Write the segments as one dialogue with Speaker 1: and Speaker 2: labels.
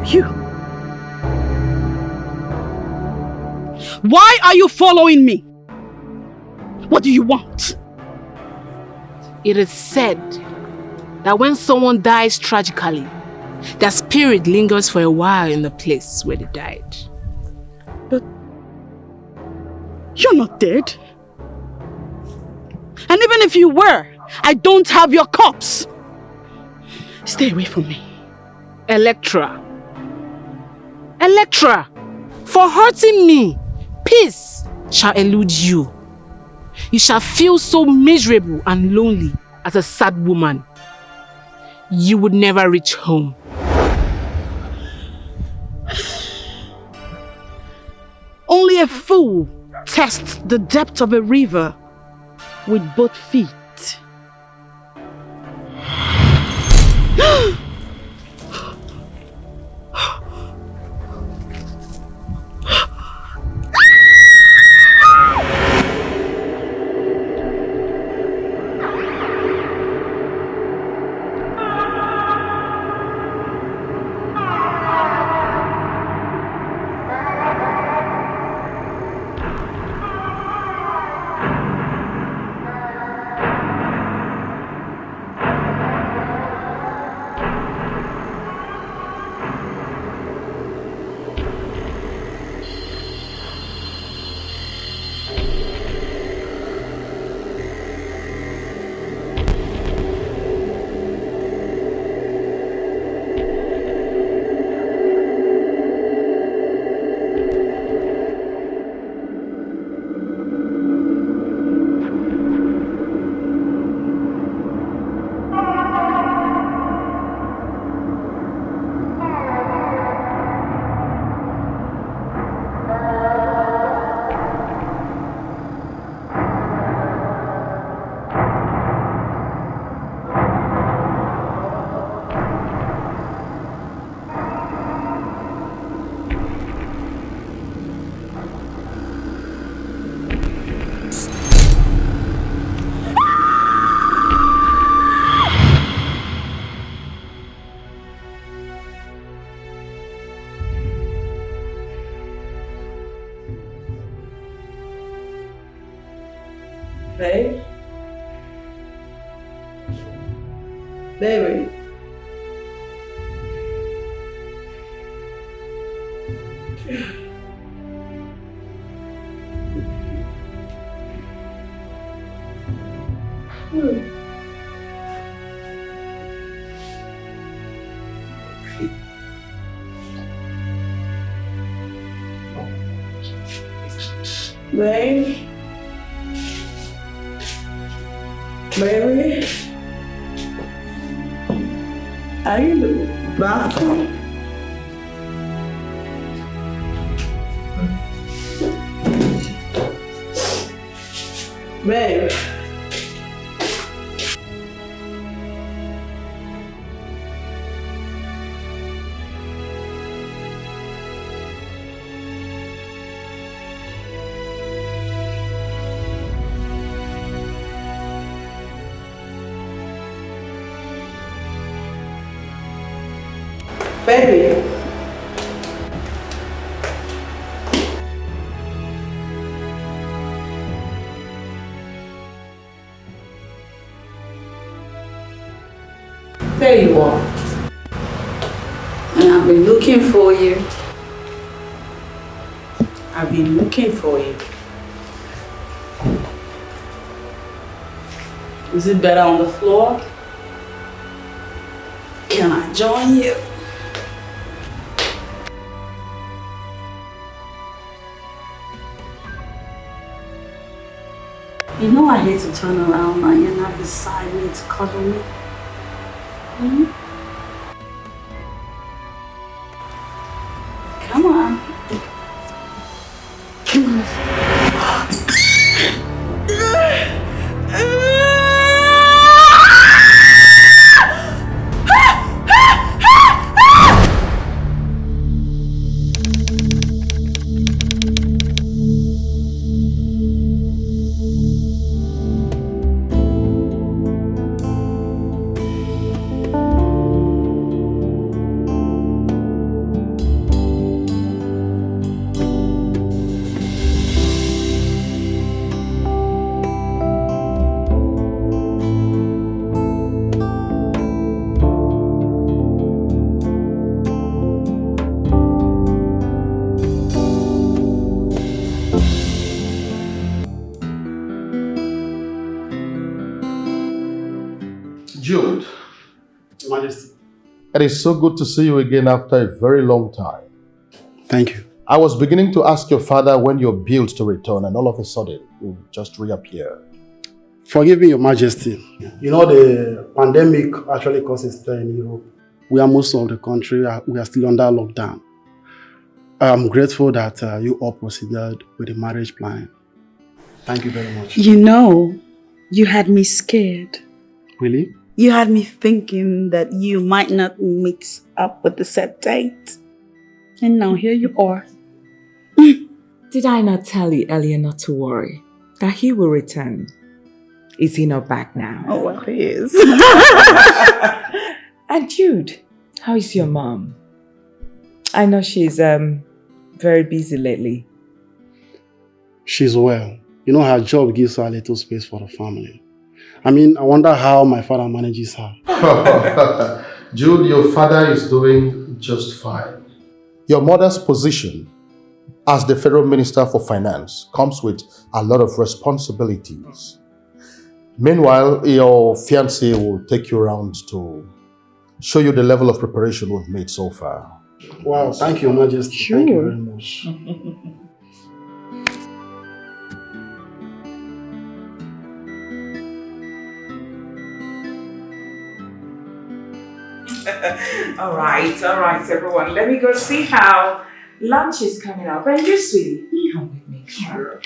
Speaker 1: You. Why are you following me? What do you want?
Speaker 2: It is said that when someone dies tragically, their spirit lingers for a while in the place where they died.
Speaker 1: But you're not dead. And even if you were, I don't have your corpse. Stay away from me.
Speaker 2: Electra, for hurting me, peace shall elude you. You shall feel so miserable and lonely as a sad woman. You would never reach home.
Speaker 1: Only a fool tests the depth of a river with both feet.
Speaker 3: Babe? Baby? Babe? Baby? Are you in the bathroom? Babe? Baby. There you are. And I've been looking for you. I've been looking for you. Is it better on the floor? Can I join you? You know I hate to turn around and you're not beside me to cuddle me. Come on.
Speaker 4: Majesty.
Speaker 5: It is so good to see you again after a very long time.
Speaker 4: Thank you.
Speaker 5: I was beginning to ask your father when you're built to return, and all of a sudden, you just reappear.
Speaker 4: Forgive me, Your Majesty. You know, the pandemic actually caused a stir in Europe. Where most of the country, we are still under lockdown. I'm grateful that you all proceeded with the marriage plan. Thank you very much.
Speaker 3: You know, you had me scared.
Speaker 4: Really?
Speaker 3: You had me thinking that you might not meet up with the set date. And now here you are.
Speaker 6: Did I not tell you earlier not to worry? That he will return. Is he not back now?
Speaker 3: Oh, well, he is.
Speaker 6: And Jude, how is your mom? I know she's very busy lately.
Speaker 4: She's well. You know, her job gives her a little space for the family. I mean, I wonder how my father manages her.
Speaker 5: Jude, your father is doing just fine. Your mother's position as the Federal Minister for Finance comes with a lot of responsibilities. Meanwhile, your fiancé will take you around to show you the level of preparation we've made so far.
Speaker 4: Wow, thank you, Your Majesty.
Speaker 6: Sure.
Speaker 4: Thank you very much.
Speaker 6: All right, everyone. Let me go see how lunch is coming up. And you, sweetie, come with me. Sure.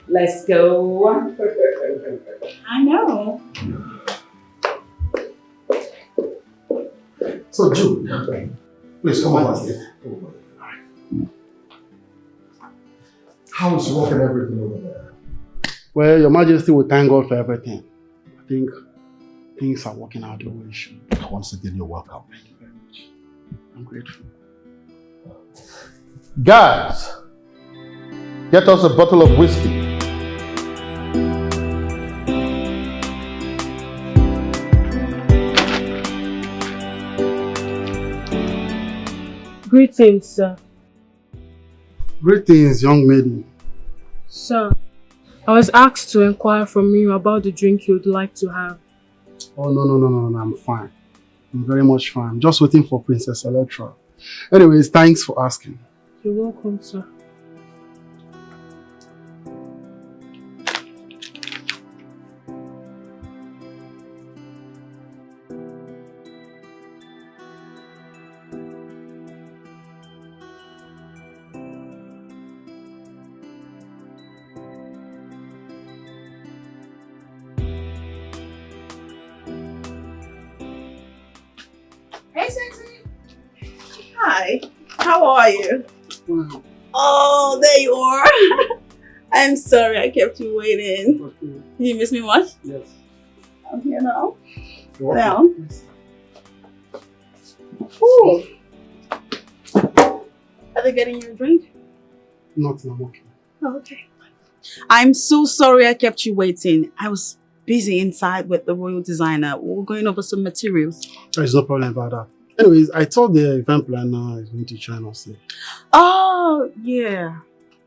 Speaker 6: Let's go.
Speaker 3: I know.
Speaker 5: So, Jude, please come over here. How is work and everything over there?
Speaker 4: Well, Your Majesty will thank God for everything. I think things are working out the way it should.
Speaker 5: Once again, you're welcome.
Speaker 4: Thank you very much. I'm grateful.
Speaker 5: Guys, get us a bottle of whiskey.
Speaker 7: Greetings, sir.
Speaker 4: Greetings, young maiden.
Speaker 7: Sir, I was asked to inquire from you about the drink you'd like to have.
Speaker 4: Oh, no, I'm fine. I'm very much fine. I'm just waiting for Princess Electra. Anyways, thanks for asking.
Speaker 7: You're welcome, sir.
Speaker 3: Hey, sexy. Hi. How are you?
Speaker 4: Wow.
Speaker 3: Oh, there you are. I'm sorry I kept you waiting.
Speaker 4: Okay.
Speaker 3: Did you miss me much?
Speaker 4: Yes.
Speaker 3: I'm here now.
Speaker 4: You're
Speaker 3: Now.
Speaker 4: welcome. Yes.
Speaker 3: Ooh. Are they getting you a drink?
Speaker 4: Nothing, I'm okay.
Speaker 3: Oh, okay. I'm so sorry I kept you waiting. I was busy inside with the royal designer. We were going over some materials.
Speaker 4: There's no problem about that. Anyways, I told the event planner is going to join us here.
Speaker 3: Oh, yeah.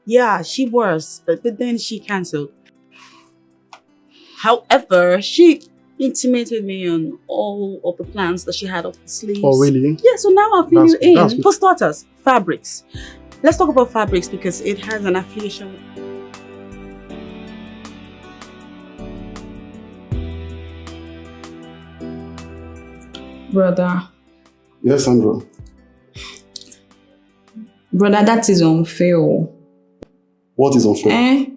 Speaker 3: Yeah, she was, but then she cancelled. However, she intimated me on all of the plans that she had up the sleeves.
Speaker 4: Oh, really?
Speaker 3: Yeah, so now I'll fill
Speaker 4: That's
Speaker 3: you
Speaker 4: good, that's
Speaker 3: in.
Speaker 4: good.
Speaker 3: For starters, fabrics. Let's talk about fabrics because it has an affiliation with...
Speaker 8: Brother,
Speaker 4: Yes, Sandra.
Speaker 8: that is unfair.
Speaker 4: What is unfair?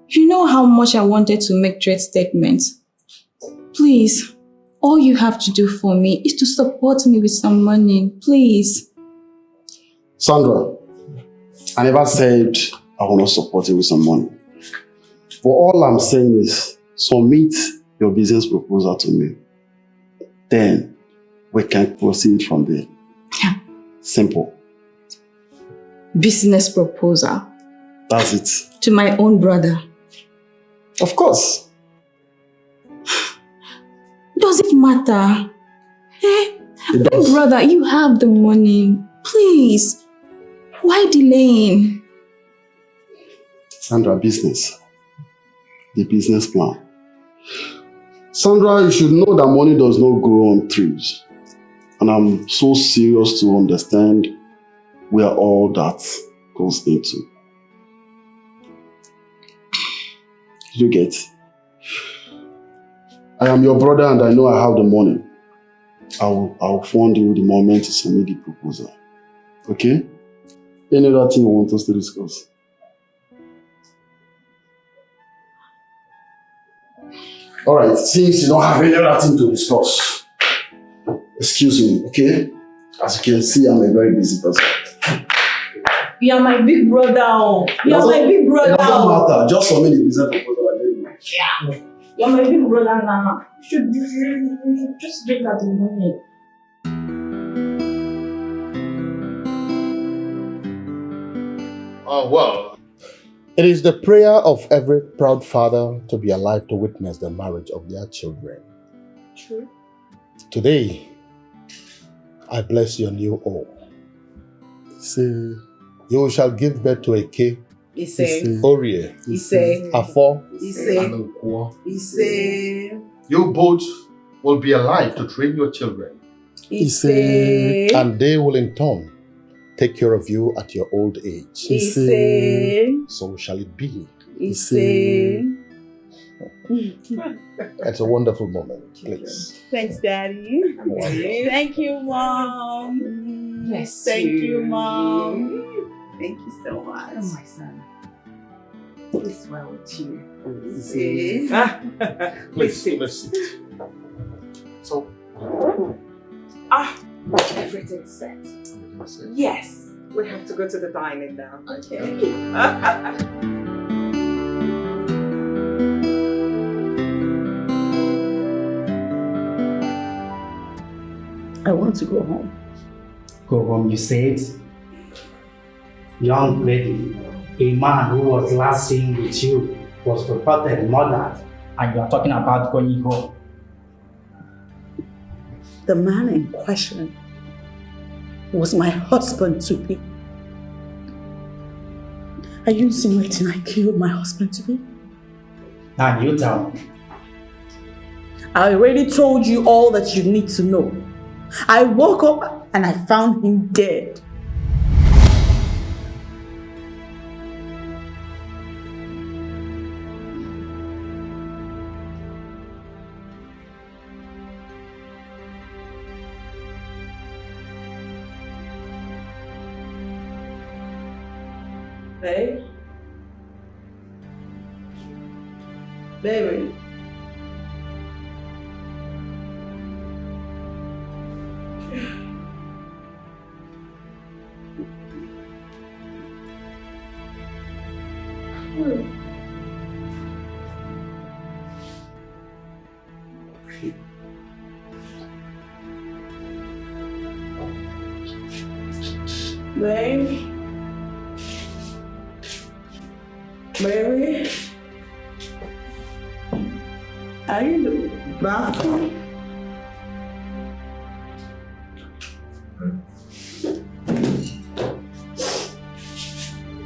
Speaker 8: You know how much I wanted to make trade statements. Please, all you have to do for me is to support me with some money, please.
Speaker 4: Sandra, I never said I will not support you with some money. But all I'm saying is submit your business proposal to me. Then we can proceed from there. Simple.
Speaker 8: Business proposal
Speaker 4: That's it.
Speaker 8: to my own brother.
Speaker 4: Of course.
Speaker 8: Does it matter?
Speaker 4: It does.
Speaker 8: Brother, you have the money. Please, why delaying?
Speaker 4: Sandra, business. The business plan. Sandra, you should know that money does not grow on trees. And I'm so serious to understand where all that goes into. You get? I am your brother and I know I have the money. I'll fund you the moment you submit the proposal. Okay? Any other thing you want us to discuss? Alright, since you don't have any other thing to discuss, excuse me, okay? As you can see, I'm a very busy person.
Speaker 8: You are my big brother. You are my big brother.
Speaker 4: It doesn't matter, just submit the business proposal and let me know.
Speaker 8: Yeah. You are my big brother now. You should just look at the money.
Speaker 5: Oh, well. It is the prayer of every proud father to be alive to witness the marriage of their children.
Speaker 8: True.
Speaker 5: Today, I bless your new home.
Speaker 4: Say,
Speaker 5: You shall give birth to a K,
Speaker 3: Ise.
Speaker 5: Orie,
Speaker 3: Ise.
Speaker 5: Afo,
Speaker 3: Ise.
Speaker 5: and Nkwo.
Speaker 3: Ise.
Speaker 5: You both will be alive to train your children,
Speaker 3: Ise.
Speaker 5: and they will in turn take care of you at your old age.
Speaker 3: Ise.
Speaker 5: So shall it be.
Speaker 3: Ise.
Speaker 5: It's a wonderful moment, please.
Speaker 3: Thanks, Daddy. Thank you, Mom.
Speaker 6: Bless
Speaker 3: Thank
Speaker 6: you.
Speaker 3: you, Mom. Thank you so much.
Speaker 6: Oh, my son. It's well with you.
Speaker 3: Ise.
Speaker 5: Please, let's sit. So,
Speaker 6: Everything's set. Yes. We have to go to the dining now.
Speaker 3: Okay. I want to go home.
Speaker 9: Go home, you said? Young lady, a man who was last seen with you was reported murdered, and you are talking about going home.
Speaker 3: The man in question was my husband to be. Are you insinuating I killed my husband to be?
Speaker 9: Now you tell me.
Speaker 3: I already told you all that you need to know. I woke up and I found him dead. Babe? Baby? Babe? Baby? Are you in the bathroom?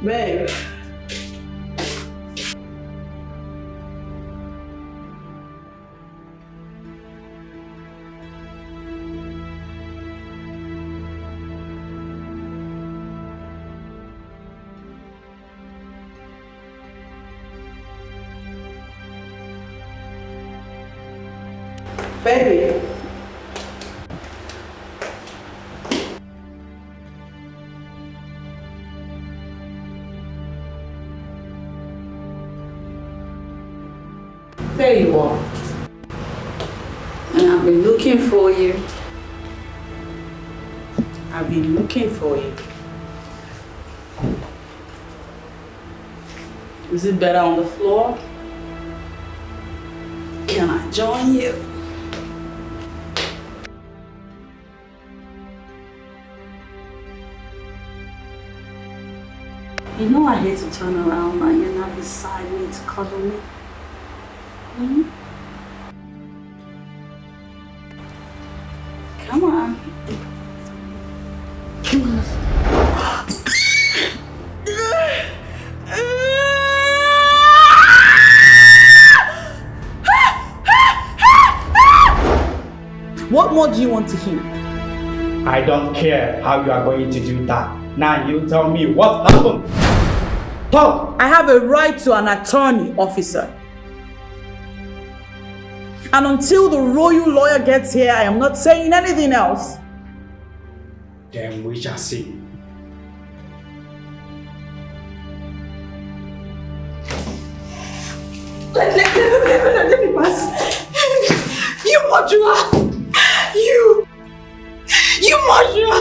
Speaker 3: Babe? Baby? There you are. And I've been looking for you. I've been looking for you. Is it better on the floor? Can I join you? You know I hate to turn around and you're not beside me to cuddle me. Hmm? Come on. Come on. What more do you want to hear?
Speaker 9: I don't care how you are going to do that. Now you tell me what happened. Talk!
Speaker 3: I have a right to an attorney, officer. And until the royal lawyer gets here, I am not saying anything else.
Speaker 9: Then we shall see.
Speaker 3: Let me pass. You murderer! You murderer!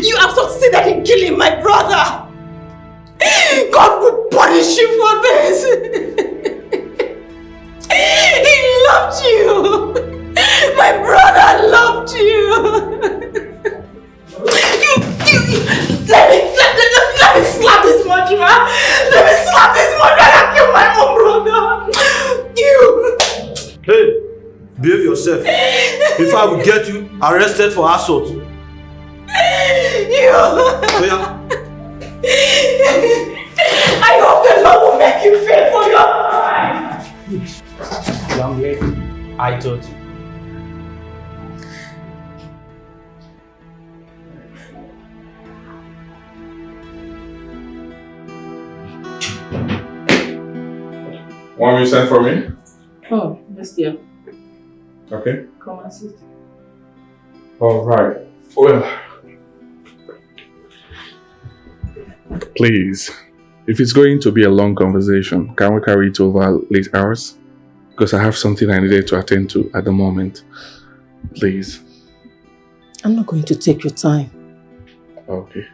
Speaker 3: You have succeeded in killing my brother! God will punish you for this! He loved you! My brother loved you! Let me slap this murderer! Let me slap this murderer that killed my own brother! You!
Speaker 10: Hey! Behave yourself. If I will get you arrested for assault.
Speaker 3: You!
Speaker 10: Oh, yeah.
Speaker 3: I hope the Lord will make you pay for your crime!
Speaker 9: Young lady, I told you.
Speaker 11: Want me to send for me?
Speaker 2: Oh, yes, dear.
Speaker 11: Okay.
Speaker 2: Come and sit.
Speaker 11: All right. Well, please, if it's going to be a long conversation, can we carry it over late hours? Because I have something I needed to attend to at the moment. Please.
Speaker 1: I'm not going to take your time.
Speaker 11: Okay.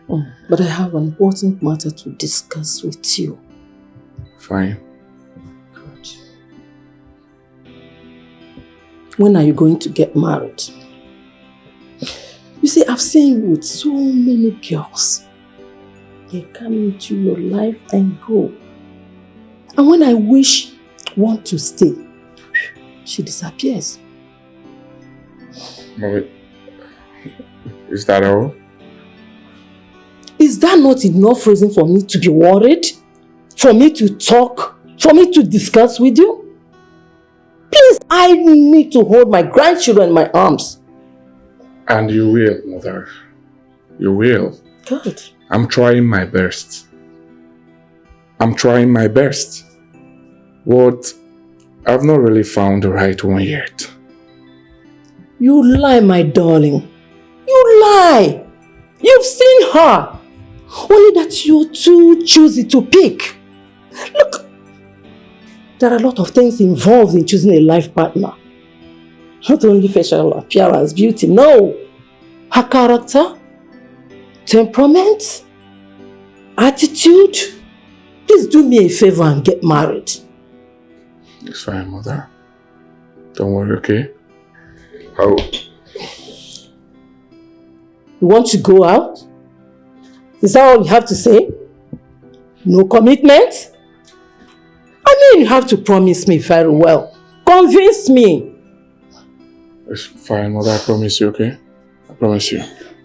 Speaker 1: But I have an important matter to discuss with you.
Speaker 11: Fine.
Speaker 1: Good. When are you going to get married? You see, I've seen you with so many girls. They come into your life and go. And when I wish one to stay, she disappears.
Speaker 11: Wait. Is that all?
Speaker 1: Is that not enough reason for me to be worried? For me to talk? For me to discuss with you? Please, I need to hold my grandchildren in my arms.
Speaker 11: And you will, Mother. You will.
Speaker 1: Good.
Speaker 11: I'm trying my best. I'm trying my best. What? I've not really found the right one yet.
Speaker 1: You lie, my darling. You lie. You've seen her. Only that you're too choosy to pick. Look, there are a lot of things involved in choosing a life partner. Not only facial appearance, beauty, no. Her character, temperament, attitude. Please do me a favor and get married.
Speaker 11: It's fine, Mother. Don't worry, okay? How?
Speaker 1: You want to go out? Is that all you have to say? No commitment? I mean, you have to promise me very well. Convince me.
Speaker 11: It's fine, Mother. I promise you, okay? I promise you.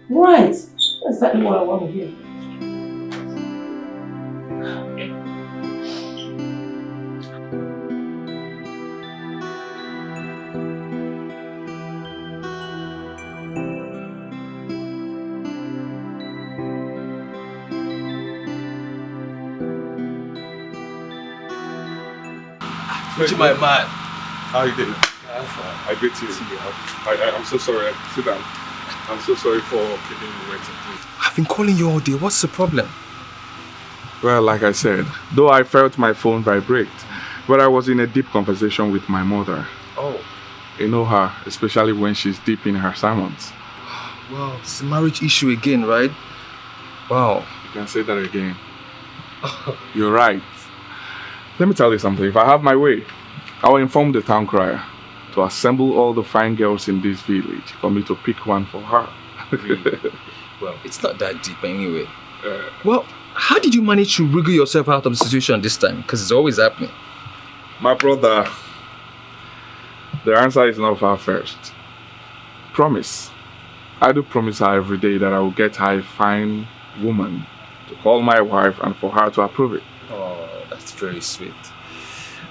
Speaker 1: Right. That's exactly what I want to hear.
Speaker 10: My man.
Speaker 11: How are you doing? I greet you. I'm so sorry. Sit down. I'm so sorry for keeping you waiting.
Speaker 10: I've been calling you all day. What's the problem?
Speaker 11: Well, like I said, though I felt my phone vibrate, but I was in a deep conversation with my mother.
Speaker 10: Oh.
Speaker 11: You know her, especially when she's deep in her sermons.
Speaker 10: Wow, it's a marriage issue again, right? Wow.
Speaker 11: You can say that again. You're right. Let me tell you something. If I have my way, I will inform the town crier to assemble all the fine girls in this village for me to pick one for her.
Speaker 10: Really? Well, it's not that deep anyway. Well, how did you manage to wriggle yourself out of the situation this time? Because it's always happening.
Speaker 11: My brother, the answer is not far-fetched. Promise. I do promise her every day that I will get her a fine woman to call my wife and for her to approve it.
Speaker 10: Oh, that's very sweet.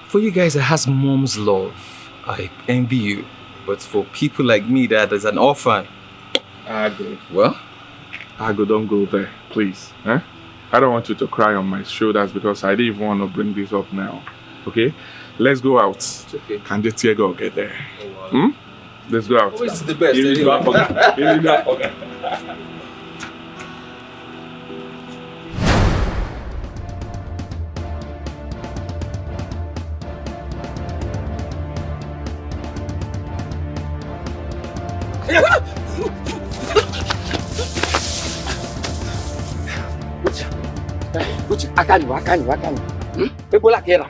Speaker 10: For you guys that has mom's love, I envy you. But for people like me that is an orphan,
Speaker 11: Ago.
Speaker 10: well,
Speaker 11: Ago, don't go there, please. Eh? I don't want you to cry on my shoulders because I didn't even want to bring this up now. Okay? Let's go out.
Speaker 10: it's okay.
Speaker 11: Can the tear go get there?
Speaker 10: Oh, wow.
Speaker 11: Let's go out.
Speaker 10: Always the best.
Speaker 11: Here we go. Here we go.
Speaker 12: Uche, akani. Ebola kera.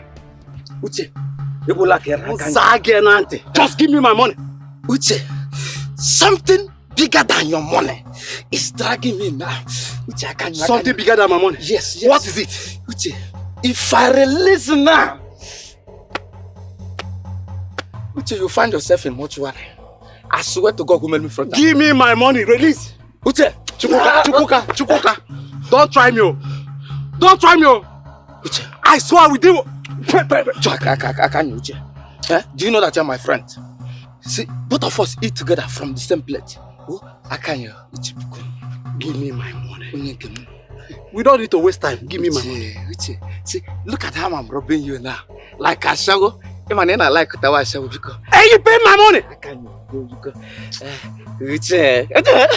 Speaker 12: Uche, Ebola kera. Just give me my money. Uche, something bigger than your money is dragging me now. Uche, akani. Something bigger than my money? Yes. What is it? Uche, if I release now, Uche, you find yourself in mortuary. I swear to God who made me from that. Give me my money, release. Uche, Chukuka. Don't try me. Don't try me. Uche, I swear we do. I can't, Uche. Eh? Do you know that you're my friend? See, both of us eat together from the same plate. Oh, I can't. Uche, give me my money. We don't need to waste time. Give me my money. Uche, see, look at how I'm robbing you now. Like a shago. I like Tawa shago because. Hey, you pay my money. I can't. You go. Uche. Uche.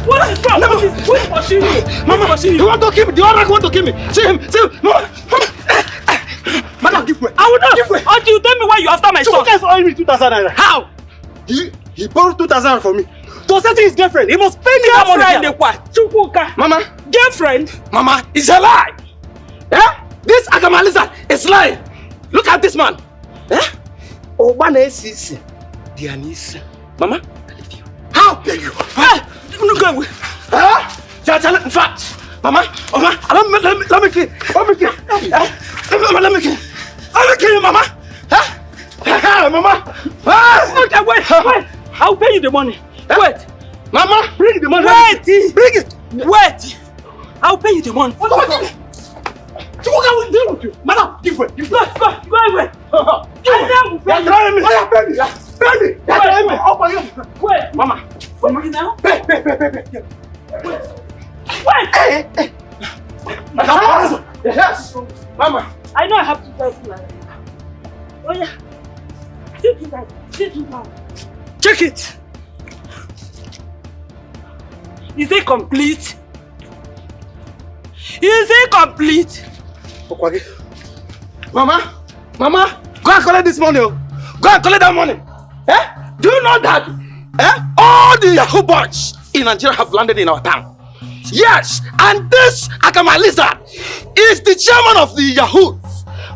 Speaker 3: What is wrong? Who is pushing you?
Speaker 12: Mama, you want to kill me? The other want to kill me. See him. Mama. Madam, give way.
Speaker 3: I will not give way until you tell me why you after my son.
Speaker 12: Chukuka owing me 2,000 naira. How? He borrowed 2,000 from me. To settle his girlfriend, he must pay me that money.
Speaker 3: Chukuka.
Speaker 12: Mama.
Speaker 3: Girlfriend?
Speaker 12: Mama, it's a lie. Eh? This Agamaliza is lying. Look at this man. Eh? Obana is Dianise. Mama, I leave you. How dare you?
Speaker 3: Hey, no go away.
Speaker 12: Huh? In fact, Mama, let me kill. Let me kill you, Mama. Huh? Mama.
Speaker 3: Okay, wait. I'll pay you the money. Wait.
Speaker 12: Mama, bring the money.
Speaker 3: Wait.
Speaker 12: Bring it.
Speaker 3: Wait. I'll pay you the money.
Speaker 12: What will deal with you? Madam, give way.
Speaker 3: Go away.
Speaker 12: You're trying me. Pay me. You're trying me.
Speaker 3: Wait.
Speaker 12: Mama.
Speaker 3: Now?
Speaker 12: Pay.
Speaker 3: Wait.
Speaker 12: Hey. Madam, yes. Mama.
Speaker 3: I know I have to tell you like that. Oh yeah. Sit down.
Speaker 12: Check it.
Speaker 3: Is it complete?
Speaker 12: Okwagi. Mama, go and collect this money. Go and collect that money. Eh? Do you know that? All the Yahoo boys in Nigeria have landed in our town. Yes, and this Akamaliza is the chairman of the Yahoo.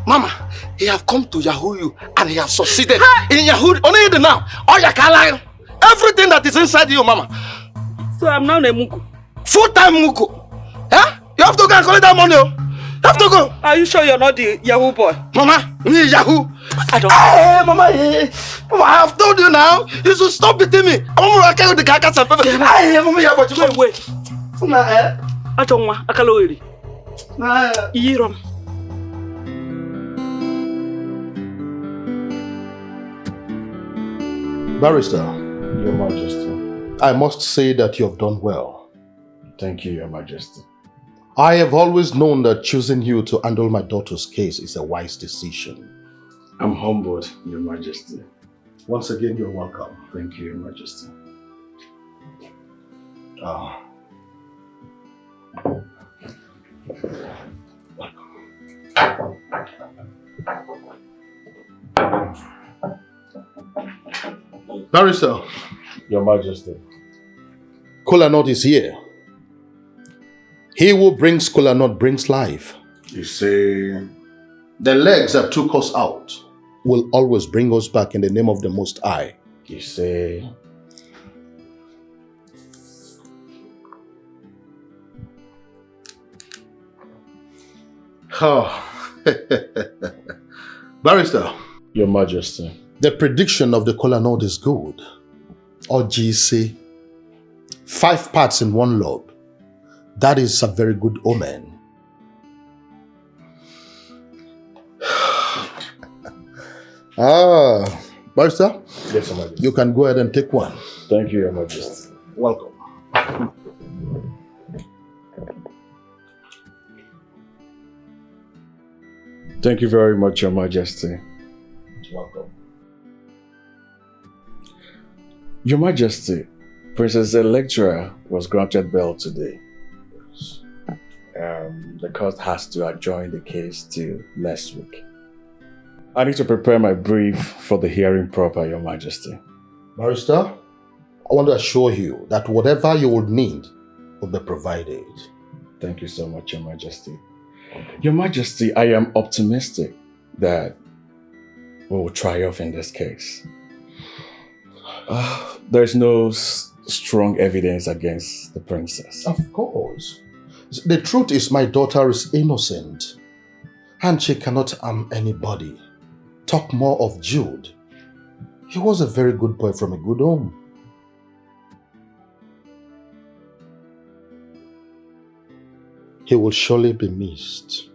Speaker 12: Mama, he have come to Yahoo you and he have succeeded in Yahoo. Only the now. All your color, everything that is inside you, Mama.
Speaker 3: So I'm now a muku.
Speaker 12: Full-time muku. Eh? You have to go and collect that money. You have to go.
Speaker 3: Are you sure you're not the Yahoo boy?
Speaker 12: Mama, me Yahoo.
Speaker 3: I don't.
Speaker 12: Hey, Mama, I have told you now. You should stop beating me. I'm going to carry the carcass and pepper. Hey, Mama, you have to
Speaker 3: wait. I don't want. I can't wait. Iram.
Speaker 5: Barrister,
Speaker 4: Your Majesty.
Speaker 5: I must say that you have done well.
Speaker 4: Thank you, Your Majesty.
Speaker 5: I have always known that choosing you to handle my daughter's case is a wise decision.
Speaker 4: I'm humbled, Your Majesty.
Speaker 5: Once again, you're welcome.
Speaker 4: Thank you, Your Majesty.
Speaker 5: Barrister,
Speaker 4: Your Majesty.
Speaker 5: Kola Nut is here. He who brings Kola Nut brings life.
Speaker 4: You say...
Speaker 5: The legs that took us out will always bring us back in the name of the Most High.
Speaker 4: You say...
Speaker 5: Oh, Barrister.
Speaker 10: Your Majesty.
Speaker 5: The prediction of the kola nut is good. Or say 5 parts in 1 lobe. That is a very good omen. Barrister?
Speaker 10: Yes, Your Majesty.
Speaker 5: You can go ahead and take one.
Speaker 10: Thank you, Your Majesty.
Speaker 5: Welcome.
Speaker 10: Thank you very much, Your Majesty.
Speaker 5: Welcome.
Speaker 10: Your Majesty, Princess Electra was granted bail today. The court has to adjourn the case till next week. I need to prepare my brief for the hearing proper, Your Majesty.
Speaker 5: Barrister, I want to assure you that whatever you would need will be provided.
Speaker 10: Thank you so much, Your Majesty. Your Majesty, I am optimistic that we will triumph in this case. There's no strong evidence against the princess.
Speaker 5: Of course. The truth is my daughter is innocent and she cannot harm anybody. Talk more of Jude. He was a very good boy from a good home. He will surely be missed.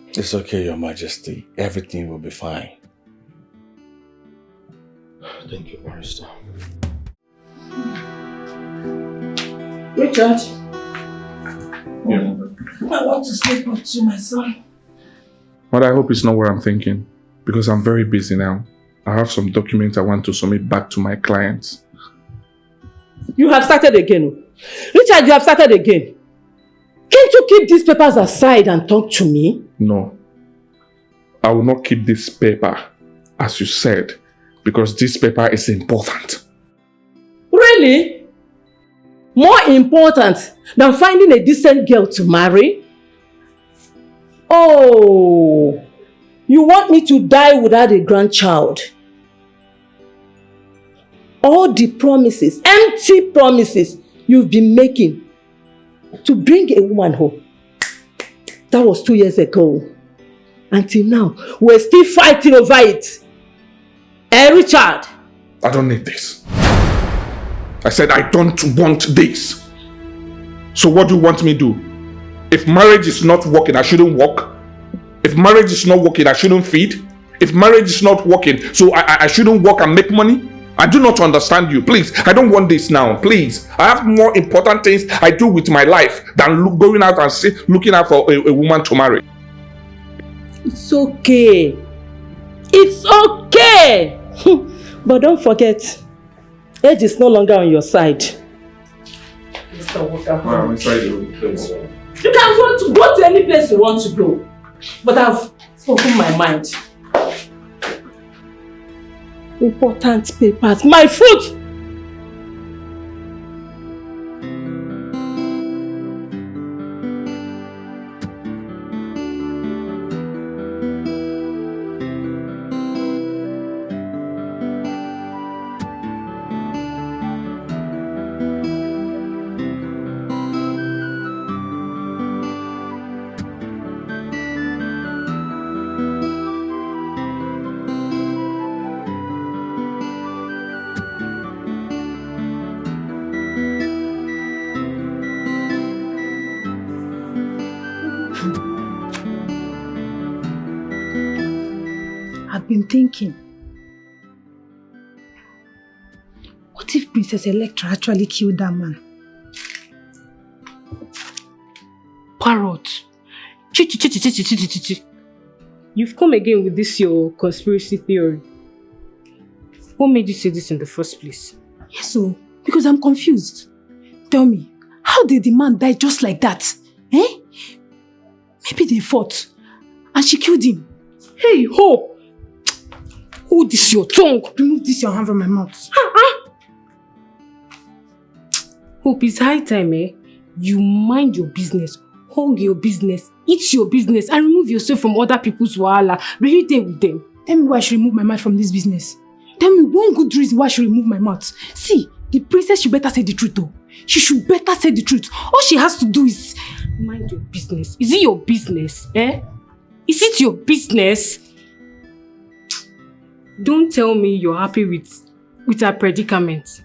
Speaker 10: It's okay, Your Majesty. Everything will be fine.
Speaker 5: Thank you, Barrister.
Speaker 1: Richard.
Speaker 11: Yeah.
Speaker 1: I want to sleep up to my son.
Speaker 11: But I hope it's not what I'm thinking, because I'm very busy now. I have some documents I want to submit back to my clients.
Speaker 1: You have started again. Richard, you have started again. Can't you keep these papers aside and talk to me?
Speaker 11: No. I will not keep this paper, as you said, because this paper is important.
Speaker 1: Really? More important than finding a decent girl to marry? Oh, you want me to die without a grandchild? All the promises, empty promises you've been making to bring a woman home. That was 2 years ago. Until now, we're still fighting over it. Richard?
Speaker 11: I don't need this. I said I don't want this. So what do you want me to do? If marriage is not working, I shouldn't work. If marriage is not working, I shouldn't feed. If marriage is not working, so I shouldn't work and make money? I do not understand you. Please, I don't want this now. Please. I have more important things I do with my life than going out and looking out for a woman to marry.
Speaker 1: It's okay. It's okay. But don't forget, age is no longer on your side. Mr. Walker.
Speaker 11: I'm inside the place.
Speaker 1: You can go to any place you want to go. But I've spoken my mind. Important papers. My fruit!
Speaker 13: Been thinking, what if Princess Electra actually killed that man?
Speaker 7: Parrot. You've come again with this your conspiracy theory. What made you say this in the first place?
Speaker 13: Yes, so because I'm confused. Tell me, how did the man die just like that? Maybe they fought and she killed him.
Speaker 7: Hey, Hope! Hold this your tongue.
Speaker 13: Remove this your hand from my mouth.
Speaker 7: Hope, it's high time, you mind your business, hug your business, eat your business, and remove yourself from other people's wahala. Really there with them.
Speaker 13: Tell me why I should remove my mouth from this business. Tell me one good reason why I should remove my mouth. See, the princess should better say the truth though. She should better say the truth. All she has to do is mind your business. Is it your business? Is it your business? Don't tell me you're happy with her predicament.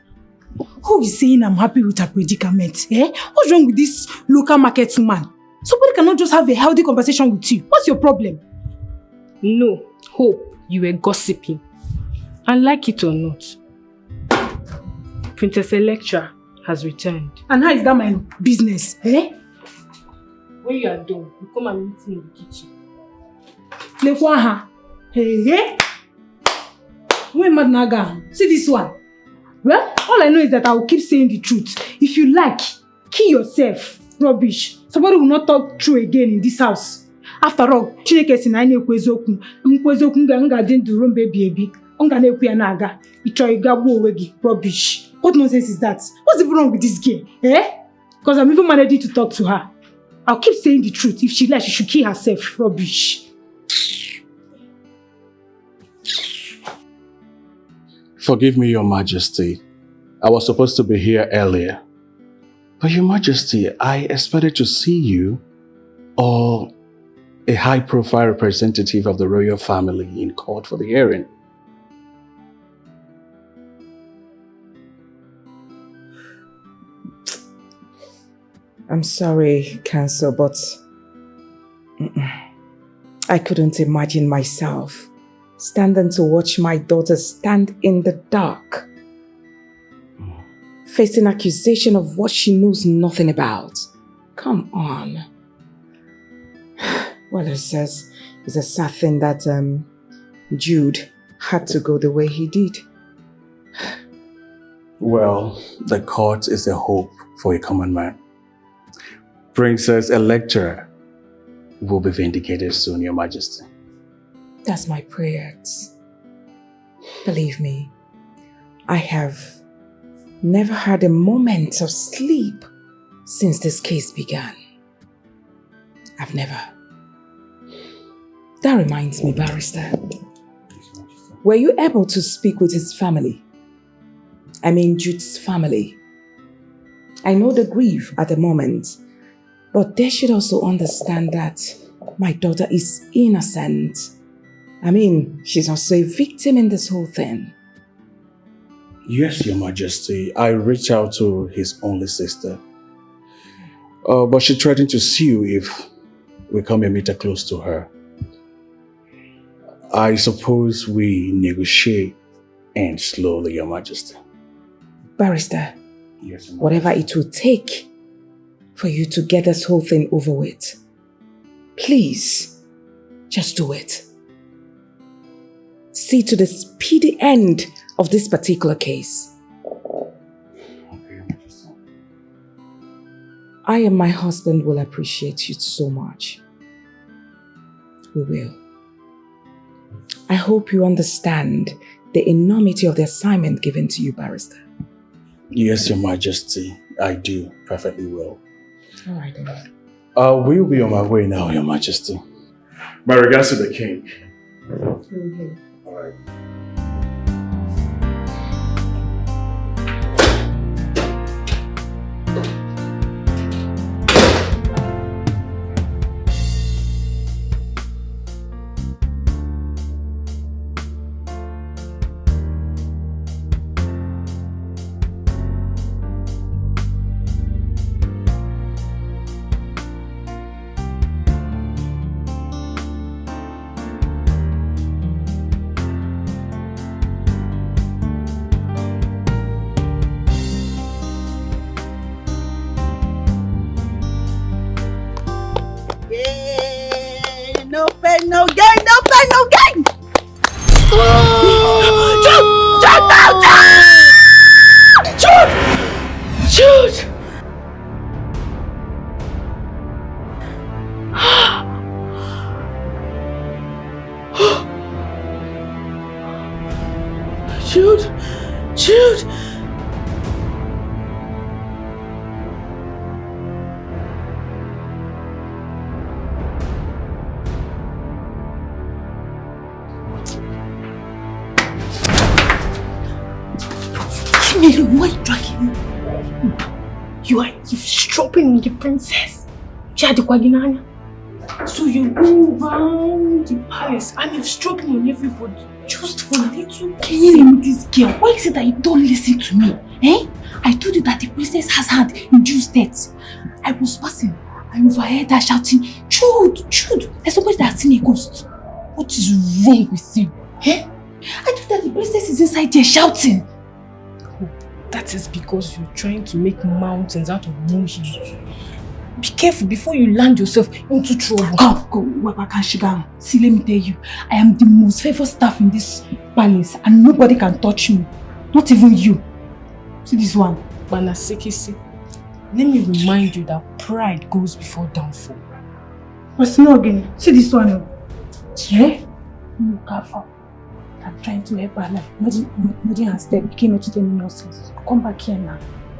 Speaker 7: Who is saying I'm happy with her predicament? What's wrong with this local market man? Somebody cannot just have a healthy conversation with you. What's your problem?
Speaker 13: No, Hope, you were gossiping. And like it or not, Princess Electra has returned.
Speaker 7: And how is that my business?
Speaker 13: When you are done, you come and meet me in the kitchen.
Speaker 7: See this one? Well, all I know is that I will keep saying the truth. If you like, kill yourself. Rubbish. Somebody will not talk true again in this house. After all, Chineke si na anyị ekwu eziokwu. Nkwu eziokwu nga dị ndụ ruo mgbe ebi ebi. Ọ ga na-ekwu ya na-aga. Ịchọ ịga gbuo onwe gị. Rubbish. What nonsense is that? What's even wrong with this girl? Because I'm even managing to talk to her. I'll keep saying the truth. If she likes, she should kill herself. Rubbish.
Speaker 10: Forgive me, Your Majesty. I was supposed to be here earlier. But Your Majesty, I expected to see you or a high-profile representative of the royal family in court for the hearing.
Speaker 6: I'm sorry, Counsel, but I couldn't imagine myself standing to watch my daughter stand in the dark, facing accusation of what she knows nothing about. Come on. Well, it's a sad thing that Jude had to go the way he did.
Speaker 10: Well, the court is a hope for a common man. Princess Electra will be vindicated soon, Your Majesty.
Speaker 6: That's my prayers. Believe me, I have never had a moment of sleep since this case began. I've never. That reminds me, Barrister. Were you able to speak with his family? I mean, Jude's family. I know the grief at the moment, but they should also understand that my daughter is innocent. I mean, she's also a victim in this whole thing.
Speaker 10: Yes, Your Majesty. I reached out to his only sister. But she threatened to sue if we come a meter close to her. I suppose we negotiate and slowly, Your Majesty.
Speaker 6: Barrister,
Speaker 10: yes,
Speaker 6: whatever it will take for you to get this whole thing over with, please, just do it. See to the speedy end of this particular case. I and my husband will appreciate you so much. We will. I hope you understand the enormity of the assignment given to you, Barrister.
Speaker 10: Yes, Your Majesty. I do perfectly well.
Speaker 6: All right, then.
Speaker 10: We'll be on my way now, Your Majesty. My regards to the king.
Speaker 6: Mm-hmm.
Speaker 10: All right.
Speaker 14: No pain, no gain, no pain, no gain! Jude! Jude! Jude! Mary, why are you dragging me?
Speaker 13: You are eavesdropping on the princess. So you go round the palace and eavesdropping on everybody just for little. Can you hear me, this girl? Why is it that you don't listen to me? Eh? I told you that the princess has had in Jude's death. I was passing. I overheard her shouting, Jude, Jude. There's somebody that has seen a ghost. What is wrong with you? Eh? I told that the princess is inside there shouting. Oh, that is because you're trying to make mountains out of molehills. Be careful before you land yourself into trouble. Go. See, let me tell you, I am the most favored staff in this palace and nobody can touch me. Not even you. See this one. Banasekisi. Let me remind you that pride goes before downfall.
Speaker 7: What's not again? See this one. Eh? Careful. I'm trying to help her. Like, imagine her step became to them nonsense. Come back here now.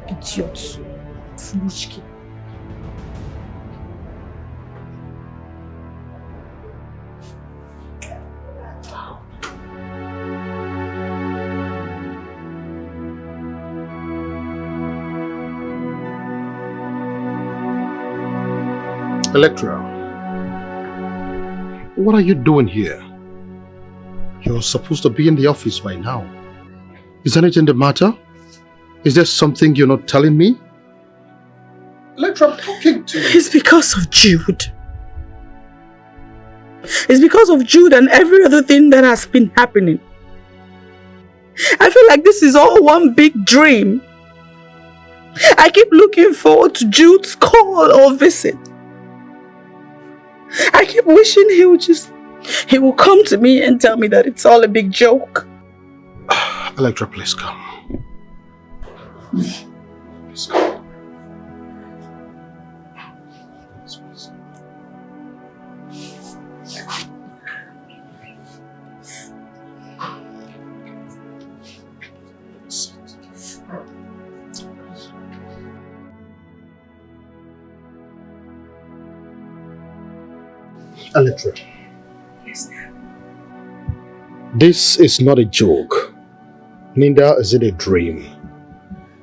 Speaker 7: Idiot. Foolish kid.
Speaker 5: Electra, what are you doing here? You're supposed to be in the office by now. Is anything the matter? Is there something you're not telling me? Electra, I'm talking to you.
Speaker 14: It's because of Jude. It's because of Jude and every other thing that has been happening. I feel like this is all one big dream. I keep looking forward to Jude's call or visit. I keep wishing he will come to me and tell me that it's all a big joke.
Speaker 5: Electra, please come. Please come. Please. Electra.
Speaker 14: Yes, sir.
Speaker 5: This is not a joke. Neither is it a dream.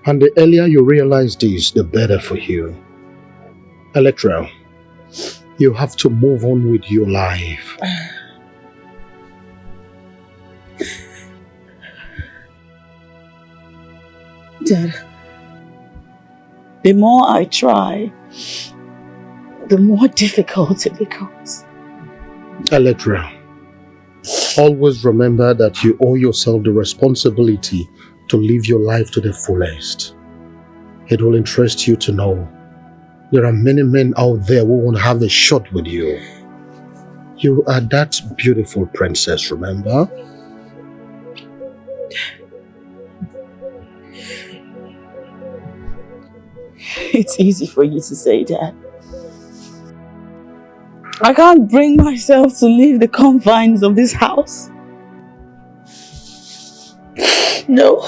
Speaker 5: And the earlier you realize this, the better for you. Electra, you have to move on with your life.
Speaker 14: Dad, the more I try, the more difficult it becomes.
Speaker 5: Electra, always remember that you owe yourself the responsibility to live your life to the fullest. It will interest you to know there are many men out there who won't have a shot with you. You are that beautiful princess, remember?
Speaker 14: It's easy for you to say that. I can't bring myself to leave the confines of this house. No.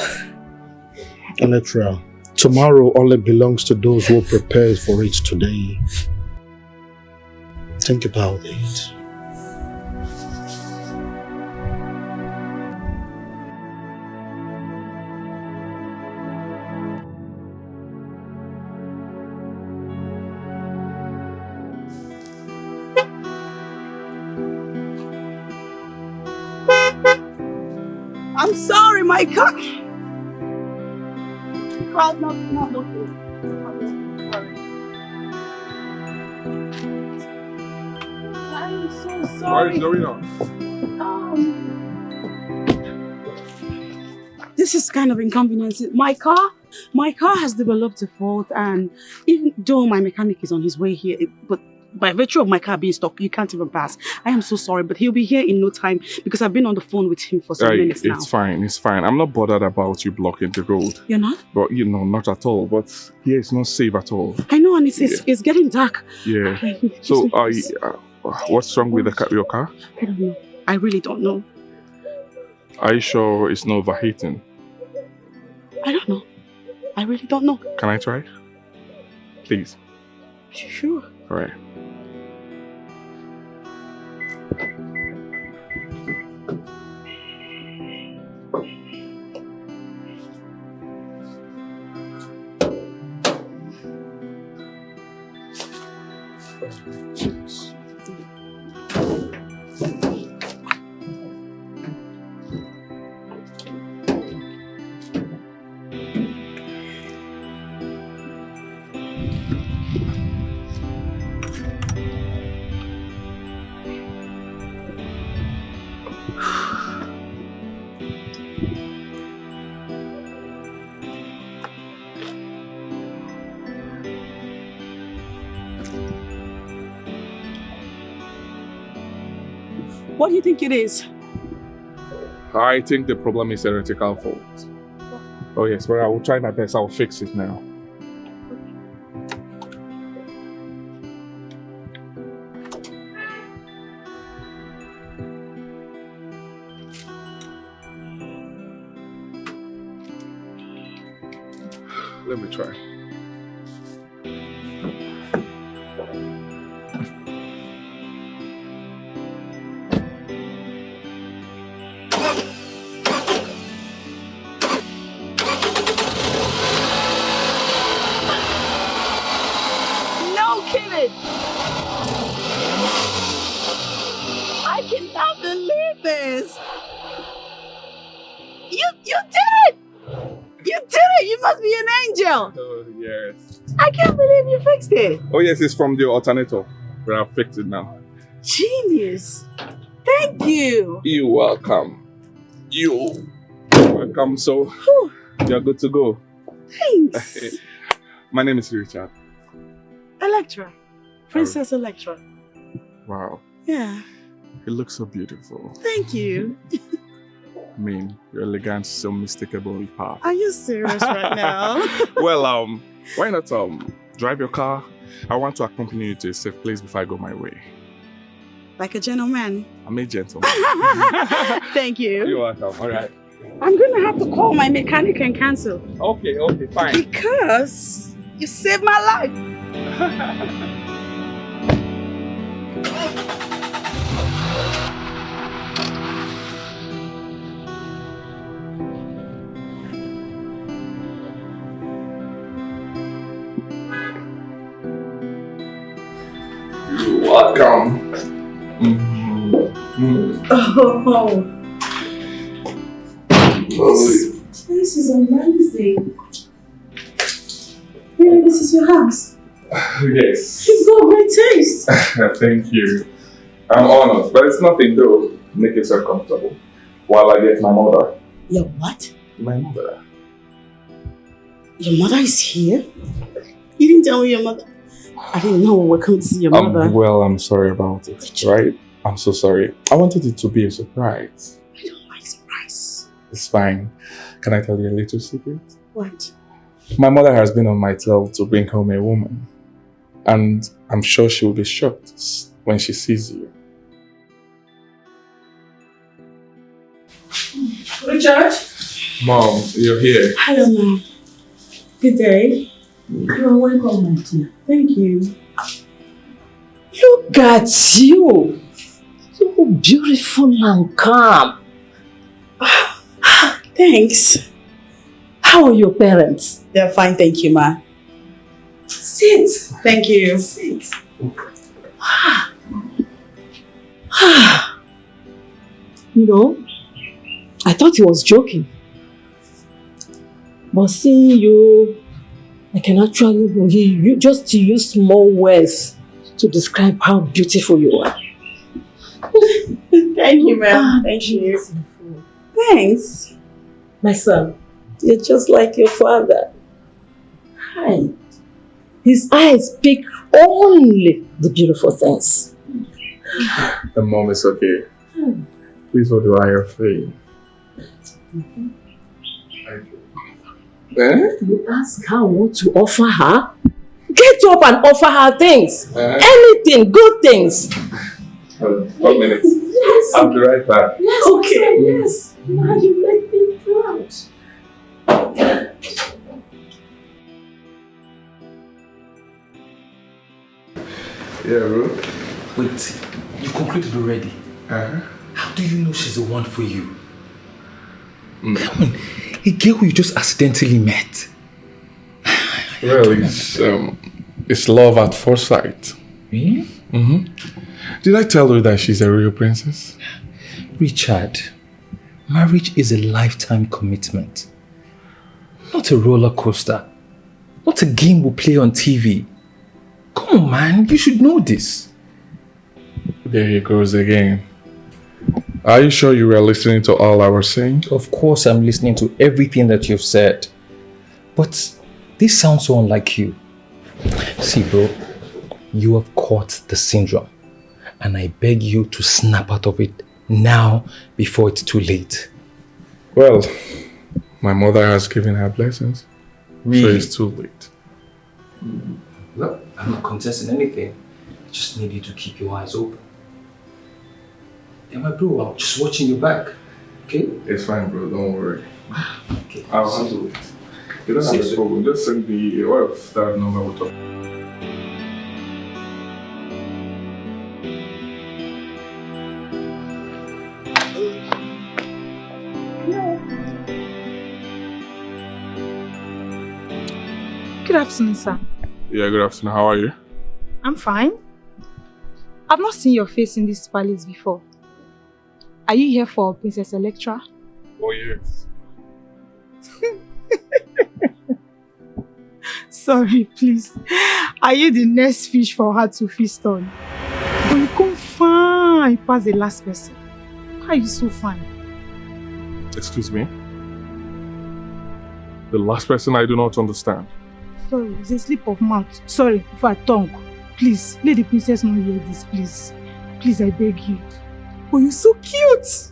Speaker 5: Electra, tomorrow only belongs to those who prepare for it today. Think about it.
Speaker 14: I'm sorry, my car. No. I'm so sorry.
Speaker 11: What is going on?
Speaker 14: This is kind of inconvenience. My car has developed a fault, and even though my mechanic is on his way here, but by virtue of my car being stuck, you can't even pass. I am so sorry, but he'll be here in no time because I've been on the phone with him for some minutes now.
Speaker 11: It's fine. I'm not bothered about you blocking the road.
Speaker 14: You're not?
Speaker 11: But not at all. But here it's not safe at all.
Speaker 14: I know, and it's getting dark.
Speaker 11: Yeah. So, what's wrong with your car?
Speaker 14: I don't know. I really don't know.
Speaker 11: Are you sure it's not overheating?
Speaker 14: I don't know. I really don't know.
Speaker 11: Can I try? Please.
Speaker 14: Sure.
Speaker 11: All right.
Speaker 14: What do you think it is?
Speaker 11: I think the problem is theoretical fault. Oh yes, but I will try my best. I will fix it now. Let me try.
Speaker 14: No kidding! I cannot believe this! You did it! You did it! You must be an angel!
Speaker 11: Oh yes.
Speaker 14: I can't believe you fixed it!
Speaker 11: Oh yes, it's from the alternator. But I'll fix it now.
Speaker 14: Genius! Thank you!
Speaker 11: You're welcome. You're welcome. So you're good to go.
Speaker 14: Thanks!
Speaker 11: My name is Richard.
Speaker 14: Electra. Princess Electra.
Speaker 11: Wow.
Speaker 14: Yeah.
Speaker 11: You look so beautiful.
Speaker 14: Thank you.
Speaker 11: I mean, your elegance is so unmistakably powerful.
Speaker 14: Are you serious right now?
Speaker 11: Well, why not drive your car? I want to accompany you to a safe place before I go my way.
Speaker 14: Like a gentleman.
Speaker 11: I'm a gentleman.
Speaker 14: Thank you.
Speaker 11: You're welcome. All right.
Speaker 14: I'm gonna have to call my mechanic and cancel.
Speaker 11: Okay, fine.
Speaker 14: Because you saved my life.
Speaker 11: You're welcome.
Speaker 14: This is amazing. Really, this is your house?
Speaker 11: Yes.
Speaker 14: You've got great taste.
Speaker 11: Thank you. I'm honored, but it's nothing though. Make yourself comfortable while I get my mother.
Speaker 14: Your what?
Speaker 11: My mother.
Speaker 14: Your mother is here? You didn't tell me your mother. I didn't know we were coming to see your mother.
Speaker 11: Well, I'm sorry about it, right? I'm so sorry. I wanted it to be a surprise.
Speaker 14: I don't like surprises.
Speaker 11: It's fine. Can I tell you a little secret?
Speaker 14: What?
Speaker 11: My mother has been on my tail to bring home a woman. And I'm sure she will be shocked when she sees you.
Speaker 14: Richard?
Speaker 11: Mom, you're here.
Speaker 14: Hello, Mom. Good day. You're welcome, my dear. Thank you.
Speaker 1: Look at you. So beautiful and calm.
Speaker 14: Thanks.
Speaker 1: How are your parents?
Speaker 14: They're fine, thank you, Ma. Sit. Thank you. Sit.
Speaker 1: You know, I thought he was joking. But seeing you, I can actually just use small words to describe how beautiful you are.
Speaker 14: Thank you, ma'am. Thank you. Thanks.
Speaker 1: My son, you're just like your father. Hi. His eyes speak only the beautiful things.
Speaker 11: The mom is okay. Please hold your eye off me.
Speaker 1: You ask her what to offer her? Get up and offer her things. Anything, good things.
Speaker 11: 1 minute.
Speaker 1: Yes.
Speaker 11: I'll be right back.
Speaker 1: Yes, okay. Yes. Now you make me proud.
Speaker 11: Yeah, bro.
Speaker 15: Wait, you concluded already? How do you know she's the one for you? Come on, a girl who you just accidentally met.
Speaker 11: Well, it's love at first sight.
Speaker 15: Really?
Speaker 11: Did I tell you that she's a real princess?
Speaker 15: Richard, marriage is a lifetime commitment. Not a roller coaster. Not a game we play on TV. Come on, man, you should know this.
Speaker 11: There he goes again. Are you sure you were listening to all I was saying?
Speaker 15: Of course I'm listening to everything that you've said. But this sounds so unlike you. See, bro, you have caught the syndrome. And I beg you to snap out of it now before it's too late.
Speaker 11: Well, my mother has given her blessings.
Speaker 15: Really?
Speaker 11: So it's too late.
Speaker 15: Look, I'm not contesting anything. I just need you to keep your eyes open. Yeah, my bro, I'm just watching your back. Okay?
Speaker 11: It's fine, bro. Don't worry.
Speaker 15: Okay.
Speaker 11: I'll handle it. You don't have a problem. Just send me a wife that number we'll talk.
Speaker 7: Good afternoon, sir.
Speaker 11: Yeah, good afternoon. How are you?
Speaker 7: I'm fine. I've not seen your face in this palace before. Are you here for Princess Electra?
Speaker 11: Oh, yes.
Speaker 7: Sorry, please. Are you the next fish for her to feast on? But you come fine past the last person. Why are you so fine?
Speaker 11: Excuse me? The last person I do not understand.
Speaker 7: Sorry, it's a slip of mouth. Sorry, for a tongue. Please, let the princess not hear this, please. Please, I beg you. Oh, you're so cute!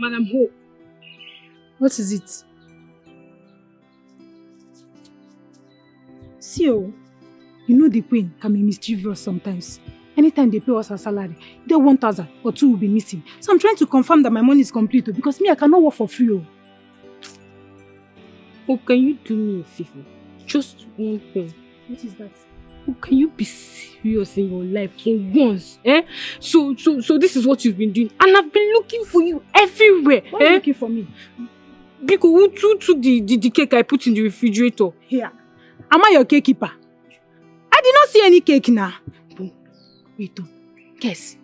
Speaker 7: Madam Hope, what is it? See, you know the queen can be mischievous sometimes. Anytime they pay us our salary, either 1,000 or 2 will be missing. So I'm trying to confirm that my money is complete because me, I cannot work for free.
Speaker 13: Hope, can you do me a favor? Just one thing.
Speaker 7: What is that?
Speaker 13: Hope, can you be serious in your life for once? So this is what you've been doing. And I've been looking for you everywhere.
Speaker 7: Why are you looking for me?
Speaker 13: Because who took the cake I put in the refrigerator?
Speaker 7: Here. Am I your cake keeper? I did not see any cake now. Wait, guess.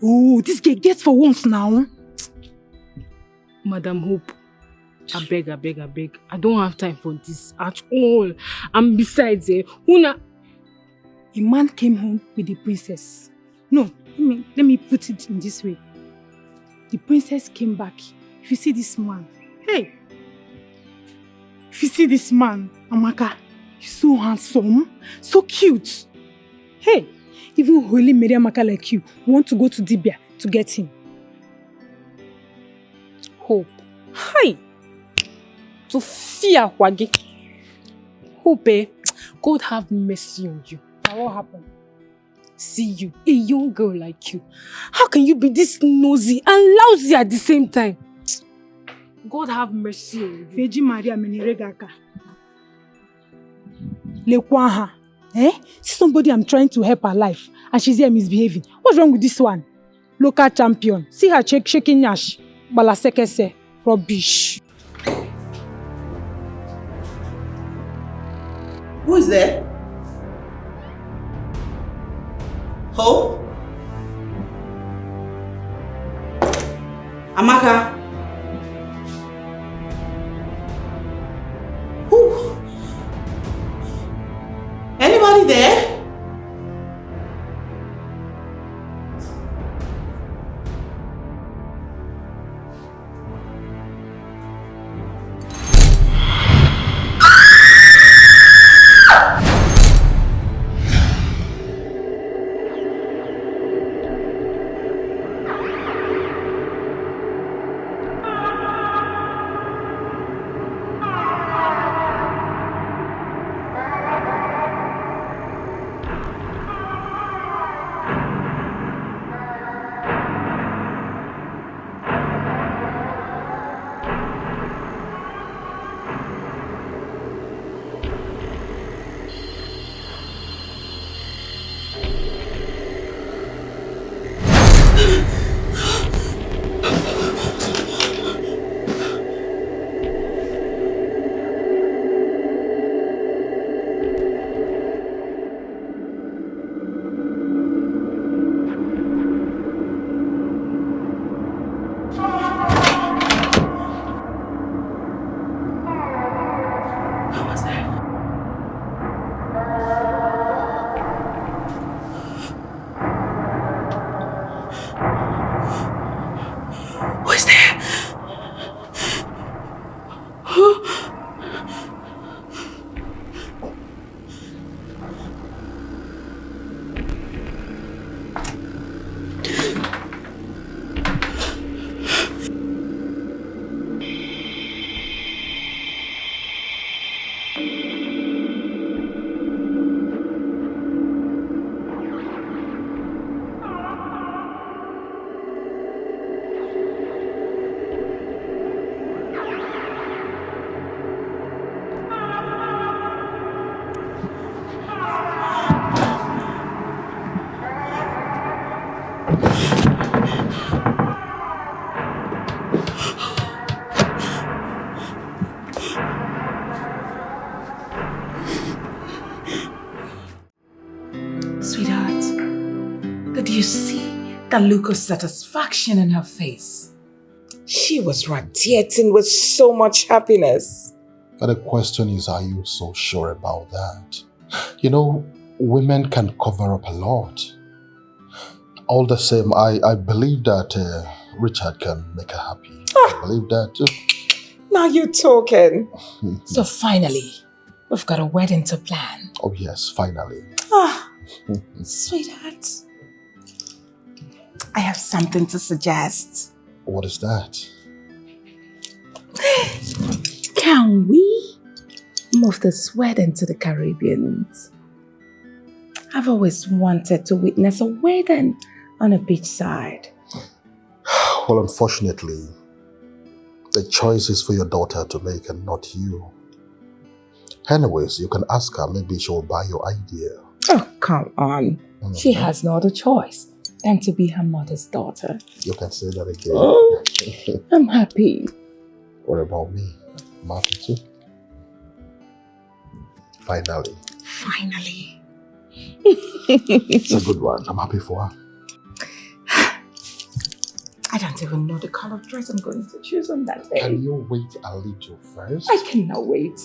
Speaker 7: Oh, this cake gets for once now.
Speaker 13: Madam Hope, I beg. I don't have time for this at all. And besides, Una...
Speaker 7: A man came home with the princess. No, let me put it in this way. The princess came back. If you see this man, hey! If you see this man, Amaka, he's so handsome, so cute. Hey, even Holy Mary Amaka like you want to go to Dibia to get him.
Speaker 13: Hope. Hi! Sophia Wage. Hope, God have mercy on you.
Speaker 7: Now what happened?
Speaker 13: See you, a young girl like you. How can you be this nosy and lousy at the same time? God have mercy on you.
Speaker 7: Virgin Maria Meniregaka. Lekwaha. See somebody I'm trying to help her life and she's here misbehaving. What's wrong with this one? Local champion. See her shaking Nash. Balasekese. Rubbish.
Speaker 3: Who is there? Hope? Amaka? Who? Anybody there?
Speaker 6: That look of satisfaction in her face. She was radiating with so much happiness.
Speaker 5: But the question is, are you so sure about that? You know, women can cover up a lot. All the same, I believe that Richard can make her happy. I believe that too.
Speaker 6: Now you're talking. So finally, we've got a wedding to plan.
Speaker 5: Oh yes, finally.
Speaker 6: Sweetheart. I have something to suggest.
Speaker 5: What is that?
Speaker 6: Can we move this wedding to the Caribbean? I've always wanted to witness a wedding on a beachside.
Speaker 5: Well, unfortunately, the choice is for your daughter to make and not you. Anyways, you can ask her, maybe she'll buy your idea.
Speaker 6: Oh, come on. She has no other choice than to be her mother's daughter.
Speaker 5: You can say that again.
Speaker 6: Oh, I'm happy.
Speaker 5: What about me? I'm happy too. Finally.
Speaker 6: Finally.
Speaker 5: It's a good one. I'm happy for her.
Speaker 6: I don't even know the color of dress I'm going to choose on that day.
Speaker 5: Can you wait a little first?
Speaker 6: I cannot wait.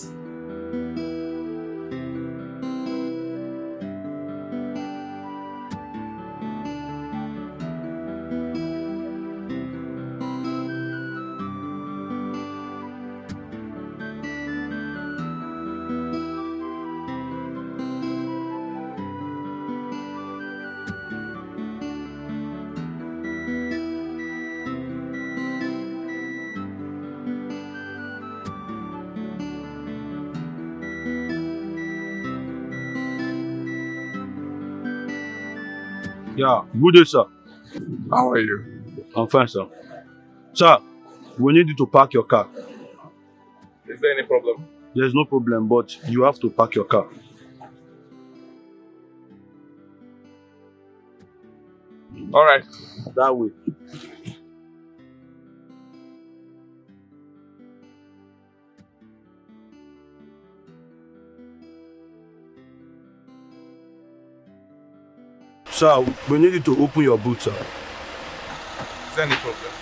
Speaker 16: Yeah, good day, sir.
Speaker 11: How are you?
Speaker 16: I'm fine, sir. Sir, we need you to park your car.
Speaker 11: Is there any problem?
Speaker 16: There's no problem, but you have to park your car.
Speaker 11: All right.
Speaker 16: That way. Sir, we need you to open your boot, sir.
Speaker 11: Is there any problem?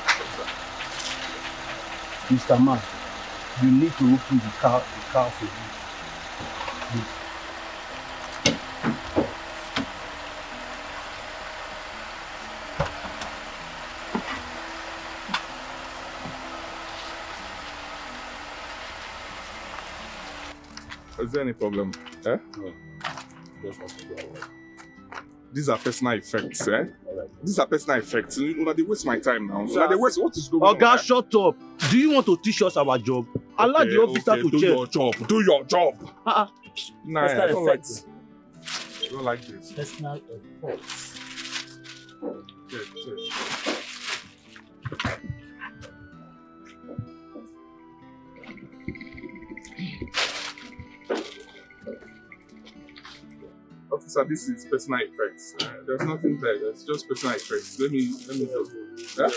Speaker 16: Mr. Man, you need to open the car for you.
Speaker 11: Is there any problem? Eh?
Speaker 16: No. Just want to go away.
Speaker 11: These are personal effects, eh? These are personal effects. They waste my time now.
Speaker 16: Sir,
Speaker 11: They waste what is going on.
Speaker 16: Oga, shut up. Do you want to teach us our job? Allow the officer to
Speaker 11: do
Speaker 16: check.
Speaker 11: your job. Do your job. Nah,
Speaker 16: Personal
Speaker 11: I don't like
Speaker 16: effects.
Speaker 11: this. I don't like this.
Speaker 16: Personal effects.
Speaker 11: Check. Officer, this is personal effects. There's nothing there. It's just personal effects. Let me go. Yeah?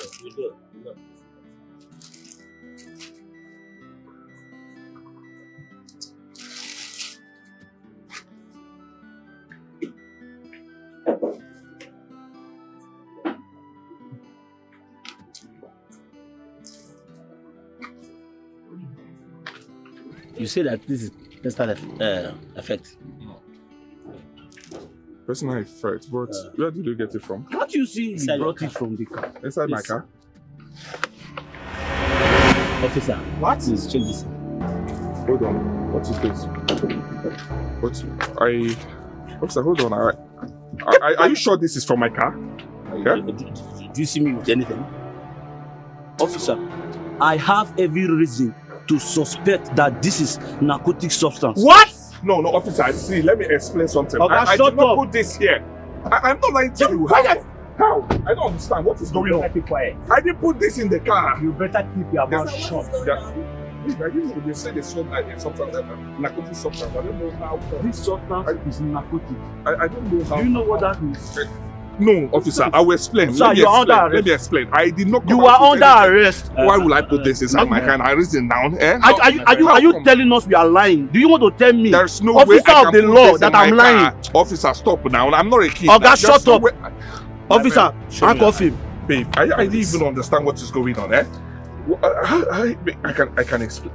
Speaker 17: You say that this is personal effect.
Speaker 11: Personal effect, but where did you get it from?
Speaker 16: Can't you see he brought it from the car?
Speaker 11: Inside my car?
Speaker 17: Officer, what is check this?
Speaker 11: Hold on. What is this? Officer, hold on. Are you sure this is from my car? Yeah?
Speaker 17: Do you see me with anything?
Speaker 16: Officer, I have every reason to suspect that this is narcotic substance.
Speaker 11: What? No, officer, see, let me explain something.
Speaker 16: Okay,
Speaker 11: I did not
Speaker 16: up.
Speaker 11: put this here. I'm not lying to you. How? I don't understand what is going on.
Speaker 17: Keep quiet.
Speaker 11: I didn't put this in the car.
Speaker 17: You better keep your mouth shut.
Speaker 11: They say they sold substance, narcotic substance. I don't know how.
Speaker 16: This substance is narcotic.
Speaker 11: I don't know how.
Speaker 16: Do you know what that means?
Speaker 11: No, officer, I will explain.
Speaker 16: Sir, you're under arrest.
Speaker 11: Let me explain. I did not.
Speaker 16: You are under arrest.
Speaker 11: Why will I put this inside my hand? I reason down. Eh?
Speaker 16: Are you telling us we are lying? Do you want to tell me,
Speaker 11: there's no
Speaker 16: officer
Speaker 11: way I
Speaker 16: of the
Speaker 11: can put
Speaker 16: law,
Speaker 11: this
Speaker 16: that
Speaker 11: in
Speaker 16: I'm
Speaker 11: my
Speaker 16: lying?
Speaker 11: car. Officer, stop now. I'm not a kid.
Speaker 16: Oga, shut up.
Speaker 12: Officer, handcuff him.
Speaker 11: Babe, I didn't even understand what is going on, eh? I can explain.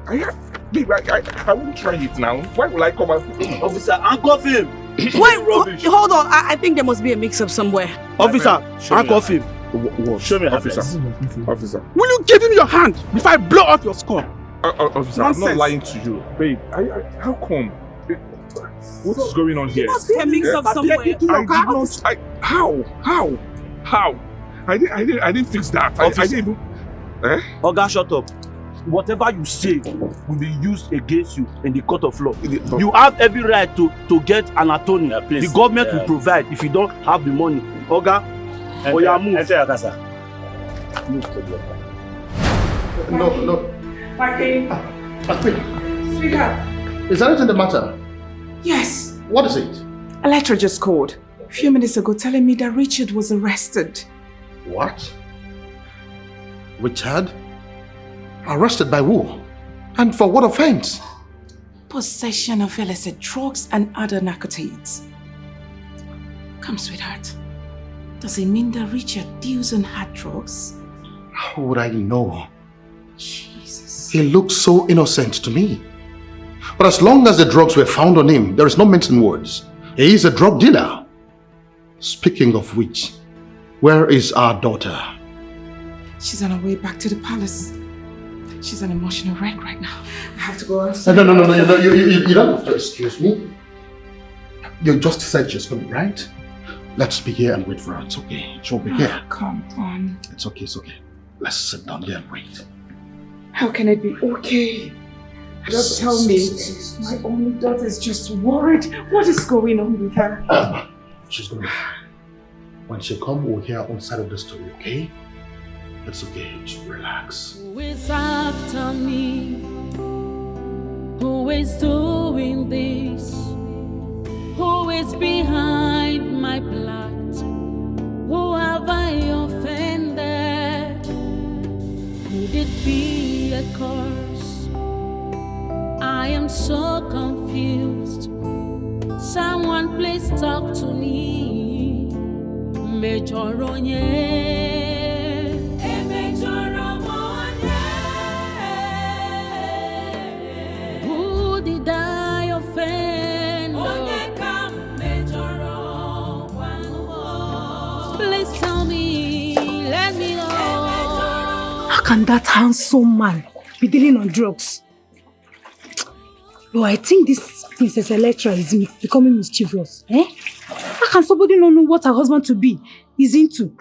Speaker 11: Babe, I won't try it now. Why will I come out?
Speaker 12: Officer, handcuff him.
Speaker 14: Wait, hold on. I think there must be a mix-up somewhere.
Speaker 12: Officer, handcuff him.
Speaker 11: What?
Speaker 17: Show me
Speaker 11: Officer. Officer.
Speaker 12: Will you give him your hand before I blow off your skull?
Speaker 11: Officer, I'm not lying to you. Babe, how come? What is going on here?
Speaker 14: There must be a mix-up somewhere.
Speaker 11: How? I didn't fix that. I didn't even... Eh?
Speaker 16: Oga, shut up. Whatever you say will be used against you in the court of law. You have every right to get an attorney. The government will provide if you don't have the money. Oga, move.
Speaker 17: Enter your casa.
Speaker 16: Move to the
Speaker 5: No.
Speaker 6: Marky. Sweetheart.
Speaker 5: Is there anything the matter?
Speaker 6: Yes.
Speaker 5: What is it?
Speaker 6: Electra just called a few minutes ago telling me that Richard was arrested.
Speaker 5: What? Richard? Arrested by who? And for what offense?
Speaker 6: Possession of illicit drugs and other narcotics. Come, sweetheart. Does it mean that Richard deals in hard drugs?
Speaker 5: How would I know?
Speaker 6: Jesus.
Speaker 5: He looks so innocent to me. But as long as the drugs were found on him, there is no mincing words. He is a drug dealer. Speaking of which, where is our daughter?
Speaker 6: She's on her way back to the palace. She's an emotional wreck right now. I have to go outside.
Speaker 5: No, you don't have to excuse me. You just said she's coming, right? Let's be here and wait for her. It's okay. She'll be here.
Speaker 6: Come on.
Speaker 5: It's okay. Let's sit down here and wait.
Speaker 6: How can it be okay? Just tell me. My only daughter is just worried. What is going on with her?
Speaker 5: She's gonna be fine. When she comes, we'll hear her own side of the story, okay? It's okay. Just relax.
Speaker 18: Who is after me? Who is doing this? Who is behind my plight? Who have I offended? Could it be a curse? I am so confused. Someone please talk to me. Major Onye. Who did I offend? Please tell me, let me know.
Speaker 7: How can that handsome man be dealing on drugs? Oh, I think this Princess Electra is becoming mischievous. Eh? How can somebody not know what her husband to be is into?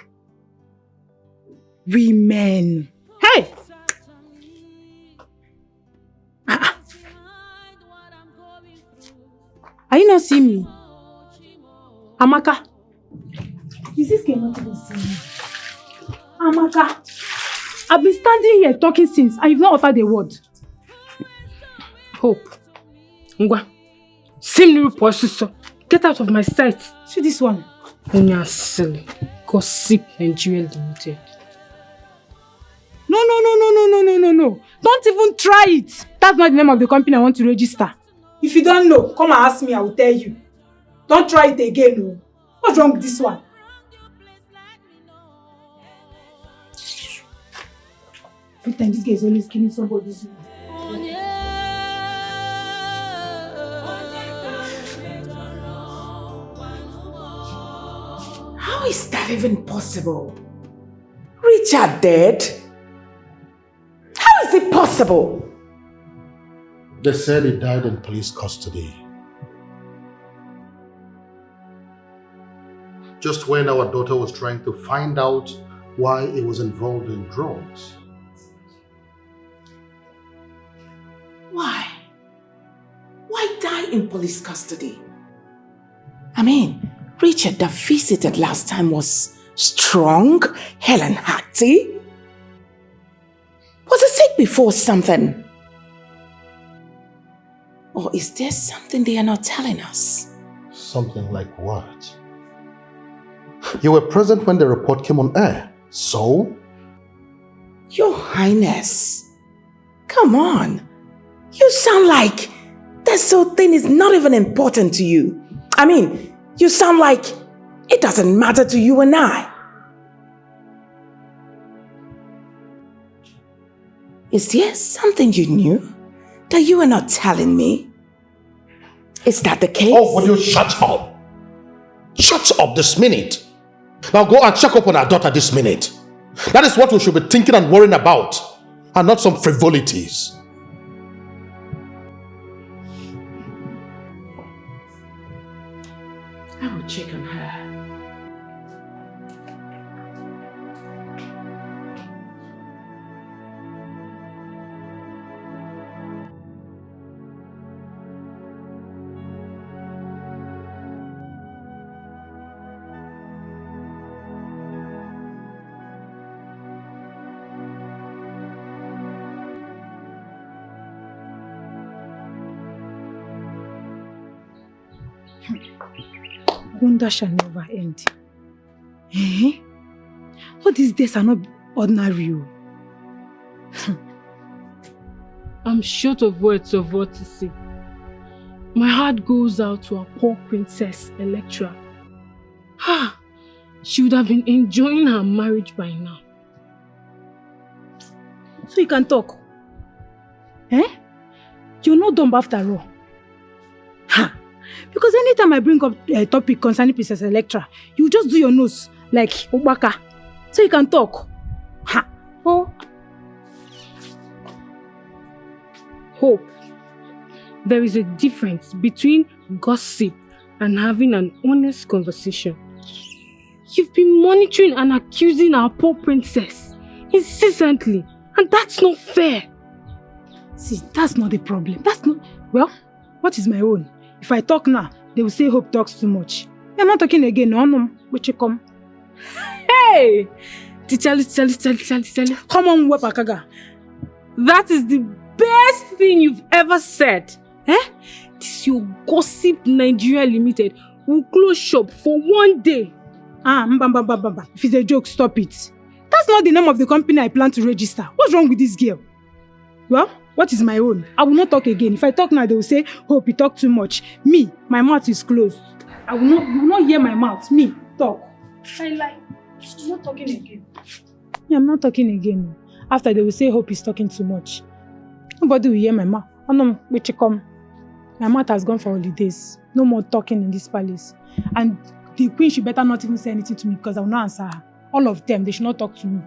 Speaker 7: Women. Hey! Are you not seeing me? Amaka? Is this girl not even seeing me? Amaka? I've been standing here talking since and you've not uttered a word.
Speaker 2: Hope. Ngwa. Sim Posuso. Get out of my sight.
Speaker 7: See this one.
Speaker 2: You're silly. Gossip Nigerian Limited.
Speaker 7: No. Don't even try it. That's not the name of the company I want to register. If you don't know, come and ask me, I will tell you. Don't try it again, no. What's wrong with this one? Every time this guy is always killing somebody's name.
Speaker 6: How is that even possible? Richard dead? How is it possible?
Speaker 5: They said he died in police custody. Just when our daughter was trying to find out why he was involved in drugs.
Speaker 6: Why? Why die in police custody? I mean, Richard that visited last time was strong, hale and hearty. Was he sick before something? Or is there something they are not telling us?
Speaker 5: Something like what? You were present when the report came on air, so?
Speaker 6: Your Highness, come on. You sound like that sort of thing is not even important to you. I mean, you sound like it doesn't matter to you and I. Is there something you knew that you were not telling me? Is that the case?
Speaker 5: Oh, will you shut up? Shut up this minute. Now go and check up on our daughter this minute. That is what we should be thinking and worrying about, and not some frivolities.
Speaker 6: I will check on her.
Speaker 7: Wonder shall never end. Eh? All these days are not ordinary.
Speaker 2: I'm short of words of what to say. My heart goes out to our poor princess, Electra. She would have been enjoying her marriage by now.
Speaker 7: So you can talk. Eh? You're not dumb after all. Because anytime I bring up a topic concerning Princess Electra, you just do your nose like Obaka. So you can talk. Oh.
Speaker 2: Hope. There is a difference between gossip and having an honest conversation. You've been monitoring and accusing our poor princess incessantly, and that's not fair.
Speaker 7: See, that's not the problem. That's not... Well, what is my own? If I talk now, they will say Hope talks too much. I'm not talking again. No. But you come.
Speaker 2: Hey! Tell.
Speaker 7: Come on, Wepakaga.
Speaker 2: That is the best thing you've ever said. This your gossip Nigeria Limited will close shop for one day.
Speaker 7: If it's a joke, stop it. That's not the name of the company I plan to register. What's wrong with this girl? Well, what is my own? I will not talk again. If I talk now, they will say, Hope, you talk too much. Me, my mouth is closed. You will not hear my mouth. Me, talk. I'm not talking again. Yeah, I'm not talking again. After they will say, Hope is talking too much. Nobody will hear my mouth. Oh no, wait, you come. My mouth has gone for holidays. No more talking in this palace. And the queen should better not even say anything to me because I will not answer her. All of them, they should not talk to me.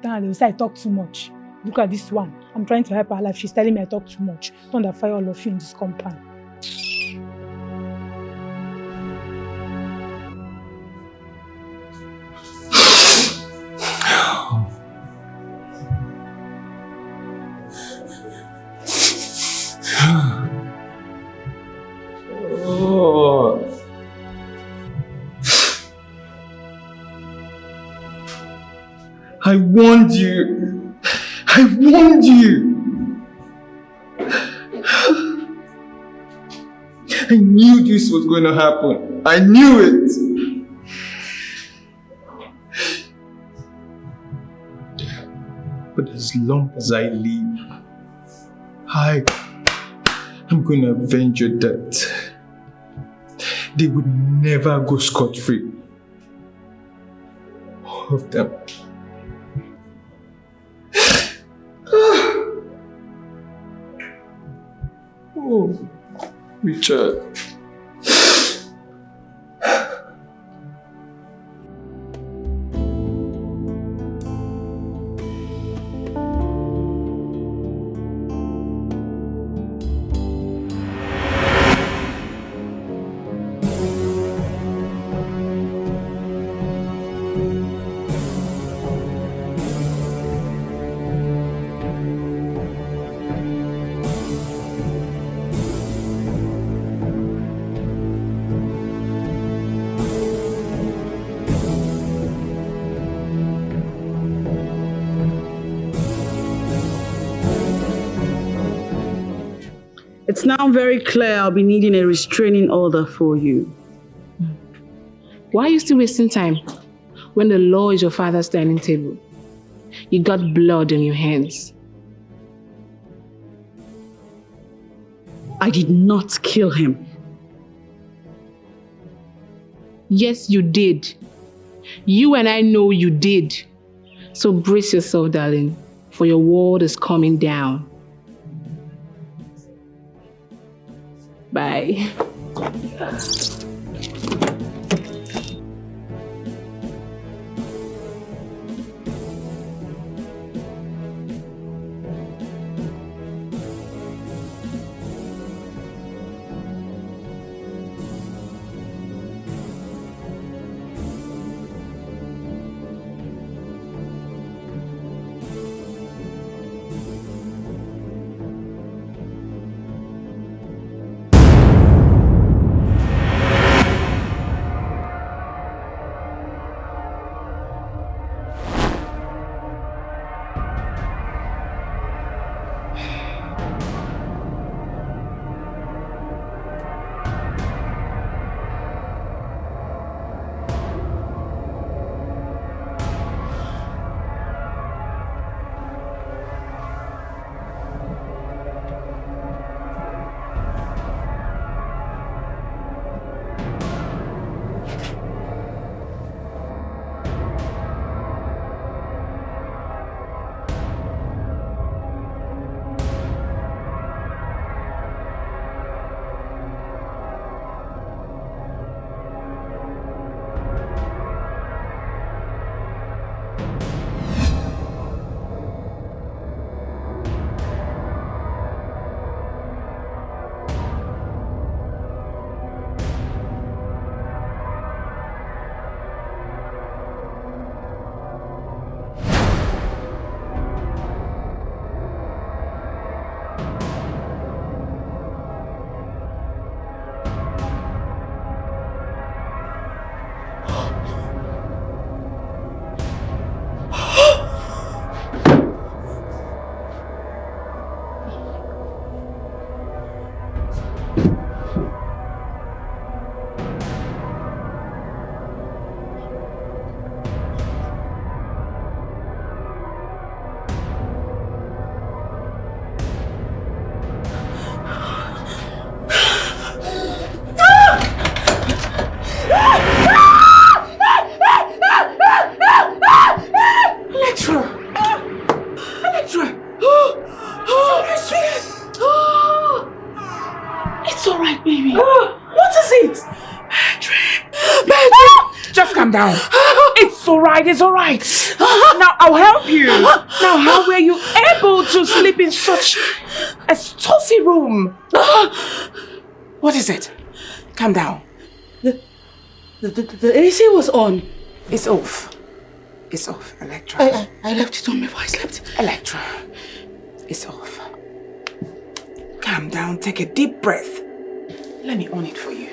Speaker 7: Then they will say I talk too much. Look at this one. I'm trying to help her life. She's telling me I talk too much. Don't fire all of you in this compound.
Speaker 15: I warned you. I warned you. I knew this was going to happen. I knew it. But as long as I live, I'm going to avenge your death. They would never go scot-free. All of them. Oh, Richard.
Speaker 14: It's now very clear I'll be needing a restraining order for you.
Speaker 2: Why are you still wasting time when the law is your father's dining table? You got blood on your hands.
Speaker 14: I did not kill him.
Speaker 2: Yes, you did. You and I know you did. So brace yourself, darling. for your world is coming down. Bye.
Speaker 6: Down. It's alright, it's alright. Now I'll help you. Now, how were you able to sleep in such a stuffy room? What is it? Calm down.
Speaker 14: The AC was on.
Speaker 6: It's off. It's off, Electra.
Speaker 14: I left it on before I slept.
Speaker 6: Electra, it's off. Calm down, take a deep breath. Let me on it for you.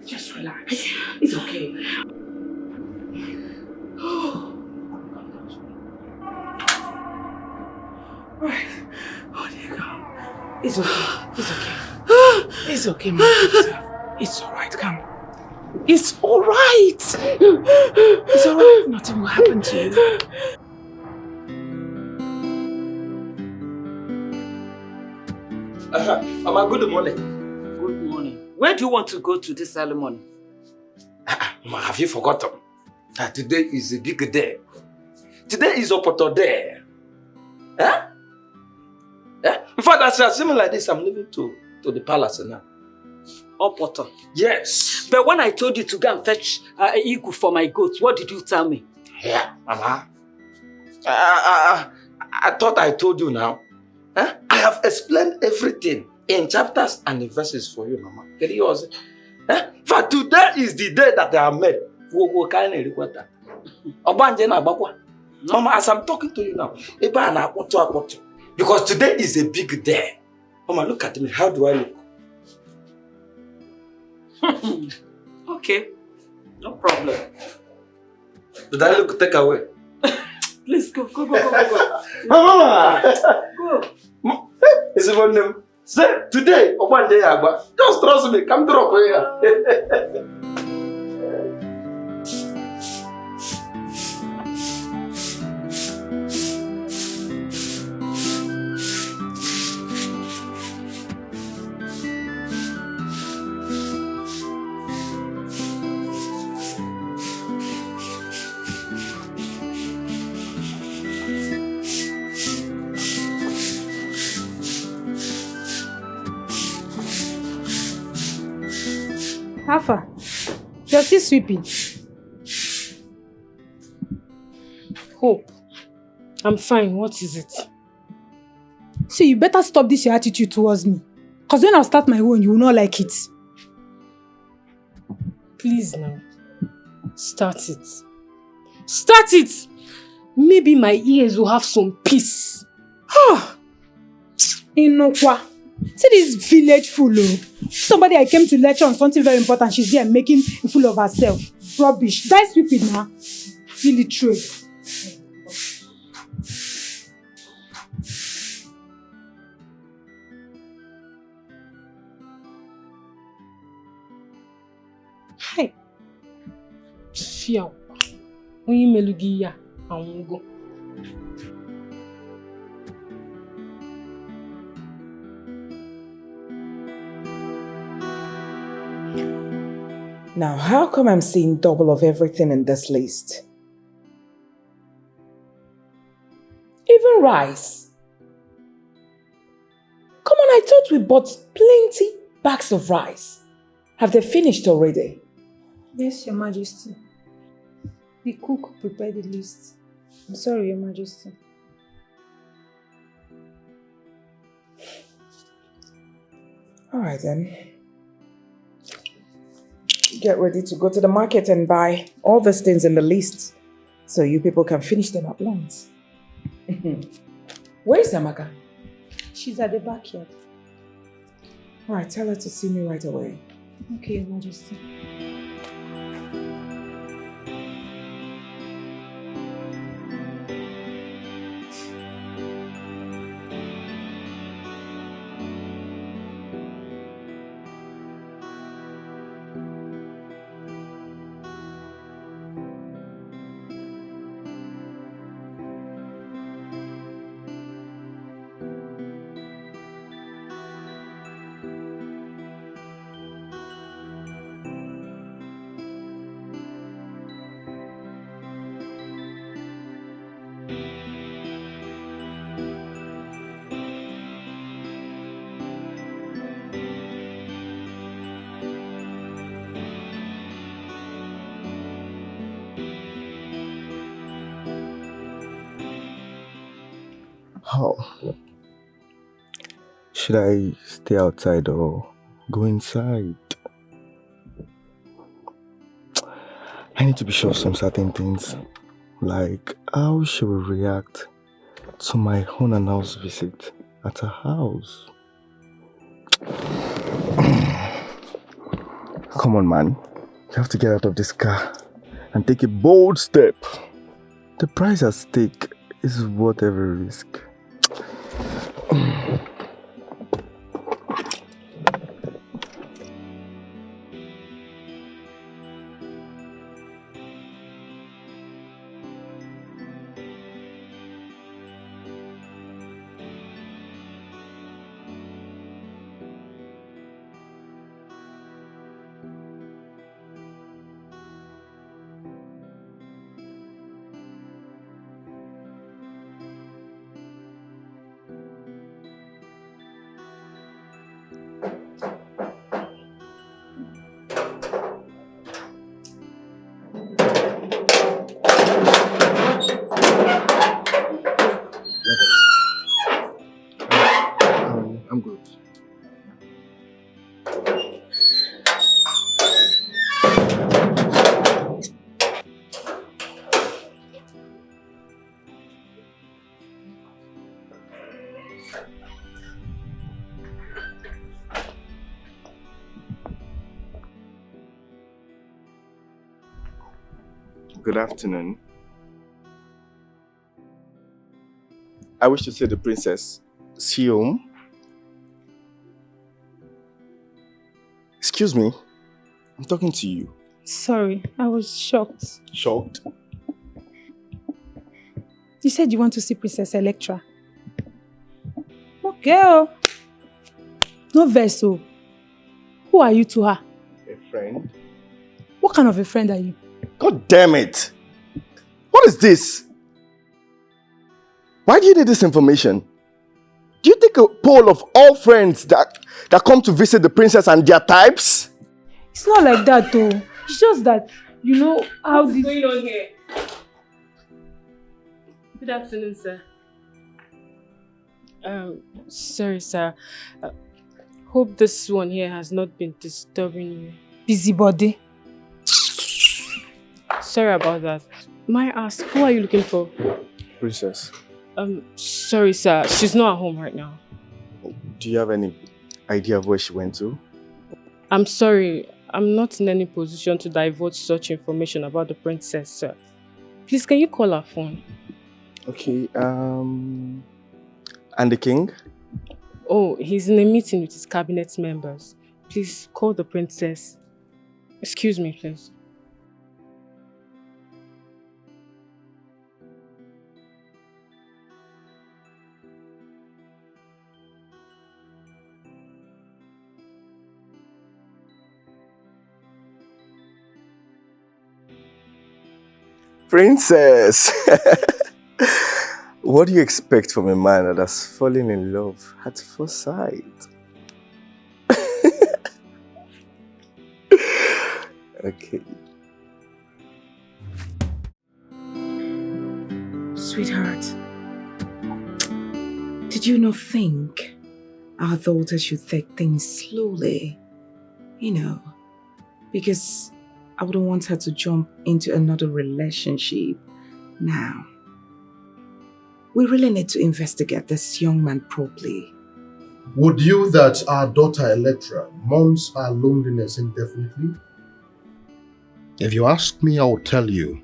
Speaker 6: Just relax. It's okay. Right. Oh dear God. It's okay. It's okay. It's okay, my daughter. It's alright. Come. It's alright. It's alright. Nothing will happen to you.
Speaker 12: Mama, good morning.
Speaker 19: Good morning. Where do you want to go to this early morning?
Speaker 12: Mama, have you forgotten that today is a big day? Today is Opoto Day. Huh? In fact, as I see me like this, I'm leaving to the palace now.
Speaker 19: Opoto?
Speaker 12: Yes.
Speaker 19: But when I told you to go and fetch Igu for my goats, what did you tell me?
Speaker 12: Yeah, Mama. I thought I told you now. Huh? I have explained everything in chapters and in verses for you, Mama. Can you hear? For today is the day that I am made. Mama, as I'm talking to you now, because today is a big day. Mama, look at me. How do I look?
Speaker 19: Okay. No problem.
Speaker 12: Did I look take away?
Speaker 19: Please go.
Speaker 12: Mama! Go. Is it one name? Say, today, or one day, just trust me. Come drop here.
Speaker 7: Alpha, you're still sweeping.
Speaker 13: Hope, I'm fine. What is it?
Speaker 7: See, you better stop this your attitude towards me. Because when I start my own, you will not like it.
Speaker 13: Please now. Start it. Start it! Maybe my ears will have some peace.
Speaker 7: Inokwa. See this village fool. Somebody I came to lecture on something very important. She's there making a fool of herself. Rubbish. Die sweeping now. Illiterate.
Speaker 13: Hi. Fiao. Onye melugi ya anwugo.
Speaker 6: Now, how come I'm seeing double of everything in this list? Even rice. Come on, I thought we bought plenty bags of rice. Have they finished already?
Speaker 7: Yes, Your Majesty. The cook prepared the list. I'm sorry, Your Majesty.
Speaker 6: All right then. Get ready to go to the market and buy all these things in the list so you people can finish them at once. Where is Amaka?
Speaker 7: She's at the backyard.
Speaker 6: All right, tell her to see me right away.
Speaker 7: Okay, Your Majesty.
Speaker 20: How? Should I stay outside or go inside? I need to be sure of some certain things, like how she will react to my unannounced visit at her house. Come on, man. You have to get out of this car and take a bold step. The price at stake is worth every risk. I'm good. Good afternoon. I wish to see the princess. See you home. Excuse me. I'm talking to you.
Speaker 7: Sorry, I was shocked.
Speaker 20: Shocked?
Speaker 7: You said you want to see Princess Electra. Okay. Oh. No vessel. Who are you to her?
Speaker 20: A friend.
Speaker 7: What kind of a friend are you?
Speaker 20: God damn it! What is this? Why do you need this information? Do you take a poll of all friends that come to visit the princess and their types?
Speaker 7: It's not like that though. It's just that, you know how
Speaker 2: What's
Speaker 7: this...
Speaker 2: going on here? Good afternoon, sir. Sorry, sir. Hope this one here has not been disturbing you.
Speaker 7: Busybody.
Speaker 2: Sorry about that. May I ask, who are you looking for?
Speaker 20: Princess,
Speaker 2: Sorry, sir. She's not at home right now.
Speaker 20: do you have any idea of where she went to?
Speaker 2: I'm sorry. I'm not in any position to divulge such information about the princess, sir. Please, can you call her phone?
Speaker 20: Okay, and the king?
Speaker 2: Oh, he's in a meeting with his cabinet members. Please call the princess. Excuse me, please.
Speaker 20: Princess! What do you expect from a man that has fallen in love at first sight? Okay.
Speaker 6: Sweetheart, did you not think our daughter should take things slowly? You know, because I wouldn't want her to jump into another relationship now. We really need to investigate this young man properly.
Speaker 5: Would you that our daughter Electra mourns her loneliness indefinitely? If you ask me, I will tell you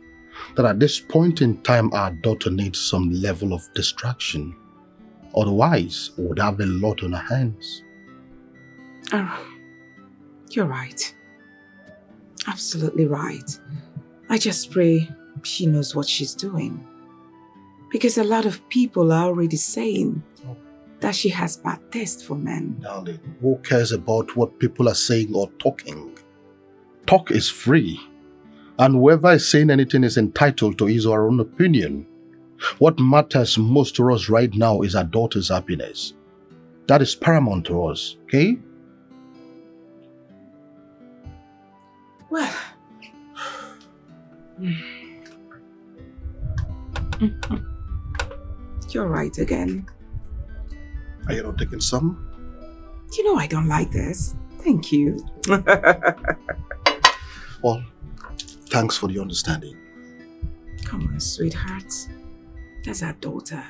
Speaker 5: that at this point in time, our daughter needs some level of distraction. Otherwise, we would have a lot on our hands.
Speaker 6: Oh, you're right. Absolutely right. I just pray she knows what she's doing. Because a lot of people are already saying that she has bad taste for men.
Speaker 5: Darling, who cares about what people are saying or talking? Talk is free. And whoever is saying anything is entitled to his or her own opinion. What matters most to us right now is our daughter's happiness. That is paramount to us, okay?
Speaker 6: Well, you're right again.
Speaker 5: Are you not taking some?
Speaker 6: You know I don't like this. Thank you.
Speaker 5: Well, thanks for the understanding.
Speaker 6: Come on, sweetheart. That's our daughter.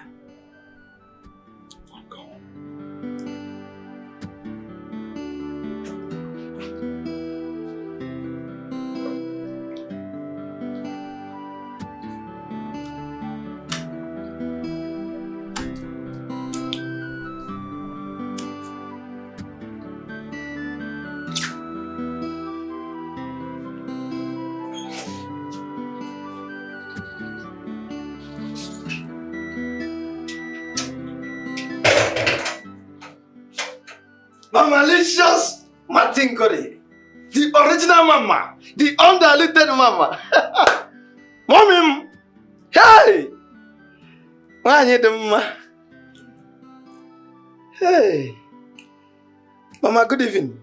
Speaker 12: Mamalicious Martin Curry. The original mama. The undiluted mama. Mommy! Hey! Why are you the mama? Hey! Mama, good evening.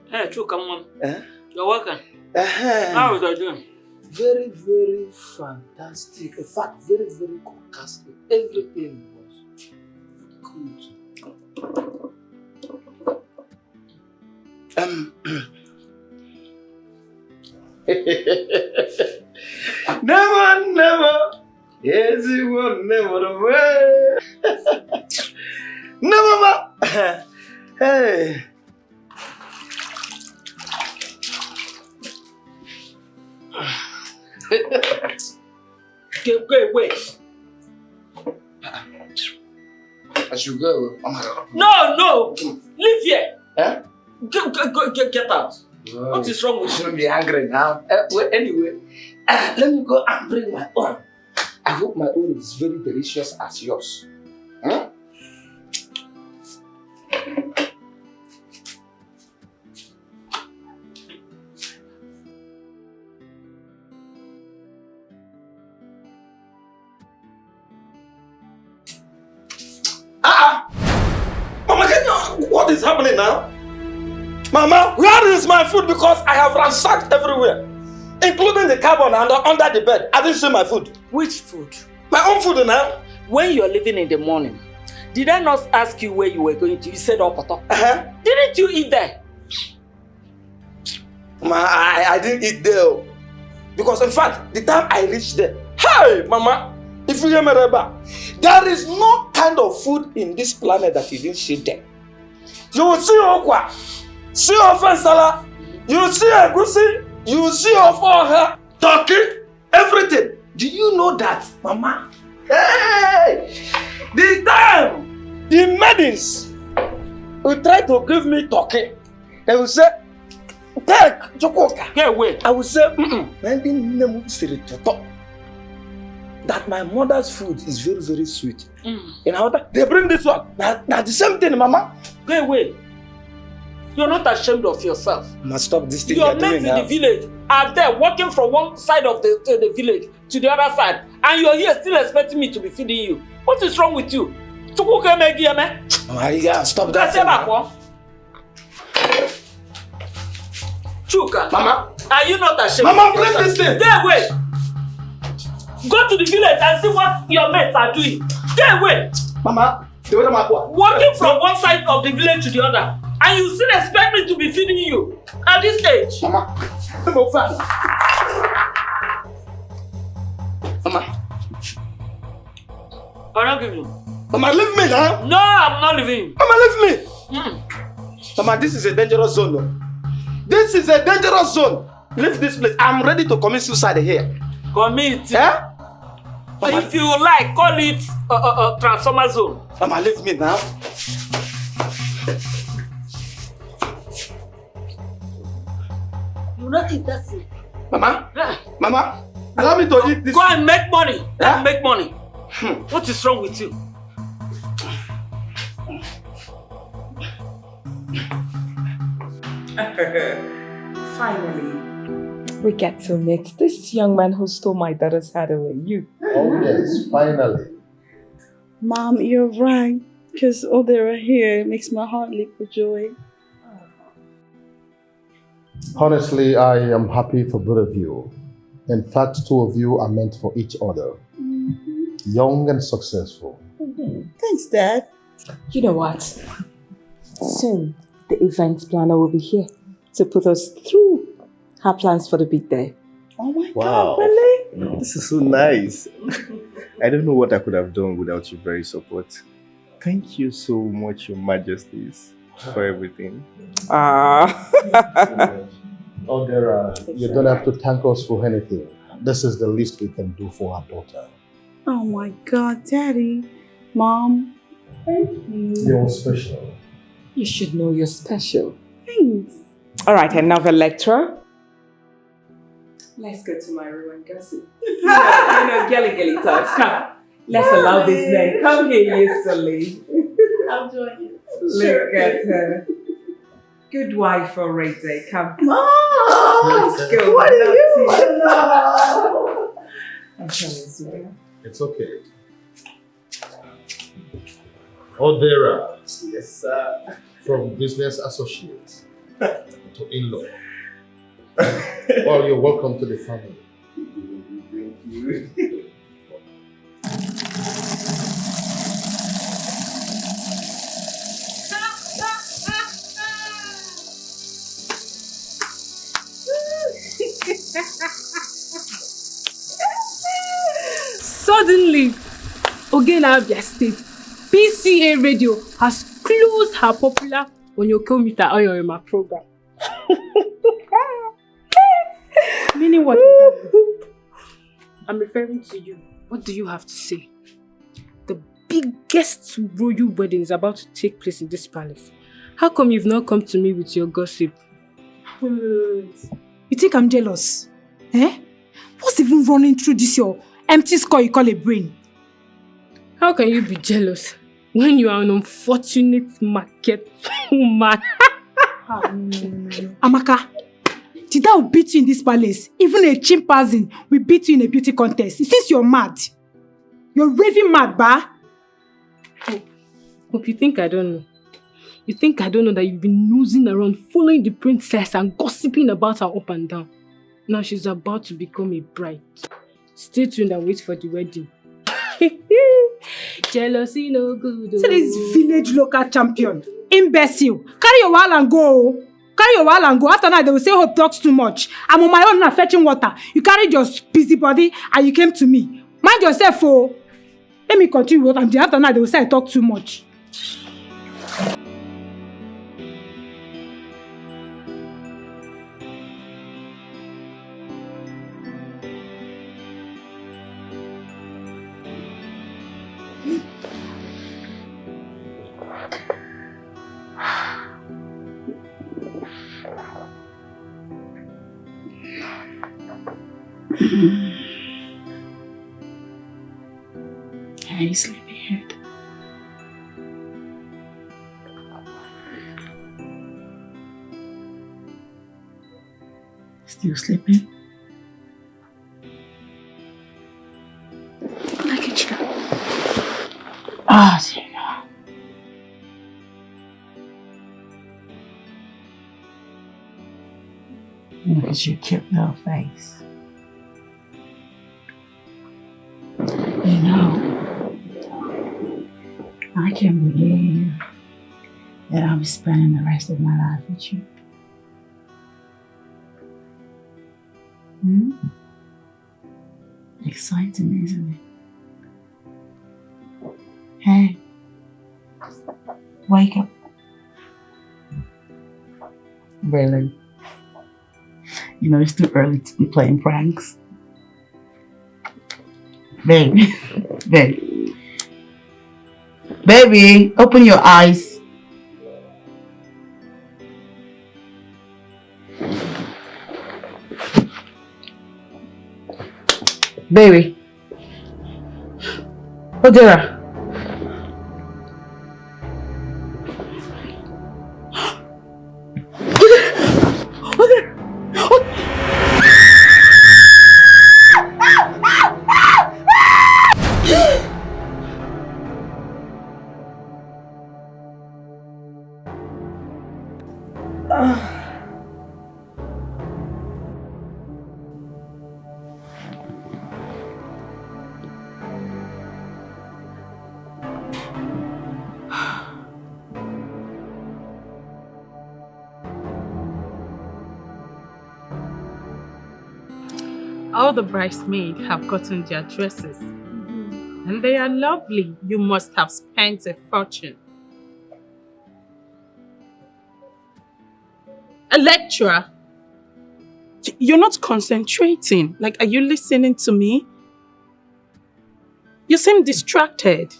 Speaker 21: Hey, Chukuka, Mom.
Speaker 12: Eh?
Speaker 21: You're welcome.
Speaker 12: How
Speaker 21: is that doing?
Speaker 12: Very, very fantastic. In fact, very, very fantastic. Everything was good. Never, yes, it will never away. No, mama. Hey.
Speaker 21: Wait.
Speaker 12: I should go.
Speaker 21: No. Leave here.
Speaker 12: Huh?
Speaker 21: Get out. What is wrong with you?
Speaker 12: Shouldn't be angry now. Well, anyway, let me go and bring my own. I hope my own is very delicious as yours. Huh? Mama, what is happening now? Mama, where is my food? Because I have ransacked everywhere, including the cupboard and under the bed. I didn't see my food.
Speaker 8: Which food?
Speaker 12: My own food now.
Speaker 8: When you're leaving in the morning, did I not ask you where you were going to? You said Opoto. Didn't you eat there?
Speaker 12: Ma, I didn't eat there. Because in fact, the time I reached there, hey, Mama, if you hear me, Reba, there is no kind of food in this planet that you didn't see there. You will see okwa, see ofensala, you will see egusi, you will see ofoha, turkey, everything. Do you know that, Mama? Hey! The time the maidens will try to give me turkey, they will say, take Chukuka.
Speaker 8: Get away.
Speaker 12: I will say, that my mother's food is very, very sweet. In our they bring this one. Now the same thing, Mama.
Speaker 8: Go away. You're not ashamed of yourself.
Speaker 12: Must stop this thing.
Speaker 8: Your mates in the village are there walking from one side of the village to the other side, and you're here still expecting me to be feeding you. What is wrong with you? Chukuka Megi, man.
Speaker 12: Maria, stop that.
Speaker 8: Chuka,
Speaker 12: Mama,
Speaker 8: are you not ashamed?
Speaker 12: Mama, bring this thing.
Speaker 8: Get away. Go to the village and see what your mates are doing. Get away.
Speaker 12: Mama,
Speaker 8: walking from one side of the village to the other, and you still expect me to be feeding you at this stage?
Speaker 12: Mama, Mama,
Speaker 8: I'm not giving you.
Speaker 12: Mama, leave me now.
Speaker 8: No, I'm not leaving you.
Speaker 12: Mama, leave me. Mama, this is a dangerous zone. No? This is a dangerous zone. Leave this place. I'm ready to commit suicide here.
Speaker 8: Commit?
Speaker 12: Yeah?
Speaker 8: Mama, if you like, call it a transformer zone.
Speaker 12: Mama, leave me now.
Speaker 8: You not eat that thing.
Speaker 12: Mama? Mama? Allow me to eat this.
Speaker 8: Go and make money. Make money. What is wrong with you?
Speaker 6: Finally, we get to meet this young man who stole my daughter's heart away. You.
Speaker 5: Oh yes, finally.
Speaker 14: Mom, you're right. Because all they are here makes my heart leap for joy.
Speaker 5: Honestly, I am happy for both of you. In fact, two of you are meant for each other. Young and successful.
Speaker 14: Thanks, Dad.
Speaker 6: You know what? Soon, the event planner will be here to put us through her plans for the big day.
Speaker 14: Oh my
Speaker 20: Wow.
Speaker 14: God, really?
Speaker 20: This is so nice. I don't know what I could have done without your very support. Thank you so much, Your Majesties, for everything.
Speaker 5: Oh, you don't have to thank us for anything. This is the least we can do for our daughter.
Speaker 14: Oh my God, Daddy. Mom, thank you.
Speaker 5: You're special.
Speaker 6: You should know you're special.
Speaker 14: Thanks.
Speaker 6: All right, another lecturer. Let's go to my room and gossip. You know, girly talks. Come. Let's allow this man. Come here, you silly.
Speaker 14: I'll join you.
Speaker 6: Look at her. Good wife already. Come.
Speaker 14: Mom!
Speaker 6: Let's go.
Speaker 14: What are you? No.
Speaker 6: I'm sorry.
Speaker 5: It's okay. Odera.
Speaker 20: Yes, sir.
Speaker 5: From business associates to in-law. Well, you're welcome to the family.
Speaker 20: Thank you.
Speaker 7: Suddenly, Ogena Abia State, PCA Radio has closed her popular Onyoko Meter Oyorima program. Meaning what? I'm referring to you. What do you have to say? The biggest royal wedding is about to take place in this palace. How come you've not come to me with your gossip? You think I'm jealous? Eh? What's even running through this your empty skull you call a brain? How can you be jealous when you are an unfortunate market woman? Amaka, did I beat you in this palace? Even a chimpanzee will beat you in a beauty contest. Since you're mad. You're raving mad, ba? Hope you think I don't know.
Speaker 2: You think I don't know that you've been nosing around, following the princess and gossiping about her up and down? Now she's about to become a bride. Stay tuned and wait for the wedding. Jealousy no good.
Speaker 7: See this village local champion. Imbecile. Carry your wall and go. Carry your wall and go. After that, they will say Hope talks too much. I'm on my own now fetching water. You carried your busy body and you came to me. Mind yourself, oh. Let me continue what I'm doing. After that, they will say I talk too much.
Speaker 13: Hey, sleepyhead. Still sleeping? Look at you. Ah, there you go. Look at your cute little face. You know, I can't believe that I'll be spending the rest of my life with you. Exciting, isn't it? Hey, wake up. Really? You know, it's too early to be playing pranks. Baby, baby, open your eyes. Baby. Odera.
Speaker 2: All the bridesmaids have gotten their dresses. And they are lovely. You must have spent a fortune. A lecturer? You're not concentrating. Like, are you listening to me? You seem distracted.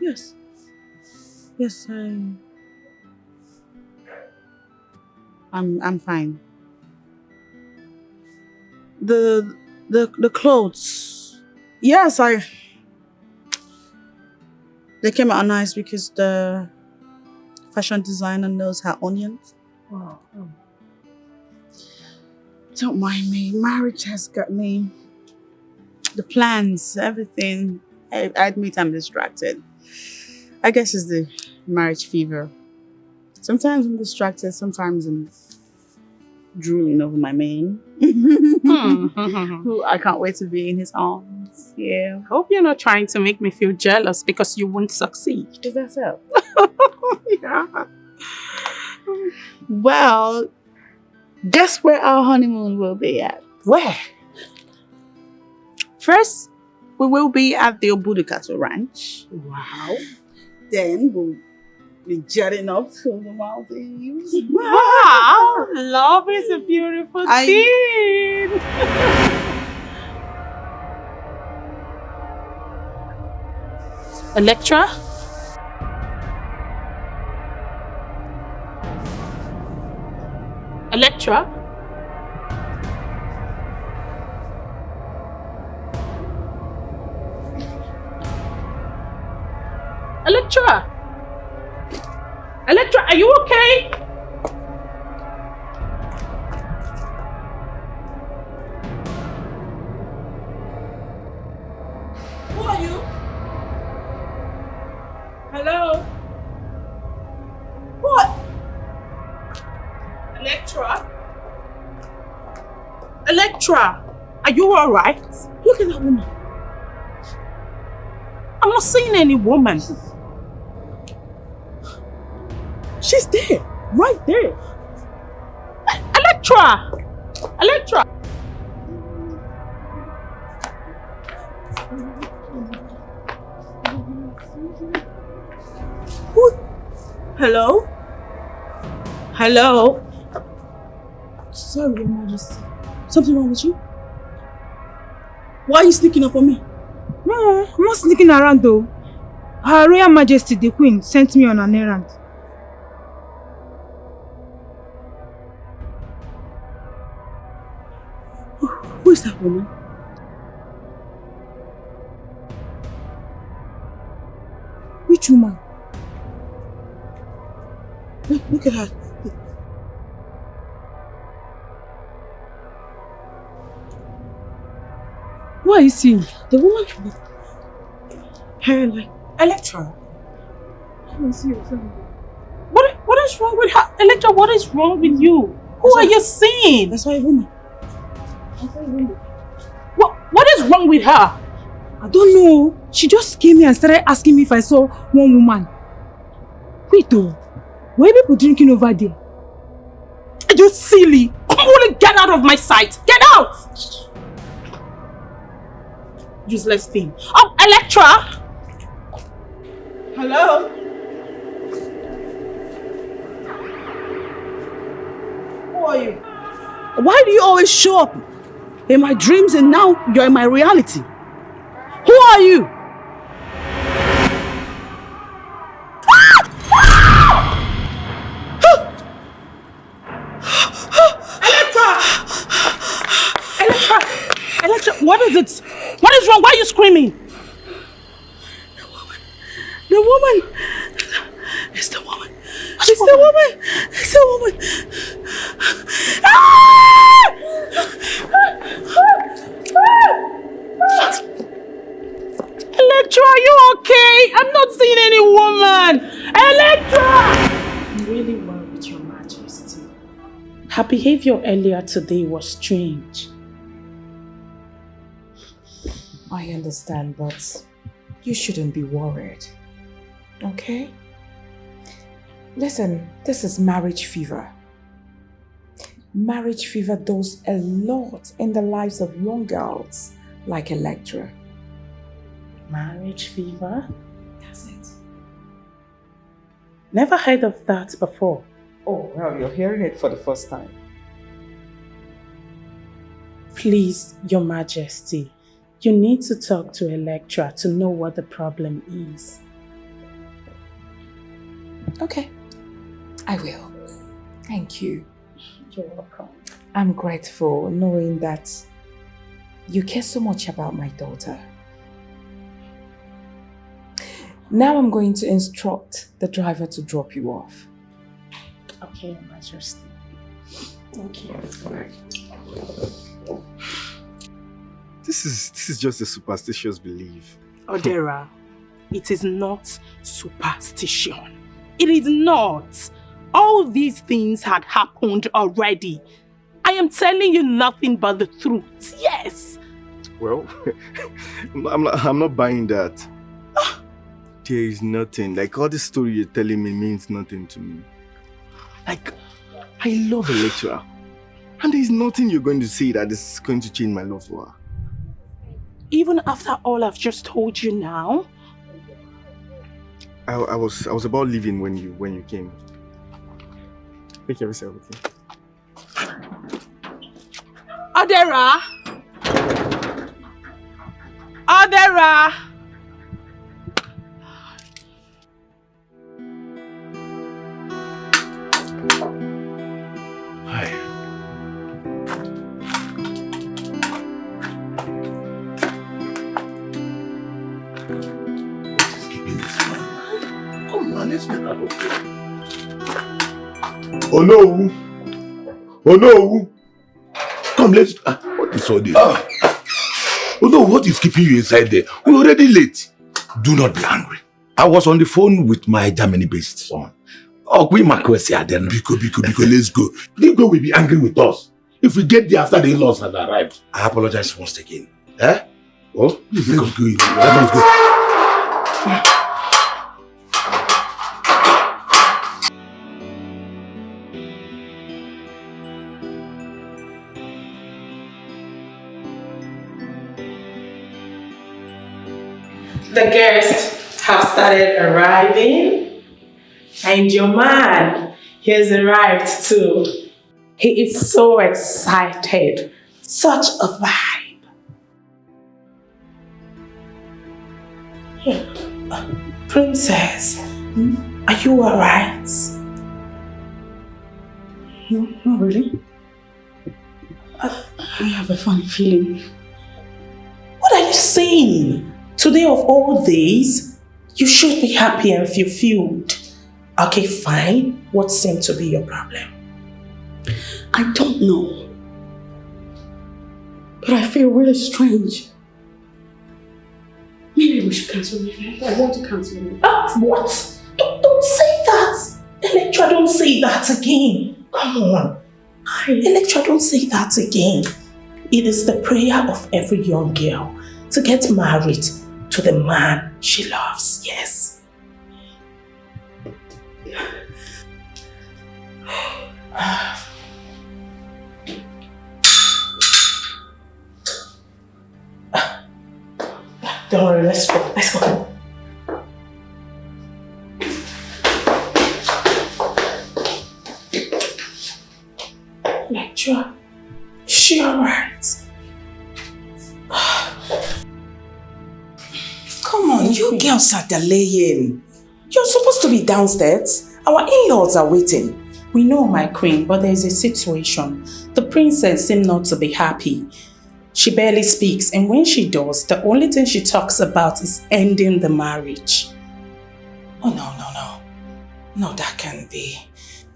Speaker 14: Yes. Yes, I'm fine. The clothes. Yes, they came out nice because the fashion designer knows her onions.
Speaker 2: Wow.
Speaker 14: Don't mind me. Marriage has got me. The plans, everything. I admit I'm distracted. I guess it's the marriage fever. Sometimes I'm distracted, sometimes I'm drooling over my man. Who I can't wait to be in his arms. Yeah.
Speaker 2: Hope you're not trying to make me feel jealous because you won't succeed.
Speaker 14: Is that so? Yeah. Well, guess where our honeymoon will be at?
Speaker 2: Where?
Speaker 14: First, we will be at the Obudikato Ranch.
Speaker 2: Wow.
Speaker 14: Then we'll be jetting up to the Maldives.
Speaker 2: Wow! Love is a beautiful thing. Electra? Electra? Electra! Electra, are you okay?
Speaker 14: Electra, are you alright? Look at that woman. I'm not seeing any woman. She's there, right there. Electra! Electra! Who? Hello? Hello? Sorry, Your Majesty. Something wrong with you? Why are you sneaking up on me?
Speaker 7: No, I'm not sneaking around though. Her Royal Majesty, the Queen, sent me on an errand.
Speaker 14: Who is that woman?
Speaker 7: Which woman?
Speaker 14: Look at her.
Speaker 7: Who are you seeing?
Speaker 14: The woman with hair like Electra.
Speaker 7: I don't see your friend.
Speaker 14: What is wrong with her? Electra, what is wrong with you? Who are you seeing?
Speaker 7: That's why a woman.
Speaker 14: What is wrong with her?
Speaker 7: I don't know. She just came here and started asking me if I saw one woman. Wait though. Where are people drinking over there?
Speaker 14: Are you silly? Come on, get out of my sight. Get out! Useless thing. Oh, Electra! Hello? Who are you? Why do you always show up in my dreams and now you're in my reality? Who are you? Electra, what is it? What is wrong? Why are you screaming? The woman. It's the woman. It's the woman. It's the woman. Electra, are you okay? I'm not seeing any woman. Electra!
Speaker 2: I'm really well with Your Majesty. Her behavior earlier today was strange.
Speaker 6: I understand, but you shouldn't be worried. Okay? Listen, this is marriage fever. Marriage fever does a lot in the lives of young girls like Electra.
Speaker 2: Marriage fever?
Speaker 6: That's it.
Speaker 2: Never heard of that before.
Speaker 6: Oh, well, you're hearing it for the first time.
Speaker 2: Please, Your Majesty, you need to talk to Electra to know what the problem is.
Speaker 6: Okay, I will. Thank you.
Speaker 2: You're welcome.
Speaker 6: I'm grateful knowing that you care so much about my daughter. Now I'm going to instruct the driver to drop you off.
Speaker 2: Okay, Your Majesty. Thank you.
Speaker 20: This is just a superstitious belief.
Speaker 14: Odera, it is not superstition. It is not. All these things had happened already. I am telling you nothing but the truth. Yes.
Speaker 20: Well, I'm not buying that. There is nothing. Like, all this story you're telling me means nothing to me. Like, I love Electra. And there's nothing you're going to say that is going to change my love for her.
Speaker 14: Even after all I've just told you now?
Speaker 20: I was about leaving when you came. Take care of yourself, okay?
Speaker 14: Odera! Odera!
Speaker 9: Hi. Come on, let's get out of here. Oh no! Oh no! Come, let's. What is all this? Oh no, what is keeping you inside there? We're already late. Do not be angry. I was on the phone with my Germany-based son. Oh, we Biko, let's go. Biko will be angry with us. if we get there after the in-laws have arrived.
Speaker 12: I apologize once again. Eh?
Speaker 9: Oh, please let us go. Let us go.
Speaker 4: The guests have started arriving, and your man, he has arrived too. He is so excited. Such a vibe. Princess, are you alright?
Speaker 14: No, not really. I have a funny feeling.
Speaker 4: What are you saying? Today of all days, you should be happy and fulfilled. Okay, fine. What seems to be your problem?
Speaker 14: I don't know. But I feel really strange. Maybe we should cancel the event. I want to cancel it.
Speaker 4: What? Don't say that. Electra, don't say that again. Come on. Electra, don't say that again. It is the prayer of every young girl to get married to the man she loves. Yes. Don't worry, let's go. Let's go. Electra, is she alright? Come on, you girls are delaying. You're supposed to be downstairs. Our in-laws are waiting. We know, my queen, but there's a situation. The princess seems not to be happy. She barely speaks, and when she does, the only thing she talks about is ending the marriage. Oh, no, that can't be.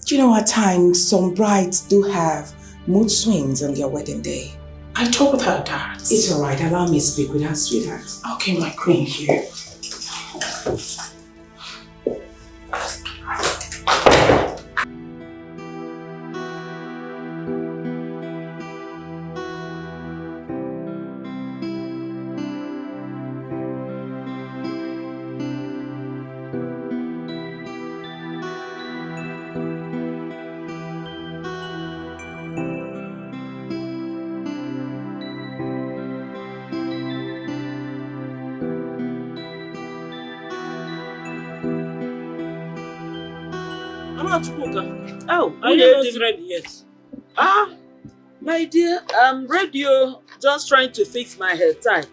Speaker 4: You know, at times, some brides do have mood swings on their wedding day. I told her that. It's alright, allow me to speak with her, sweetheart. Okay, my queen here.
Speaker 8: Chukuka. Oh, are you not ready yet? My dear, I'm ready. Just trying to fix my hair tie.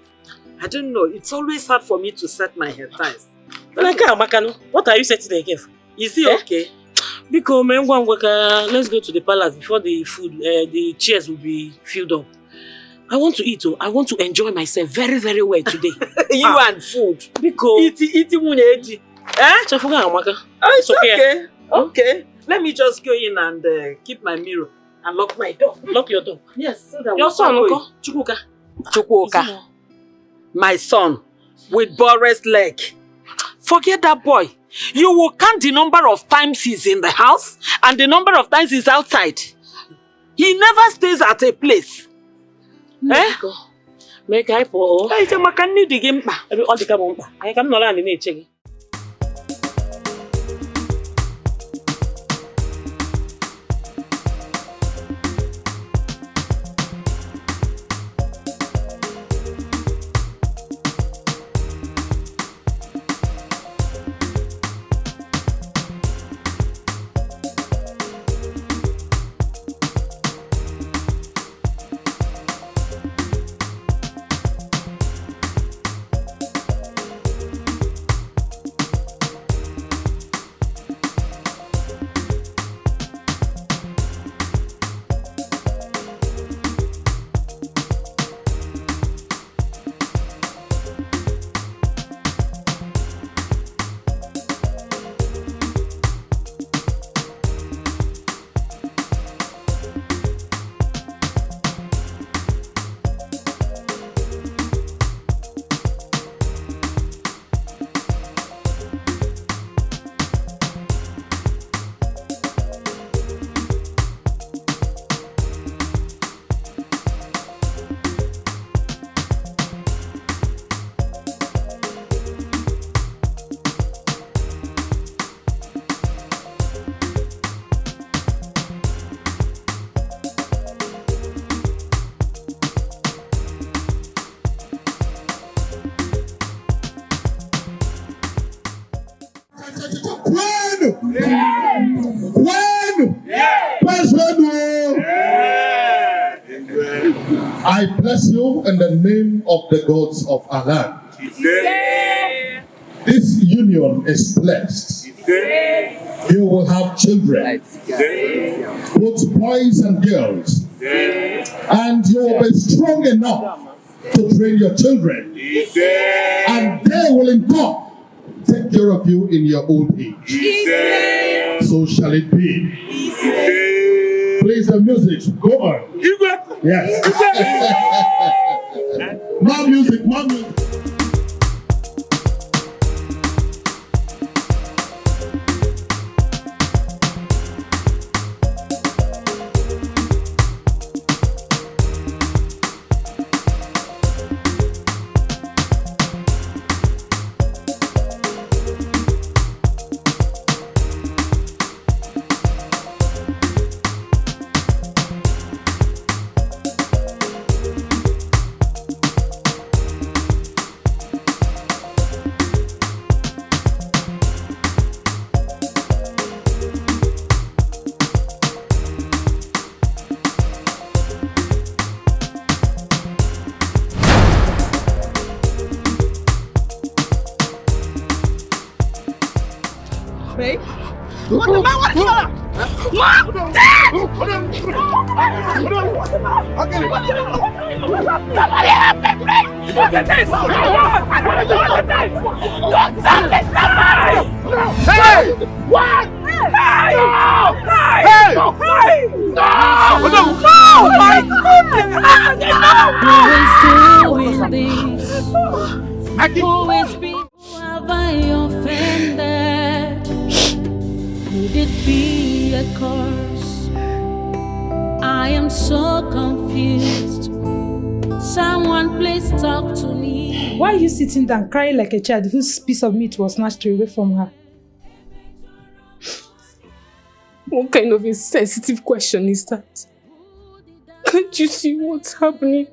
Speaker 8: I don't know. It's always hard for me to set my hair ties.
Speaker 17: What are you setting again?
Speaker 8: Is it okay?
Speaker 17: Because let's go to the palace before the food, the chairs will be filled up. I want to eat. I want to enjoy myself very, very well today.
Speaker 8: You and food.
Speaker 17: Because
Speaker 8: eating muneji. It's okay. Okay. Let me just go in and keep my mirror and lock my door.
Speaker 17: Lock your door.
Speaker 8: Yes. So that
Speaker 17: your son, Chukuka.
Speaker 8: Chukuka. My son with Boris leg. Forget that boy. You will count the number of times he's in the house and the number of times he's outside. He never stays at a place.
Speaker 17: Make I pour. I can need the game. I can not learn in it.
Speaker 5: I bless you in the name of the gods of our land. This union is blessed. You will have children, both boys and girls, and you will be strong enough to train your children, and they will in turn take care of you in your old age. So shall it be. Please, the music, go on. Yes. More music, more music.
Speaker 3: Somebody help me, please! Look at this! Don't sell me, somebody! Hey! What? Hey! No! Hey! No! Hey! No! No! Oh my goodness!
Speaker 18: Always be who have I offended? Could it be a curse? I am so confused. Someone please talk to me.
Speaker 7: Why are you sitting down crying like a child whose piece of meat was snatched away from her?
Speaker 2: What kind of insensitive question is that? Can't you see what's happening?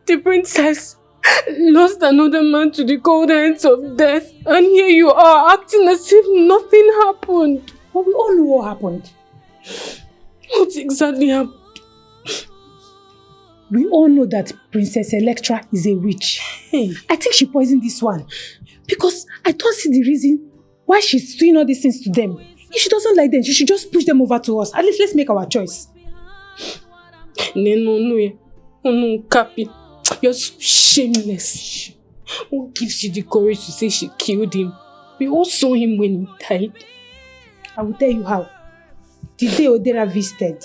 Speaker 2: The princess lost another man to the cold hands of death, and here you are acting as if nothing happened.
Speaker 7: But we all know what happened.
Speaker 2: What exactly happened?
Speaker 7: We all know that Princess Electra is a witch. I think she poisoned this one. Because I don't see the reason why she's doing all these things to them. If she doesn't like them, she should just push them over to us. At least let's make our choice.
Speaker 2: No, Kapi. You're so shameless. What gives you the courage to say she killed him? We all saw him when he died.
Speaker 7: I will tell you how. The day Odera visited.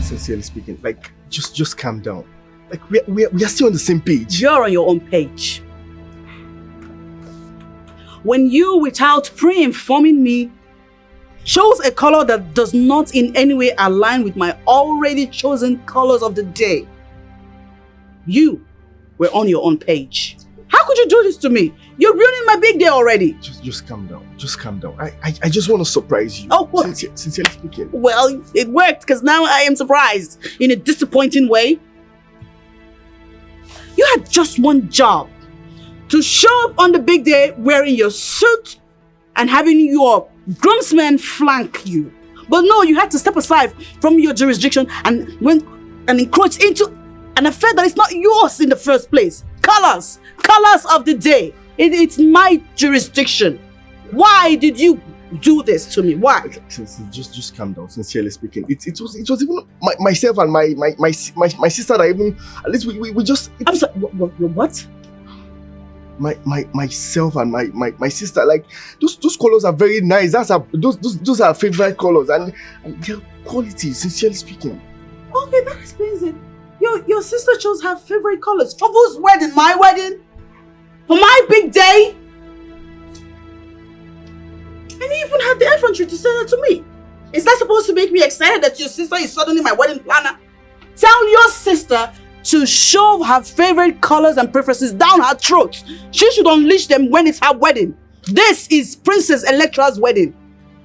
Speaker 20: Sincerely speaking, like, just calm down. Like, we are still on the same page.
Speaker 14: You're on your own page. When you, without pre-informing me, chose a color that does not in any way align with my already chosen colors of the day, you were on your own page. How could you do this to me? You're ruining my big day already.
Speaker 20: Just calm down. Just calm down. I just want to surprise you.
Speaker 14: Oh, what?
Speaker 20: Sincerely speaking.
Speaker 14: Well, it worked because now I am surprised in a disappointing way. You had just one job. To show up on the big day wearing your suit and having your groomsmen flank you. But no, you had to step aside from your jurisdiction and encroach into an affair that is not yours in the first place. Colors of the day. It's my jurisdiction. Why did you do this to me? Why?
Speaker 20: Just calm down. Sincerely speaking, it was even myself and my sister that even at least we just.
Speaker 14: I'm sorry. What?
Speaker 20: Myself and my sister, like those colors are very nice. Those are our favorite colors and their quality. Sincerely speaking.
Speaker 14: Okay, that explains it. Your sister chose her favorite colors. For whose wedding? My wedding? For my big day? And you even had the effrontery to say that to me. Is that supposed to make me excited that your sister is suddenly my wedding planner? Tell your sister to shove her favorite colors and preferences down her throat. She should unleash them when it's her wedding. This is Princess Electra's wedding.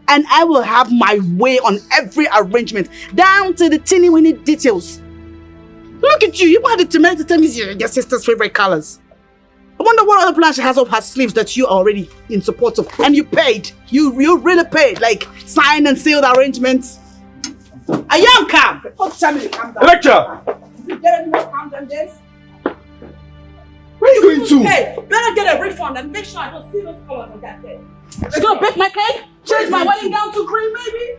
Speaker 14: And I will have my way on every arrangement, down to the teeny-weeny details. Look at you, you had the temerity to tell me your sister's favorite colors. But wonder what other plan she has up her sleeves that you are already in support of. And you paid. You really paid. Like, signed and sealed arrangements. I am calm. Don't tell me to calm down.
Speaker 9: Lecture!
Speaker 14: Is it getting more calm than this?
Speaker 9: Where are you going to?
Speaker 14: Hey, better get a refund and make sure I don't see those colors on that day. You gonna bake my cake? Change my wedding gown to green, maybe?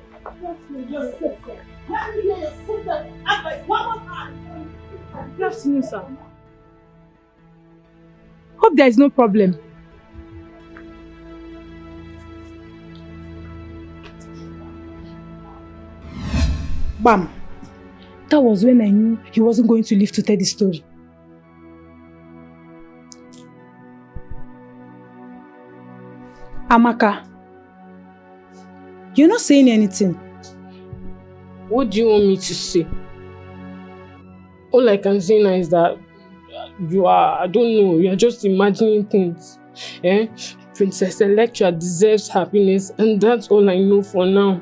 Speaker 14: Just sit there. Let me hear your sister advice one more time.
Speaker 7: Good afternoon, sir. Hope there is no problem.
Speaker 14: Bam.
Speaker 7: That was when I knew he wasn't going to live to tell the story. Amaka, you're not saying anything.
Speaker 2: What do you want me to say? All I can say now is that I don't know, you're just imagining things. Princess Electra deserves happiness, and that's all I know for now.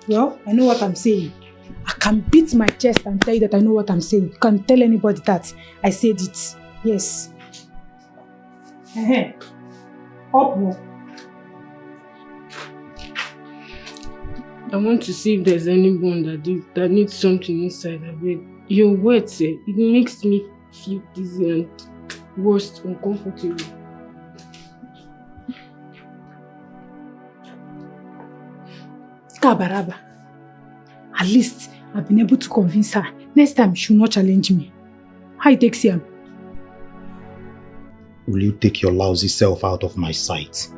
Speaker 7: Well, I know what I'm saying. I can beat my chest and tell you that I know what I'm saying. You can't tell anybody that I said it. Yes. Up.
Speaker 2: I want to see if there's anyone that needs something inside of it. Your words, it makes me feel dizzy and worse, uncomfortable.
Speaker 7: Kabaraba. At least I've been able to convince her. Next time she will not challenge me. How it takes him?
Speaker 10: Will you take your lousy self out of my sight?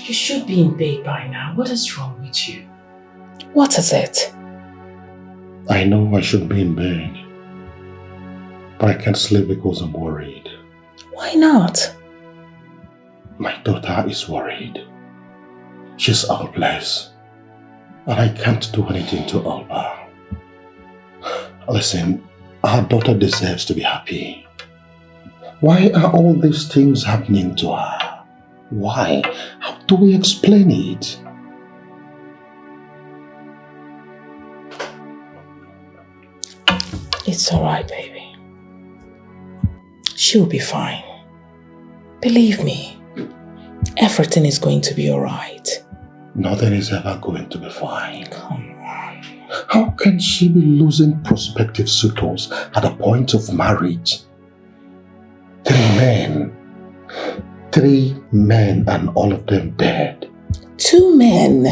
Speaker 6: You should be in bed by now. What is wrong with you?
Speaker 10: What is it? I know I should be in bed, but I can't sleep because I'm worried.
Speaker 6: Why not?
Speaker 10: My daughter is worried. She's helpless, and I can't do anything to help her. Listen, our daughter deserves to be happy. Why are all these things happening to her? Why? How do we explain it?
Speaker 6: It's alright, baby. She'll be fine. Believe me, everything is going to be alright.
Speaker 10: Nothing is ever going to be fine. Come on. How can she be losing prospective suitors at the point of marriage? 3 men and all of them dead.
Speaker 6: 2 men,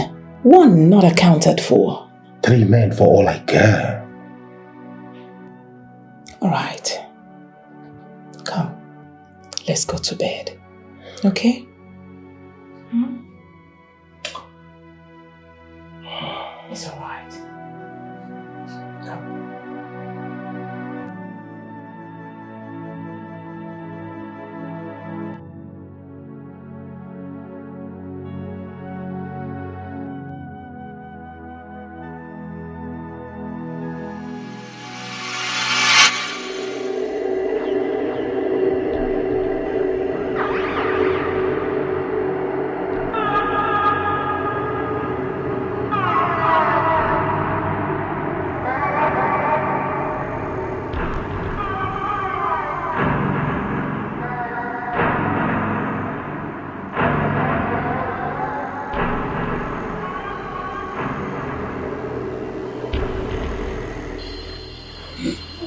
Speaker 6: 1 not accounted for.
Speaker 10: 3 men for all I care.
Speaker 6: Alright. Come, let's go to bed. Okay? It's alright. Come.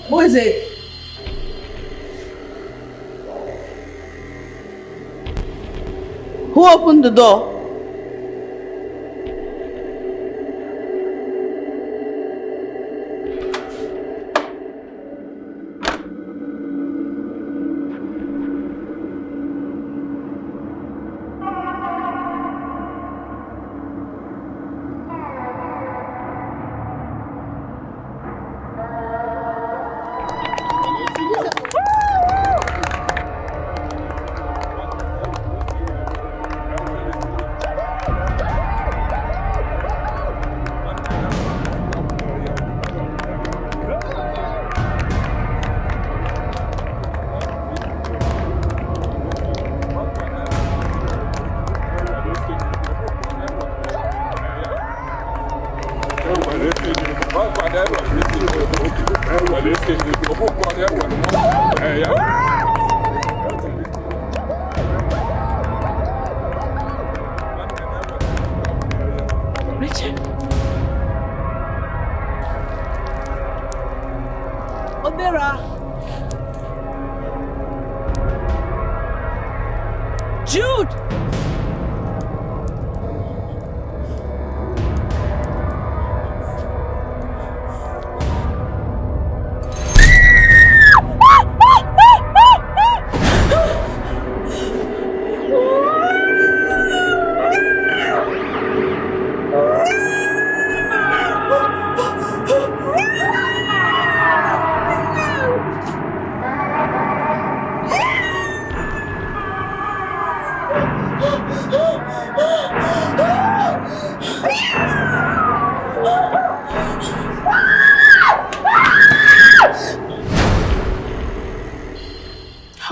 Speaker 14: Who is it? Who opened the door?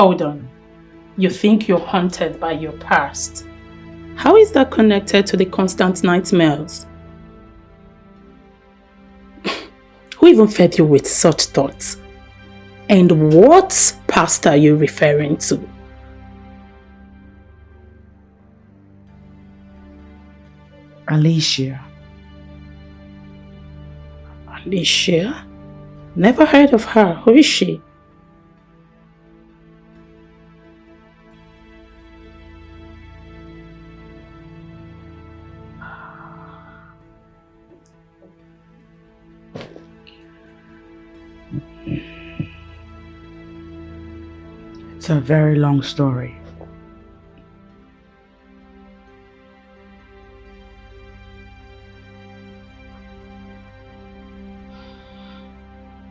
Speaker 4: Hold on. You think you're haunted by your past? How is that connected to the constant nightmares? Who even fed you with such thoughts? And what past are you referring to?
Speaker 6: Alicia.
Speaker 4: Alicia? Never heard of her. Who is she?
Speaker 6: It's a very long story.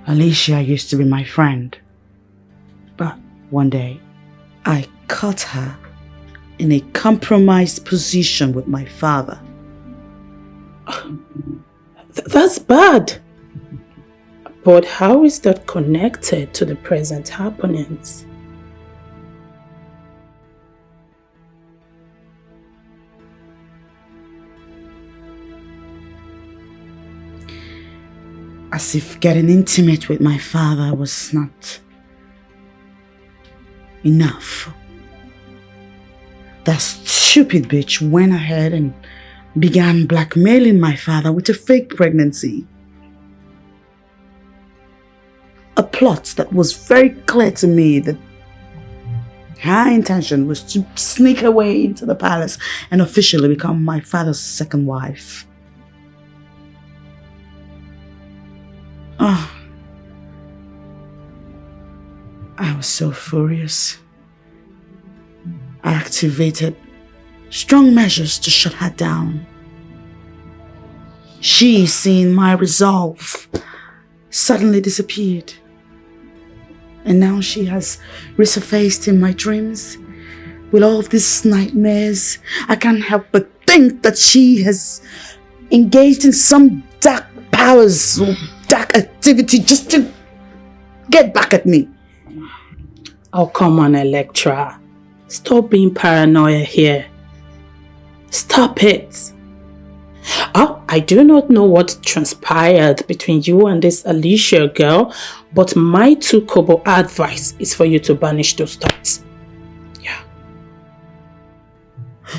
Speaker 6: Alicia used to be my friend. But one day, I caught her in a compromised position with my father.
Speaker 4: That's bad. But how is that connected to the present happenings?
Speaker 6: As if getting intimate with my father was not enough. That stupid bitch went ahead and began blackmailing my father with a fake pregnancy. A plot that was very clear to me that her intention was to sneak her way into the palace and officially become my father's second wife. Oh, I was so furious. I activated strong measures to shut her down. She, seeing my resolve, suddenly disappeared. And now she has resurfaced in my dreams with all of these nightmares. I can't help but think that she has engaged in some dark powers or dark activity just to get back at me.
Speaker 4: Oh, come on, Electra. Stop being paranoid here. Stop it. Oh, I do not know what transpired between you and this Alicia girl, but my 2 kobo advice is for you to banish those thoughts. Yeah.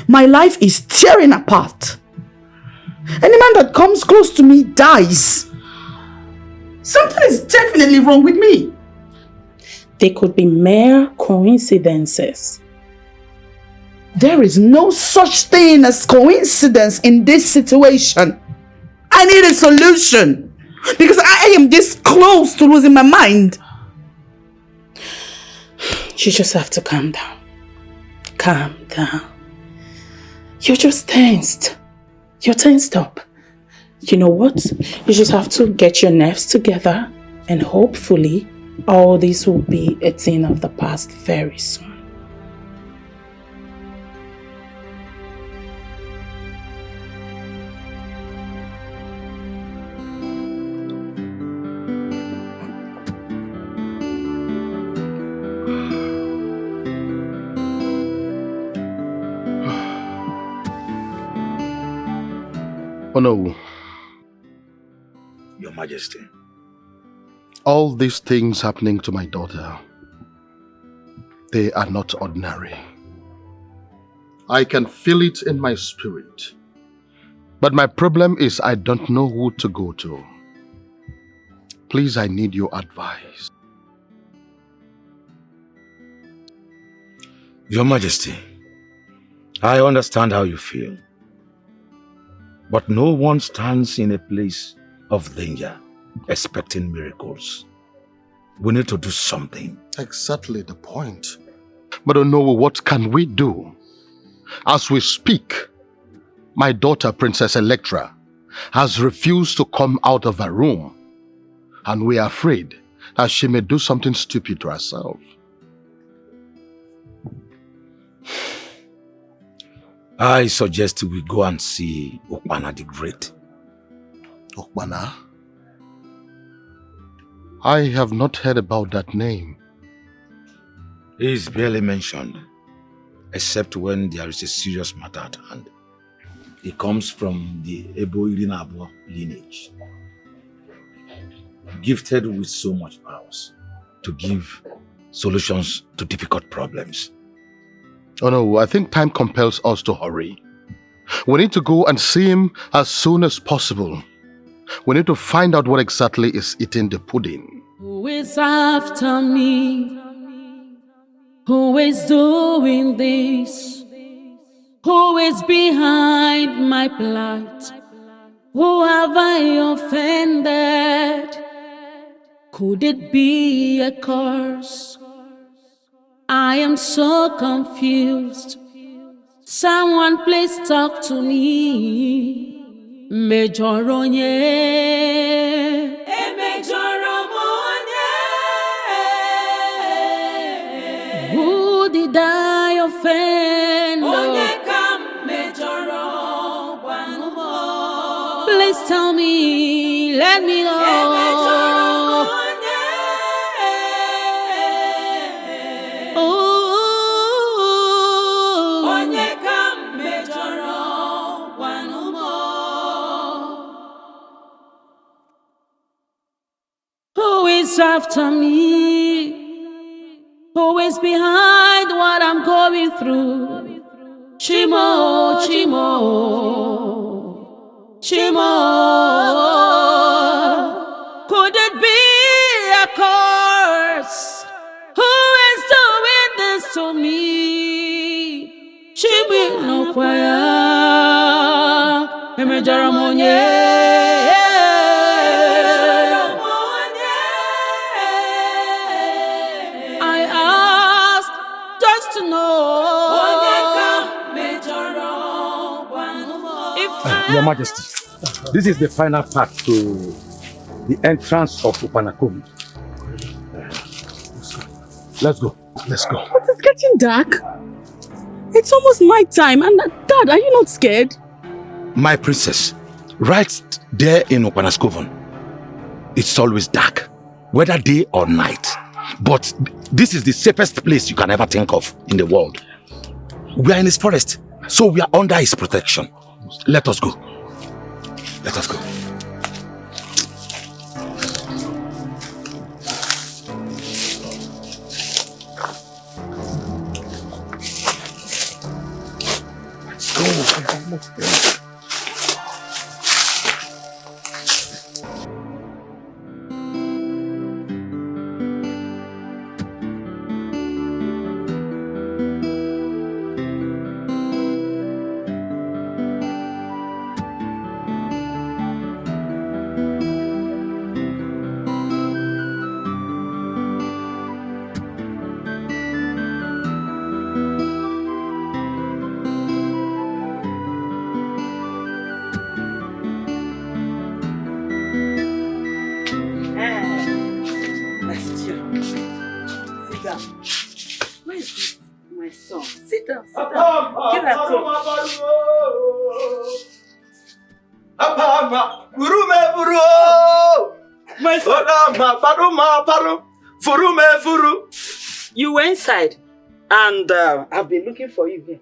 Speaker 6: My life is tearing apart. Any man that comes close to me dies. Something is definitely wrong with me.
Speaker 4: They could be mere coincidences.
Speaker 6: There is no such thing as coincidence in this situation. I need a solution because I am this close to losing my mind.
Speaker 4: You just have to calm down. Calm down. You're just tensed. You're tensed up. You know what? You just have to get your nerves together and hopefully all this will be a thing of the past very soon.
Speaker 5: Oh no.
Speaker 9: Your Majesty.
Speaker 5: All these things happening to my daughter, they are not ordinary. I can feel it in my spirit. But my problem is I don't know who to go to. Please, I need your advice.
Speaker 9: Your Majesty, I understand how you feel. But no one stands in a place of danger expecting miracles. We need to do something.
Speaker 5: Exactly the point. But I know what can we do? As we speak, my daughter, Princess Electra, has refused to come out of her room. And we are afraid that she may do something stupid to herself.
Speaker 9: I suggest we go and see Okpana the Great.
Speaker 5: Okpana? I have not heard about that name.
Speaker 9: He is barely mentioned, except when there is a serious matter at hand. He comes from the Ebo Irinabo lineage, gifted with so much powers to give solutions to difficult problems.
Speaker 5: Oh no, I think time compels us to hurry. We need to go and see him as soon as possible. We need to find out what exactly is eating the pudding.
Speaker 18: Who is after me? Who is doing this? Who is behind my plight? Who have I offended? Could it be a curse? I am so confused. Someone please talk to me. Mejoronye. Who did I offend? Please tell me, let me know. Who is after me? Who is behind what I'm going through? Chimo, Chimo, Chimo. Could it be a curse? Who is doing this to me? Chimi no kwaya, Emejaramonye.
Speaker 9: Your Majesty, this is the final path to the entrance of Upanakomi. Let's go. Let's go.
Speaker 14: But it's getting dark. It's almost night time. And Dad, are you not scared?
Speaker 9: My princess, right there in Upanaskovan, it's always dark, whether day or night. But this is the safest place you can ever think of in the world. We are in his forest, so we are under his protection. Let us go. Let us go. Let's go. I'm almost there.
Speaker 8: You were inside, and I've been looking for you here.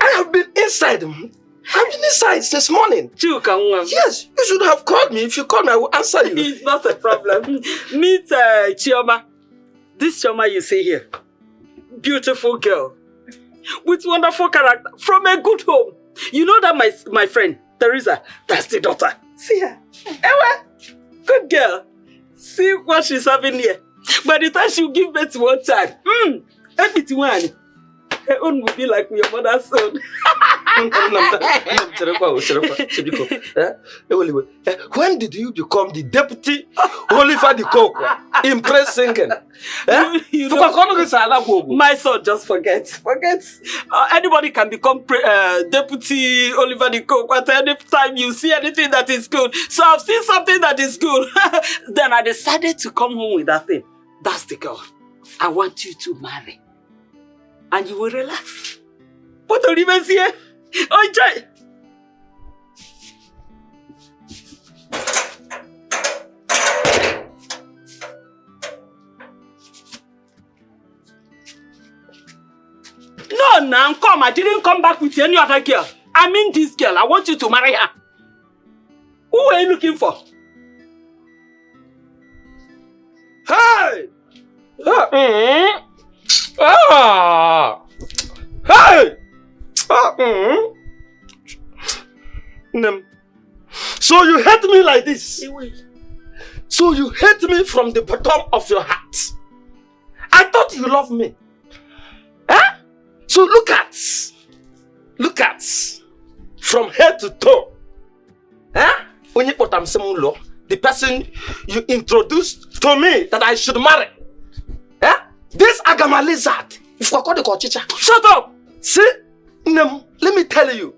Speaker 12: I have been inside. I've been inside since morning.
Speaker 8: Chukuka.
Speaker 12: Yes, you should have called me. If you call me, I will answer you.
Speaker 8: It's not a problem. Meet Chioma. This Chioma you see here. Beautiful girl. With wonderful character. From a good home. You know that my friend, Teresa, that's the daughter. See her. Ewa. Good girl. See what she's having here. By the time she'll give birth to one child, everyone, her own will be like your mother's son.
Speaker 12: When did you become the deputy Oliver the Cook in press singing?
Speaker 8: You know, my son, just forget. Anybody can become deputy Oliver the Cook at any time you see anything that is good. So I've seen something that is good. Then I decided to come home with that thing. That's the girl I want you to marry. And you will relax. What are you even here? Oh, Jai! Come now, come. I didn't come back with any other girl. I mean this girl. I want you to marry her. Who are you looking for?
Speaker 12: Hey! Hey! So you hate me like this? So you hate me from the bottom of your heart? I thought you loved me. Huh? So look at, from head to toe. Huh? When you put the person you introduced to me that I should marry. Huh? This Agama lizard. Shut up! See, let me tell you.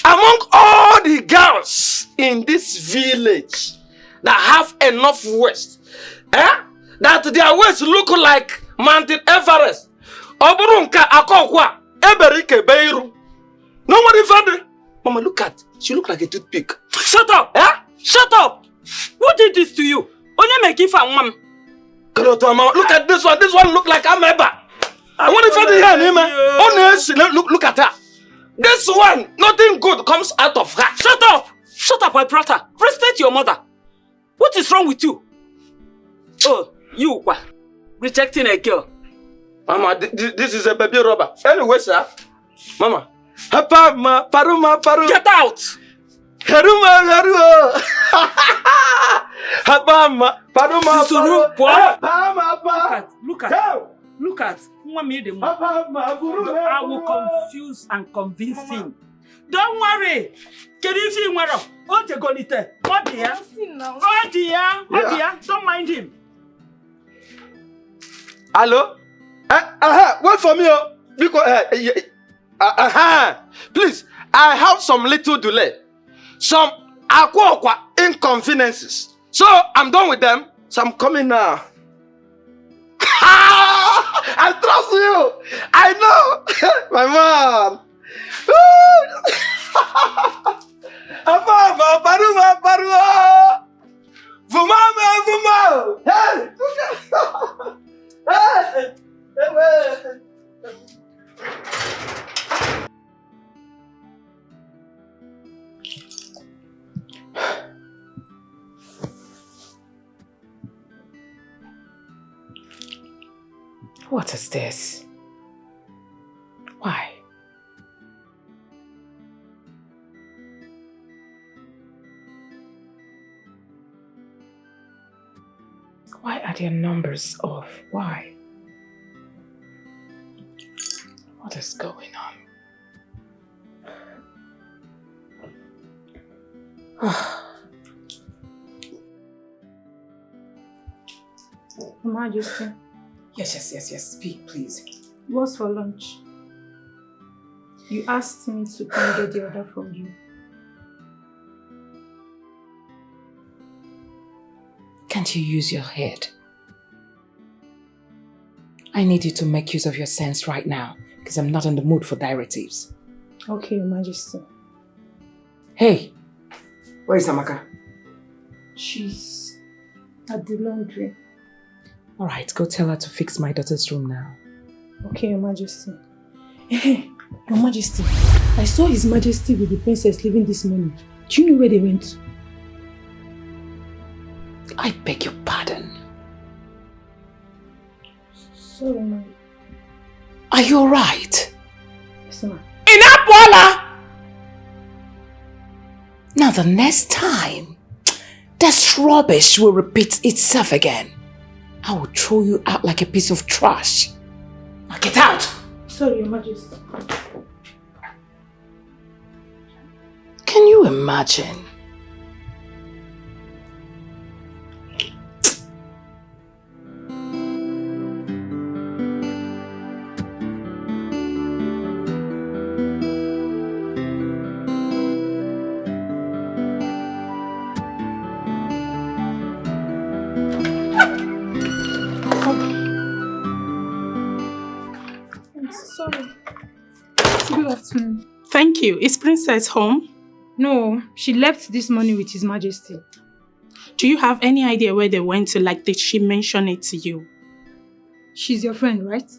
Speaker 12: Among all the girls in this village that have enough waist, that their waist look like Mountain Everest, Oburunka Akokwa, Eberike Beiru. Nobody found. Mama, look at, she look like a toothpick.
Speaker 8: Shut up! Shut up! Who did this to you? Only make it for mom.
Speaker 12: Look at this one look like Ameba. I want to find the look at her. This one, nothing good comes out of her.
Speaker 8: Shut up! Shut up, my brother. Respect your mother. What is wrong with you? Oh, you rejecting a girl.
Speaker 12: Mama, this is a baby robber. Anyway, sir. Mama. Paru.
Speaker 8: Get out!
Speaker 12: Haruma.
Speaker 8: Look at. I will confuse and convince him. Don't worry. Can you see where? Oh dear. Don't mind him.
Speaker 12: Hello? Wait for me, because please, I have some little delay. Some inconveniences. So I'm done with them. So I'm coming now. I trust you. I know. My mom. Paru. Vuma. Hey.
Speaker 6: What is this? Why? Why are their numbers off? Why? What is going on?
Speaker 7: Majesty.
Speaker 6: Yes. Speak, please.
Speaker 7: What's for lunch? You asked me to come get the order from you.
Speaker 6: Can't you use your head? I need you to make use of your sense right now, because I'm not in the mood for directives.
Speaker 7: Okay, Your Majesty.
Speaker 6: Hey, where is Amaka?
Speaker 7: She's at the laundry.
Speaker 6: All right, go tell her to fix my daughter's room now.
Speaker 7: Okay, Your Majesty. Hey, Your Majesty. I saw His Majesty with the princess leaving this morning. Do you know where they went?
Speaker 6: I beg your pardon.
Speaker 7: Sorry, ma'am.
Speaker 6: Are you alright?
Speaker 7: Yes, ma'am.
Speaker 6: Inapwala! Now the next time this rubbish will repeat itself again, I will throw you out like a piece of trash. Now get out!
Speaker 7: Sorry, Your Majesty.
Speaker 6: Can you imagine?
Speaker 4: Thank you. Is Princess home?
Speaker 7: No, she left this morning with His Majesty.
Speaker 4: Do you have any idea where they went to? Like, did she mention it to you?
Speaker 7: She's your friend, right?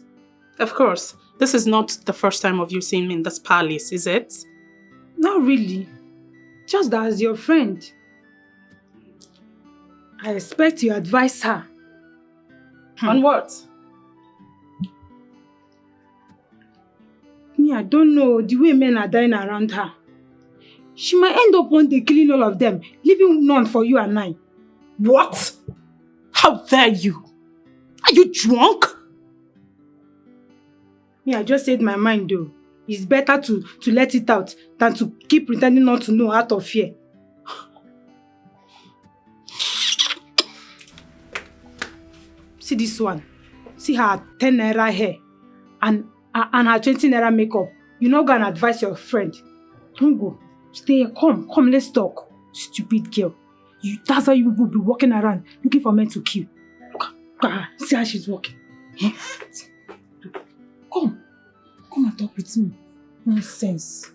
Speaker 4: Of course. This is not the first time of you seeing me in this palace, is it?
Speaker 7: Not really. Just that as your friend, I expect you advise her.
Speaker 4: On what?
Speaker 7: Me, I don't know the way men are dying around her. She might end up one day killing all of them, leaving none for you and I.
Speaker 4: What? How dare you? Are you drunk?
Speaker 7: Me, I just said my mind though. It's better to let it out than to keep pretending not to know out of fear. See this one. See her 10 naira hair and her 20 naira makeup. You're not gonna advise your friend. Don't go. Stay here. Come, let's talk. Stupid girl. That's how you will be walking around looking for men to kill. Look, see how she's walking. Come and talk with me. Nonsense.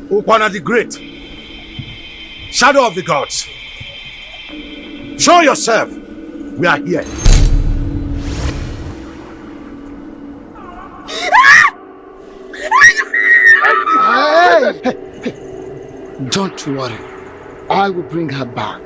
Speaker 9: Ukwana the Great, Shadow of the Gods, show yourself. We are here.
Speaker 12: Hey. Don't worry. I will bring her back.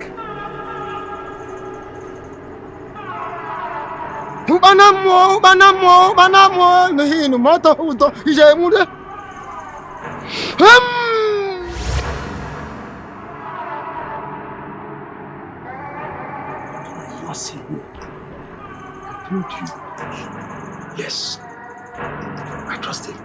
Speaker 12: I told you. Yes. I trust him.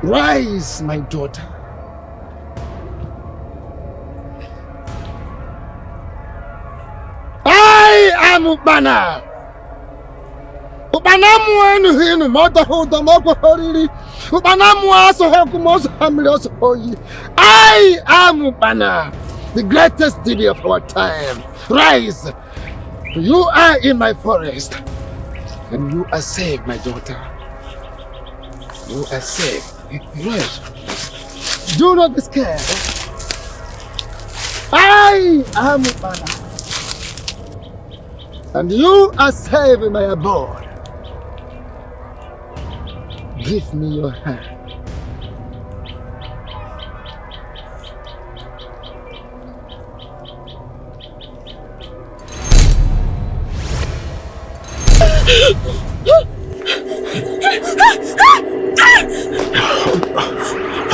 Speaker 12: Rise, my daughter. I am Ukbana. Ukbana mwenu hinu moto huto moko horiri. Ukbana mwaso heku moso hamiloso hoyi. I am Ukbana, the greatest deity of our time. Rise. You are in my forest. And you are safe, my daughter. You are safe. Rise. Do not be scared. I am Ukbana. And you are safe in my abode.
Speaker 1: Give me your hand.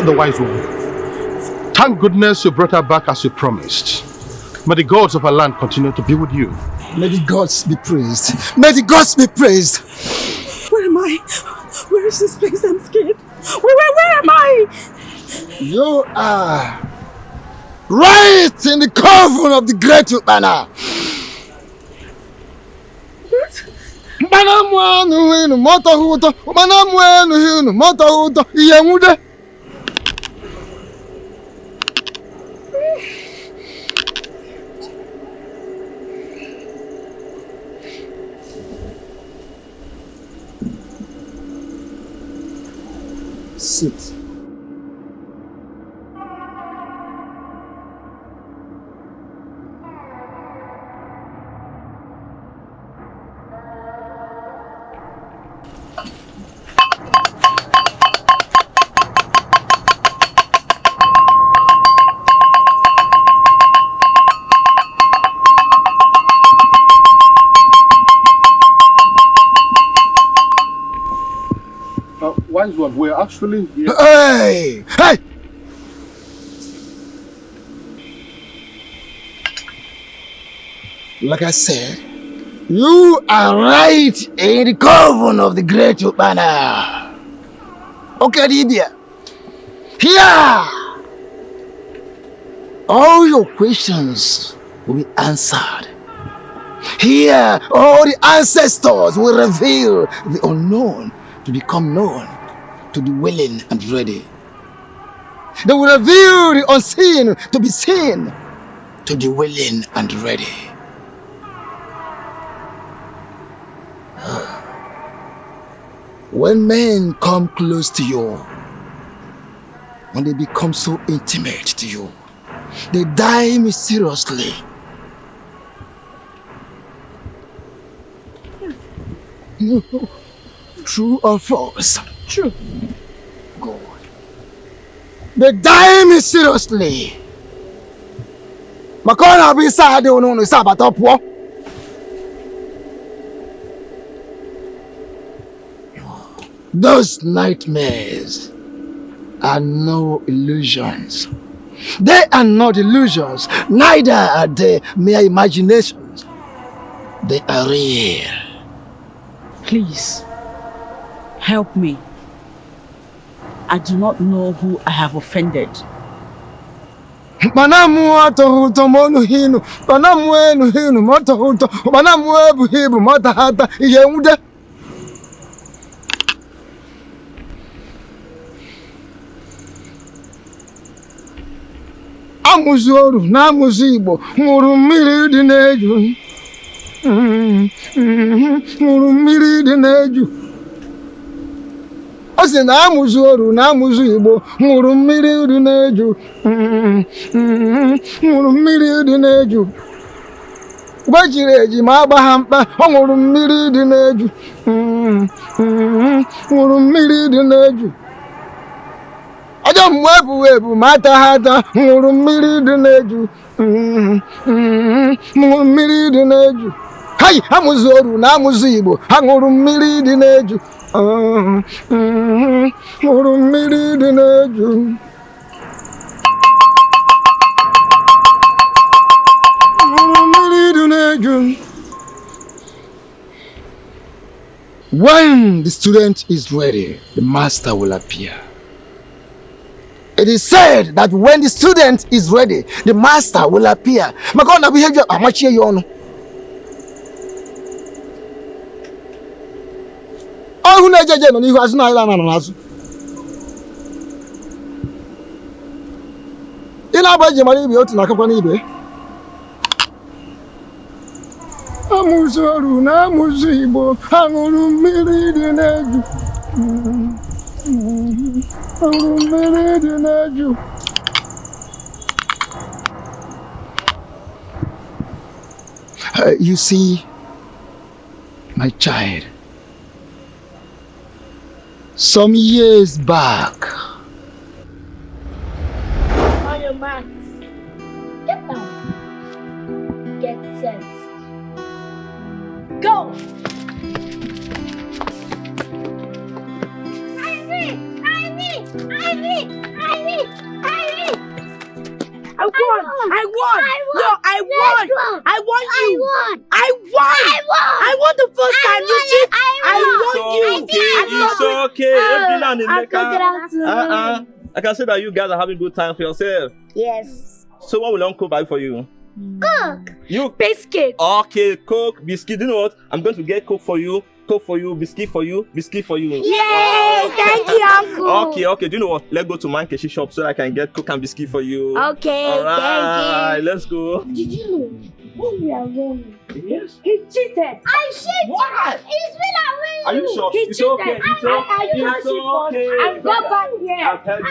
Speaker 5: The wise woman. Thank goodness you brought her back as you promised. May the gods of our land continue to be with you.
Speaker 1: May the gods be praised. May the gods be praised.
Speaker 14: Where am I? Where is this place? I'm scared. Where am I?
Speaker 1: You are right in the coven of the great Ukpana. Sit.
Speaker 5: Wise one, we're actually here.
Speaker 1: Hey! Hey! Like I said, you are right in the coven of the great Ukpana. Okay, Libya. Here! All your questions will be answered. Here, all the ancestors will reveal the unknown to become known to the willing and ready. They will reveal the unseen to be seen to the willing and ready. When men come close to you, when they become so intimate to you, they die mysteriously. No. True or false? True. Good. They die mysteriously. Makona be sad no sabatopo. Those nightmares are no illusions. They are not illusions, neither are they mere imaginations. They are real.
Speaker 14: Please, help me. I do not know who I have offended.
Speaker 1: Manamu atohuto monu hinu, manamu enu hinu motohuto, manamu ebu hibu motahata yeude. Amuzoru na muzibo, murumiri dineju. Murumiri dineju. Ose na amuzoru na muzibo, murumiri dineju. Murumiri dineju. Bajireji ma bahampa, murumiri dineju. Murumiri dineju. Adam webu mata hata murumiri dineju. Murumiri dineju. Hai amuzoru na muzibo, murumiri dineju. Murumiri dineju. Murumiri dineju. When the student is ready, the master will appear. It is said that when the student is ready, the master will appear. Makona behavior amachi yono. Oh, na jeje no ni hu asuna ila na nasu. Ina baje mari bi otu na akwa na ibe. Amuzoru na muzibo, anguru mmiri dị n'eju. You see, my child, some years back.
Speaker 11: On your marks. Get down. Get set. Go! Ivy!
Speaker 3: I won! No, I won! I won you! I won the first time you cheat! I won
Speaker 16: It's okay. I can see that you guys are having good time for yourself.
Speaker 11: Yes.
Speaker 16: So what will Uncle buy for you?
Speaker 11: Coke!
Speaker 16: You
Speaker 11: biscuit!
Speaker 16: Okay, Coke, biscuit. You know what? I'm going to get Coke for you, biscuit for you, biscuit for you.
Speaker 11: Yay! Thank you, Uncle!
Speaker 16: Okay. Do you know what? Let's go to my Nkechi shop so I can get Coke and biscuit for you.
Speaker 11: Okay,
Speaker 16: Alright,
Speaker 11: thank you.
Speaker 16: let's go.
Speaker 11: Did you know when we are running?
Speaker 16: Yes.
Speaker 11: He cheated. I cheated.
Speaker 16: What?
Speaker 11: It's been a win.
Speaker 16: Are you sure?
Speaker 11: He
Speaker 16: It's
Speaker 11: cheated.
Speaker 16: okay. It's okay. It's okay.
Speaker 11: I got back here.
Speaker 16: I'll tell you.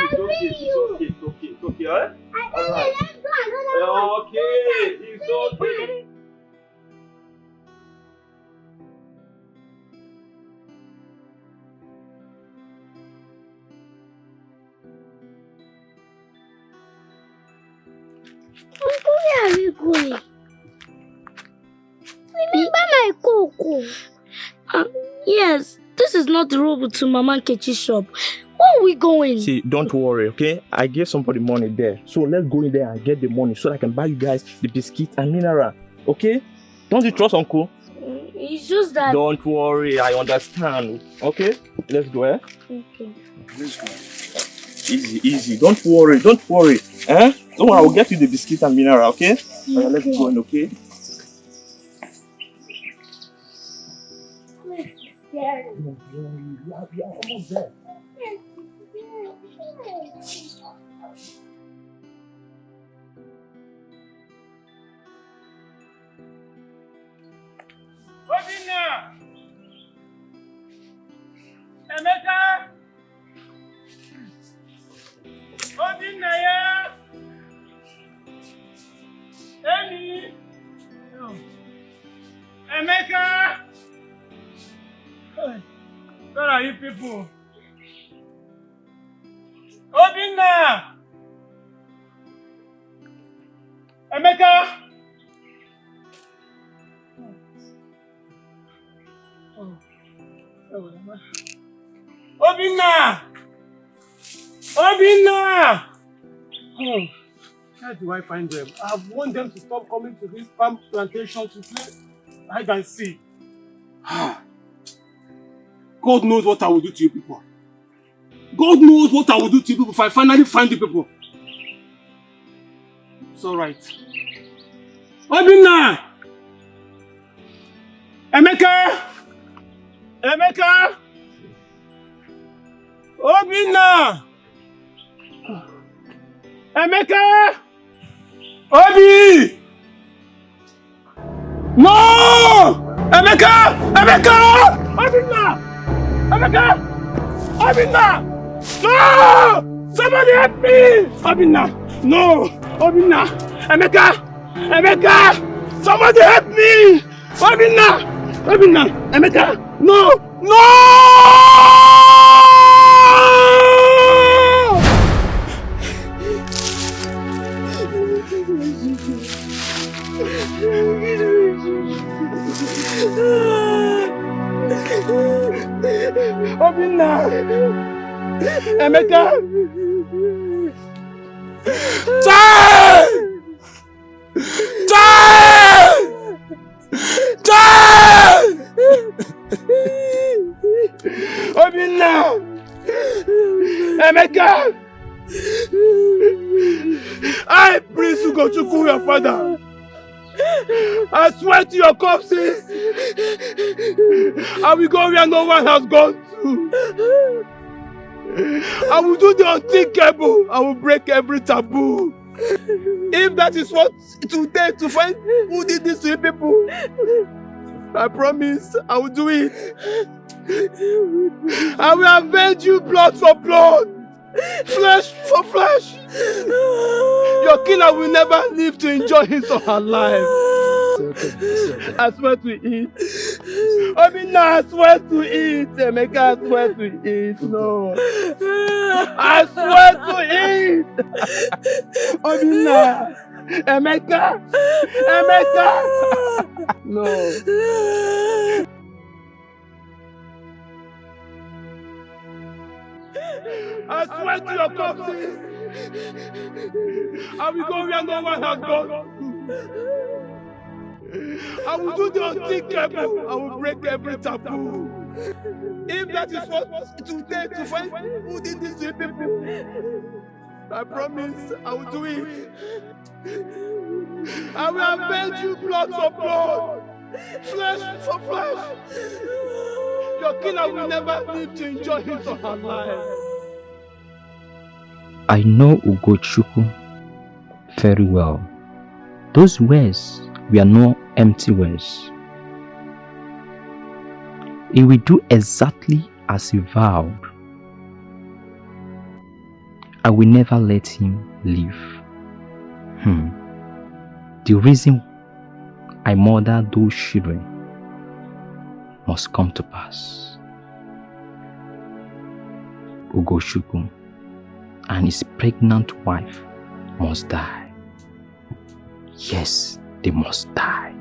Speaker 16: It's okay. Alright? Alright. Okay. It's okay.
Speaker 11: Uncle, where are we going? Remember my Coco? Yes, this is not the road to Mama Nkechi's shop. Where are we going?
Speaker 16: See, don't worry, okay? I gave somebody money there. So let's go in there and get the money so that I can buy you guys the biscuit and mineral. Okay? Don't you trust Uncle?
Speaker 11: It's just that...
Speaker 16: Don't worry, I understand. Okay? Let's go, eh?
Speaker 11: Okay.
Speaker 16: Let's go. Easy. Don't worry. Eh? Don't worry, I will get you the biscuit and mineral, okay? Alright, let's go in, okay?
Speaker 11: Scary.
Speaker 16: We are almost there.
Speaker 22: Obinna! Emeka! Obinna ya! Emi! Emeka! Where are you people? Obinna! Emeka! Obinna! Oh, where do I find them? I want them to stop coming to this palm plantation to play hide and seek. God knows what I will do to you people. God knows what I will do to you people if I finally find you people. It's alright. Obinna! Emeka! Obinna! Emeka! Obi! No! Emeka! Obinna! No! Somebody help me! Obinna! No! Obinna! Emeka! Somebody help me! Obinna! Emeka! No! Obinna! Emeka! Obinna! Emeka! I praise you, God, Chukuka, your father. I swear to your corpses, I will go where no one has gone to. I will do the unthinkable. I will break every taboo. If that is what it will take to find who did this to you people, I promise I will do it. I will avenge you blood for blood, flesh for flesh. Your killer will never live to enjoy his or her life. I swear to it. Obinna, I swear to eat. Emeka, I swear to eat. No. I swear to eat. Obinna. Emeka. Emeka. No. I swear to your corpses. I will go where no one has gone. I will do the unthinkable. I will break every taboo. If that is what it will take to find who did this to people, I promise I will do it. I will avenge you blood for blood, flesh for flesh. Your killer will never live to enjoy his or her life.
Speaker 15: I know Ugochukwu very well. Those words were not empty words. He will do exactly as he vowed. I will never let him leave. The reason I murdered those children must come to pass. Ugochukwu and his pregnant wife must die. Yes, they must die.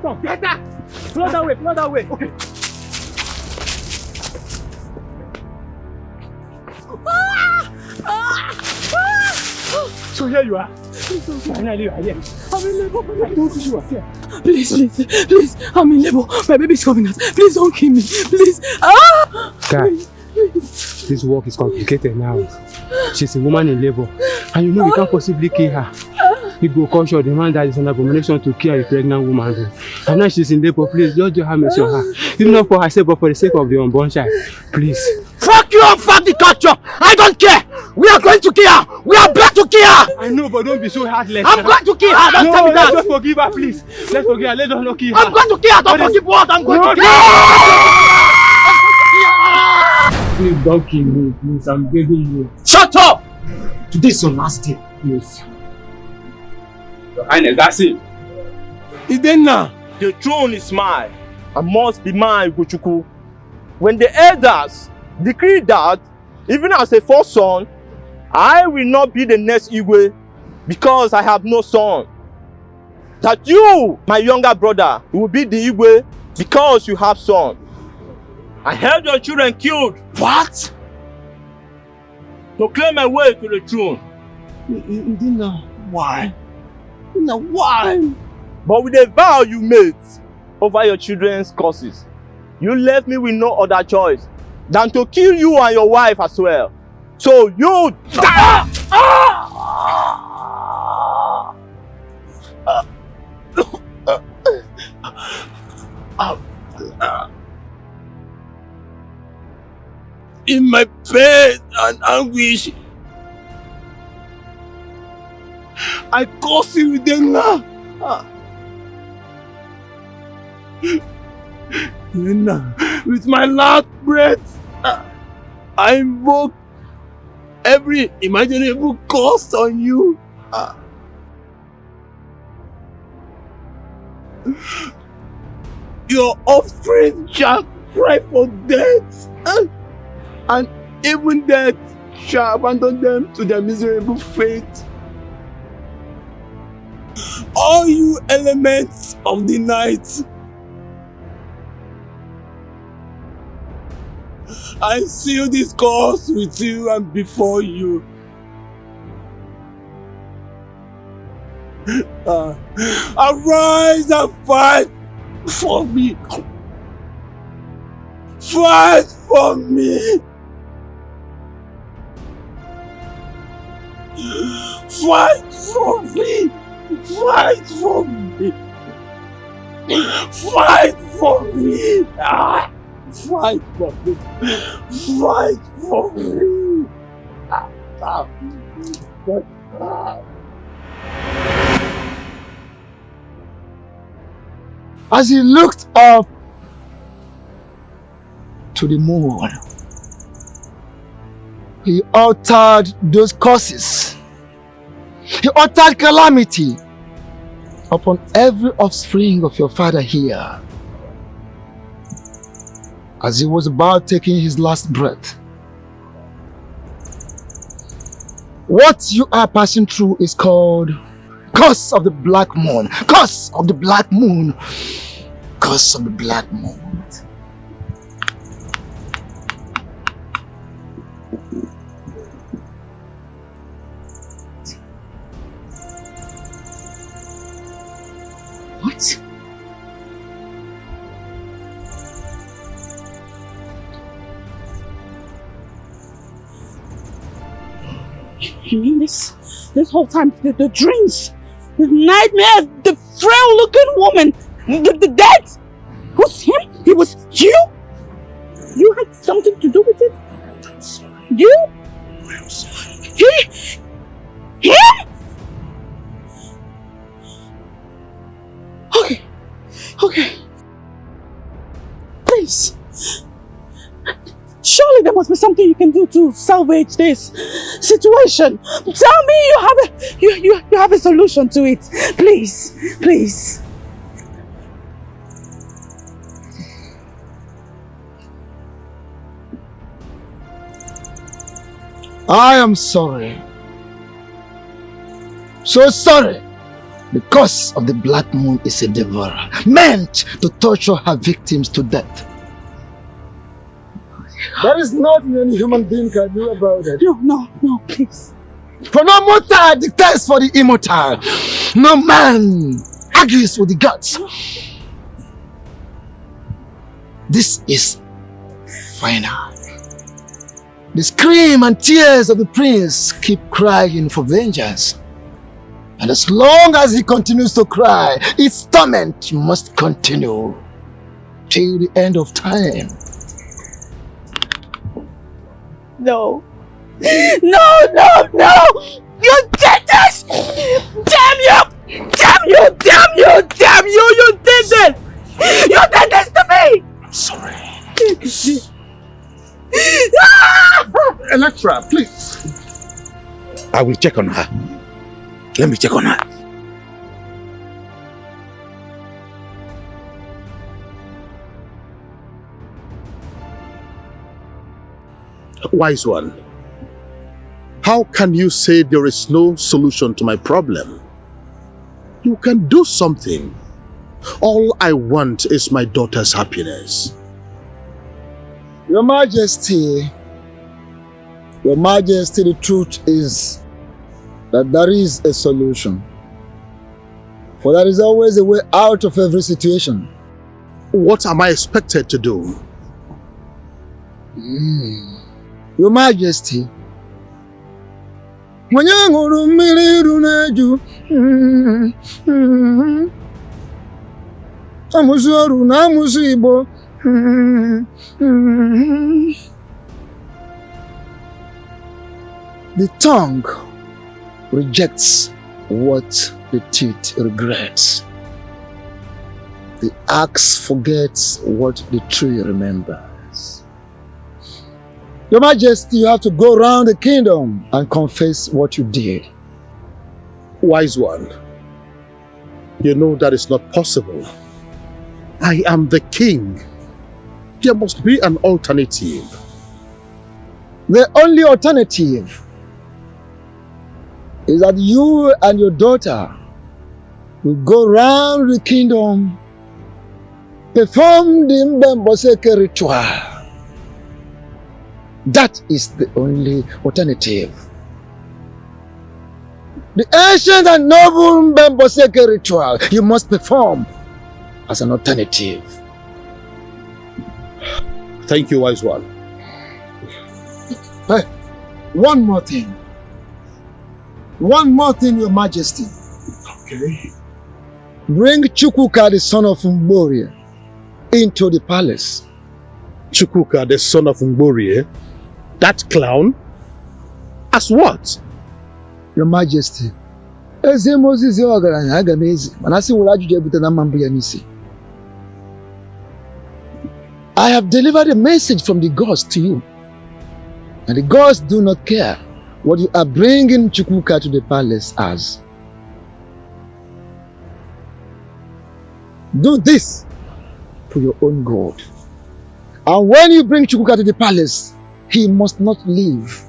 Speaker 22: Come. Get that! Flow that way. Okay. So here you are. Finally you are here. I'm in labor. I told you were here. Please. I'm in labor. My baby's coming out. Please don't kill me. Please.
Speaker 19: Guys, this work is complicated now. She's a woman in labor. And you know we can't possibly kill her. You go caution the man that is an abomination to kill a pregnant woman. And now she's in labor. Please, just have mercy on her. Even not for herself, but for the sake of the unborn child. Please.
Speaker 22: Fuck you up, fuck the culture! I don't care! We are going to kill her! We are back to kill her!
Speaker 19: I know, but don't be so heartless.
Speaker 22: I'm going to kill her! Don't tell me that!
Speaker 19: Let's forgive her, please. Let's forgive her. Let us not kill her.
Speaker 22: I'm going to kill her! Don't forgive what? I'm going to kill her!
Speaker 19: Please don't kill me, please. I'm begging you.
Speaker 22: Shut up! Today is your last day.
Speaker 19: Yes.
Speaker 16: Your Highness, that's it.
Speaker 22: Idenna!
Speaker 16: The throne is mine and must be mine, Ugochukwu. When the elders decree that, even as a first son, I will not be the next Igwe because I have no son. That you, my younger brother, will be the Igwe because you have son. I had your children killed.
Speaker 22: What?
Speaker 16: to claim my way to the throne.
Speaker 22: You didn't know why. You know why?
Speaker 16: But with the vow you made over your children's causes, you left me with no other choice than to kill you and your wife as well. So you die!
Speaker 22: In my pain and anguish, I curse you with them now. With my last breath, I invoke every imaginable curse on you. Your offspring shall cry for death, and even death shall abandon them to their miserable fate. All you elements of the night, I seal this curse with you and before you. Arise and fight for me. Fight for me. Fight for me. Fight for me. Fight for me. Fight for me. Fight for me.
Speaker 1: As he looked up to the moon, he uttered those curses. He uttered calamity upon every offspring of your father here. As he was about taking his last breath, what you are passing through is called curse of the black moon. Curse of the black moon. Curse of the black moon.
Speaker 2: What?
Speaker 14: You mean this whole time, the dreams, the nightmares, the frail-looking woman, the death? Was him? It was you? You had something to do with it?
Speaker 10: I'm sorry.
Speaker 14: You?
Speaker 10: I'm sorry.
Speaker 14: Him? Okay. Please. Surely there must be something you can do to salvage this situation. Tell me you have a solution to it. Please. Please.
Speaker 1: I am sorry. So sorry. The curse of the black moon is a devourer, meant to torture her victims to death. There is nothing any human being can do about it.
Speaker 14: No, please.
Speaker 1: For no mortal dictates for the immortal. No man argues with the gods. This is final. The scream and tears of the prince keep crying for vengeance. And as long as he continues to cry, its torment must continue till the end of time.
Speaker 14: No! You did this! Damn you! You did this! You did this to me!
Speaker 10: I'm sorry.
Speaker 22: Electra, please.
Speaker 9: I will check on her. Let me check on her.
Speaker 10: Wise one, how can you say there is no solution to my problem? You can do something. All I want is my daughter's happiness.
Speaker 1: Your Majesty, Your Majesty, the truth is that there is a solution. For there is always a way out of every situation.
Speaker 10: What am I expected to do?
Speaker 1: Your Majesty, the tongue rejects what the teeth regrets. The axe forgets what the tree remembers. Your Majesty, you have to go around the kingdom and confess what you did.
Speaker 10: Wise one, you know that is not possible. I am the king. There must be an alternative.
Speaker 1: The only alternative is that you and your daughter will go around the kingdom, perform the Mbemboseke ritual. That is the only alternative. The ancient and noble Mbemboseke ritual you must perform as an alternative.
Speaker 10: Thank you, wise one.
Speaker 1: Hey, one more thing. One more thing, Your Majesty.
Speaker 10: Okay.
Speaker 1: Bring Chukuka, the son of Mborie, into the palace.
Speaker 10: Chukuka, the son of Mborie? That clown? As what?
Speaker 1: Your Majesty. I have delivered a message from the gods to you. And the gods do not care what you are bringing Chukuka to the palace as. Do this for your own good. And when you bring Chukuka to the palace, he must not leave.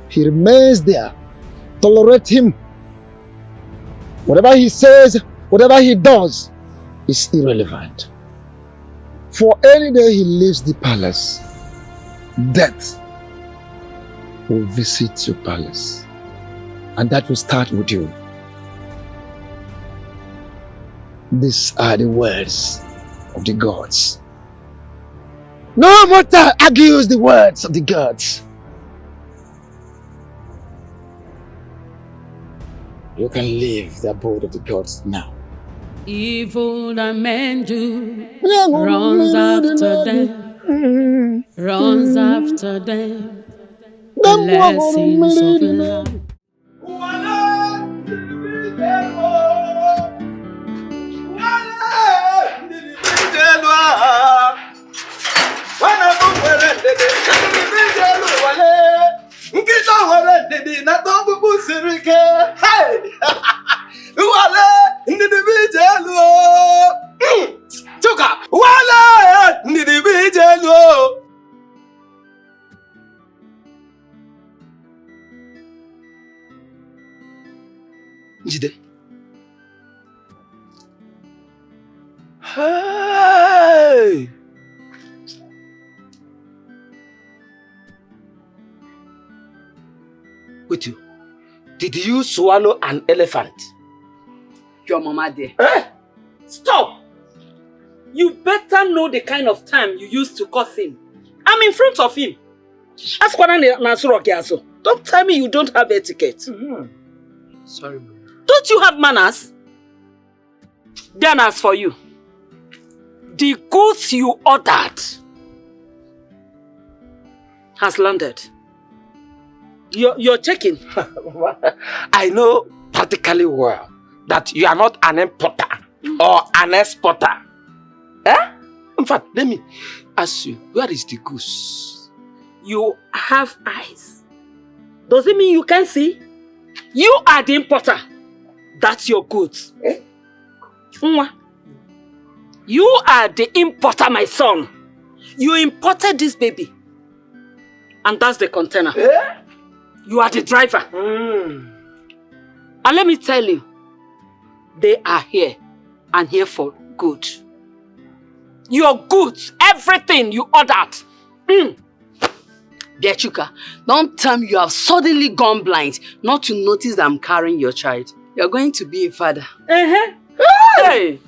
Speaker 1: He remains there. Tolerate him. Whatever he says, whatever he does is irrelevant. For any day he leaves the palace, death will visit your palace. And that will start with you. These are the words of the gods. No mortal argues the words of the gods. You can leave the abode of the gods now.
Speaker 18: Evil that men do runs after them, runs after them. Blessings of love.
Speaker 12: Jude. Hey! Wait, did you swallow an elephant?
Speaker 8: Your mama there. Eh? Stop! You better know the kind of time you used to curse him. I'm in front of him. Don't tell me you don't have etiquette.
Speaker 12: Sorry, Mama.
Speaker 8: Don't you have manners? Then as for you, the goods you ordered has landed. You're checking.
Speaker 12: I know practically well that you are not an importer or an exporter. Eh? In fact, let me ask you, where is the goose?
Speaker 8: You have eyes. Does it mean you can see? You are the importer. That's your goods. Eh? You are the importer, my son. You imported this baby. And that's the container. Eh? You are the driver. And let me tell you, they are here and here for good. Your goods, everything you ordered,
Speaker 13: Dear Chuka, don't tell me you have suddenly gone blind not to notice that I'm carrying your child. You're going to be a father.
Speaker 12: Hey!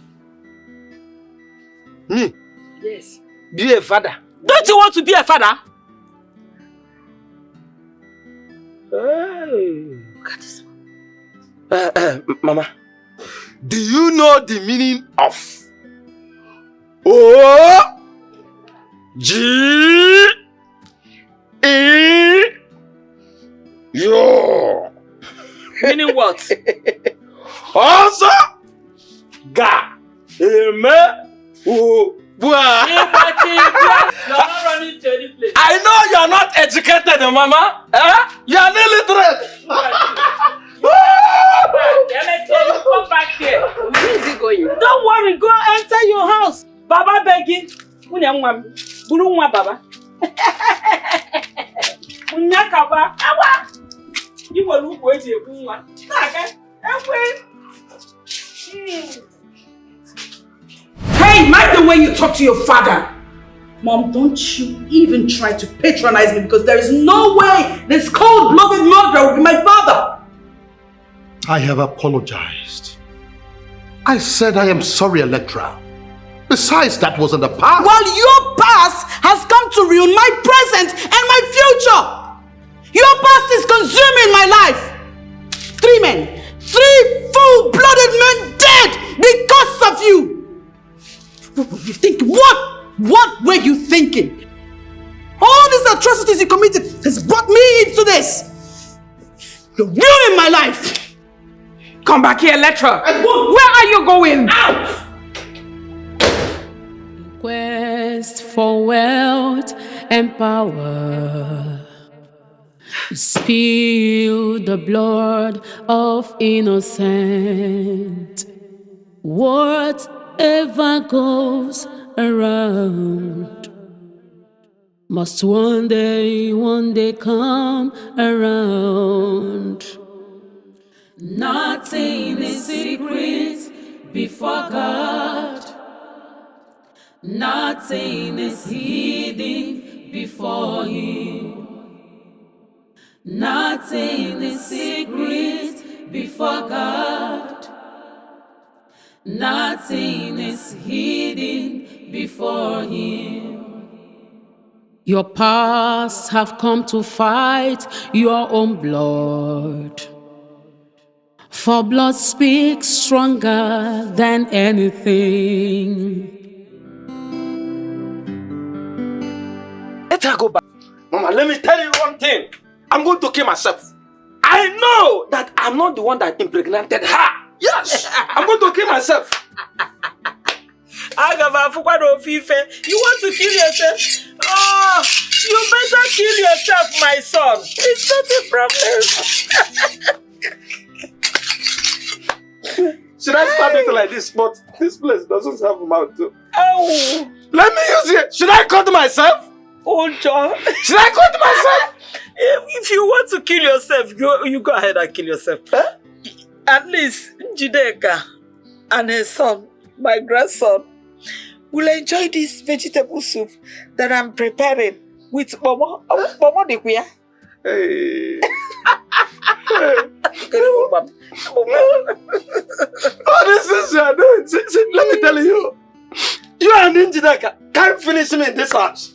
Speaker 12: Me?
Speaker 13: Yes.
Speaker 12: Be a father?
Speaker 8: Don't you want to be a father?
Speaker 12: Hey. Look at this one. Mama, do you know the meaning of O-G-E-Yo?
Speaker 8: Meaning what?
Speaker 12: Also, Ga, Eme, I know you're not educated, Mama. You're an illiterate.
Speaker 8: Come back here.
Speaker 13: Where is he going?
Speaker 8: Don't worry, go enter your house. Baba begging. Baba. You will look wait here.
Speaker 4: Hey, mind the way you talk to your father. Mom, don't you even try to patronize me because there is no way this cold-blooded murderer will be my father.
Speaker 5: I have apologized. I said I am sorry, Electra. Besides, that was in the past.
Speaker 4: Well, your past has come to ruin my present and my future. Your past is consuming my life. 3 men, 3 full-blooded men dead because of you. What were you thinking? What were you thinking? All these atrocities you committed has brought me into this. You're ruining my life. Come back here, Electra. Where are you going? Out!
Speaker 18: Quest for wealth and power. Spill the blood of innocent. Whatever goes around must one day come around. Nothing is secret before God. Nothing is hidden before Him. Nothing is secret before God. Nothing is hidden before Him. Your past have come to fight your own blood. For blood speaks stronger than anything.
Speaker 12: Let her go back. Mama, let me tell you one thing. I'm going to kill myself. I know that I'm not the one that impregnated her. Yes, I'm going to kill myself.
Speaker 8: You want to kill yourself? Oh, you better kill yourself, my son. It's not a problem.
Speaker 12: Should I stab it like this? But this place doesn't have a mouth too.
Speaker 8: Oh.
Speaker 12: Let me use it. Should I cut myself?
Speaker 8: Oh, John.
Speaker 12: Should I cut myself?
Speaker 8: If you want to kill yourself, you go ahead and kill yourself. Huh? At least Jideka and her son, my grandson, will enjoy this vegetable soup that I'm preparing with Momo. Momo de Kuya.
Speaker 12: Hey. All these things you are doing. See, let me tell you. You and Jideka can't finish me in this house.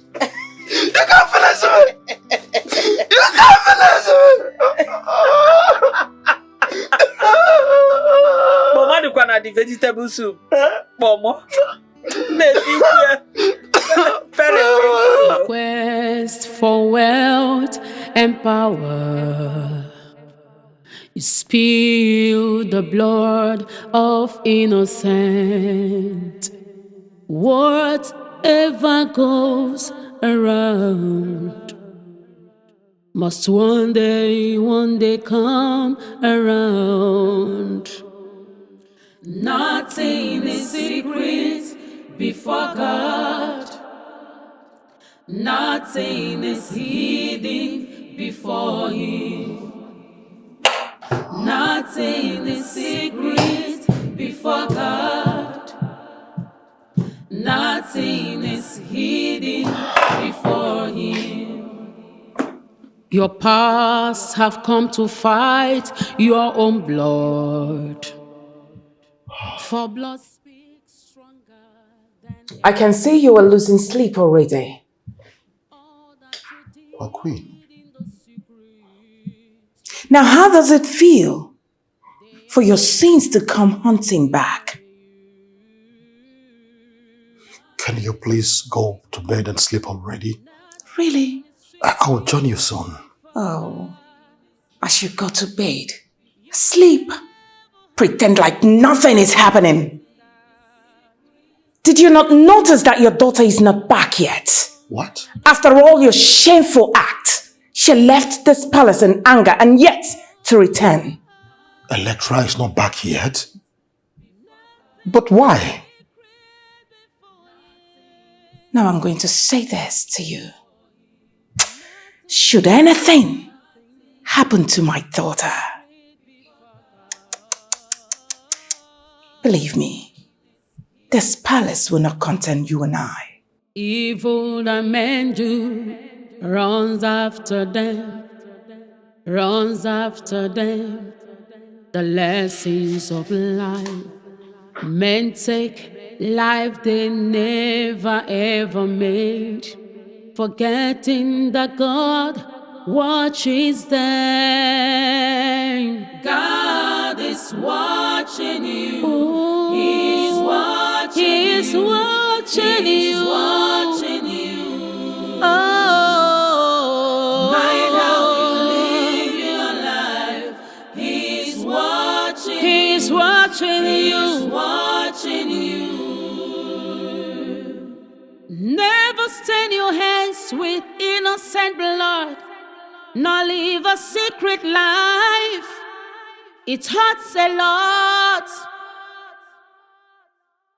Speaker 12: You can't finish me! You can't finish me!
Speaker 8: Mama, you can have the vegetable soup. Mama.
Speaker 18: Quest for wealth and power. You spill the blood of innocent. Whatever goes around must one day come around. Nothing is secret before God. Nothing is hidden before Him. Nothing is secret before God. Nothing is hidden before Him. Your past have come to fight your own blood. For blood speaks stronger.
Speaker 6: I can see you are losing sleep already.
Speaker 5: Oh, Queen.
Speaker 4: Now, how does it feel for your sins to come hunting back?
Speaker 5: Can you please go to bed and sleep already?
Speaker 4: Really?
Speaker 5: I will join you soon.
Speaker 4: Oh, I should go to bed. Sleep. Pretend like nothing is happening. Did you not notice that your daughter is not back yet?
Speaker 5: What?
Speaker 4: After all your shameful act, she left this palace in anger and yet to return.
Speaker 5: Electra is not back yet? But why?
Speaker 4: Now I'm going to say this to you. Should anything happen to my daughter, believe me, this palace will not contain you and I.
Speaker 18: Evil that men do runs after them, runs after them. The lessons of life. Men take life they never ever made, forgetting that God watches them.
Speaker 11: God is watching you.
Speaker 18: Ooh,
Speaker 11: He's watching
Speaker 18: He's
Speaker 11: you.
Speaker 18: watching
Speaker 11: He's
Speaker 18: you.
Speaker 11: watching you.
Speaker 18: Oh,
Speaker 11: mind how you live your life. He's watching.
Speaker 18: He's watching you.
Speaker 11: He's watching you.
Speaker 18: Never stain your hands with innocent blood, nor live a secret life. It hurts a lot.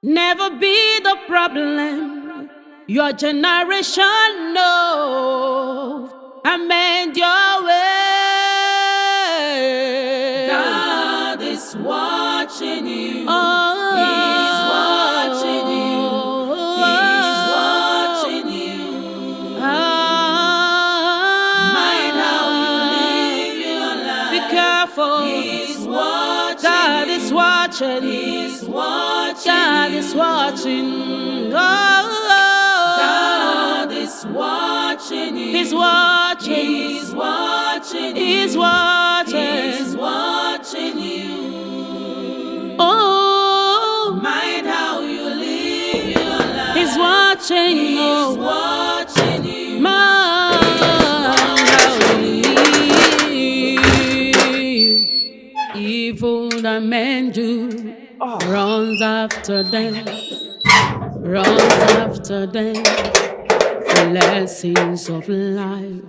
Speaker 18: Never be the problem. Your generation knows. Amend your way.
Speaker 11: God is watching you.
Speaker 18: Oh,
Speaker 11: He's watching you. He's watching you. Mind how you live your life.
Speaker 18: Be careful.
Speaker 11: He's watching.
Speaker 18: God is watching.
Speaker 11: He's watching.
Speaker 18: God is watching. Oh,
Speaker 11: God is watching you.
Speaker 18: He's watching.
Speaker 11: He's watching.
Speaker 18: He's watching.
Speaker 11: He's watching you.
Speaker 18: Oh,
Speaker 11: mind how you live your life.
Speaker 18: He's watching.
Speaker 11: He's watching you.
Speaker 18: Mind how you live. Evil that men do runs after them, runs after them. The lessons of life.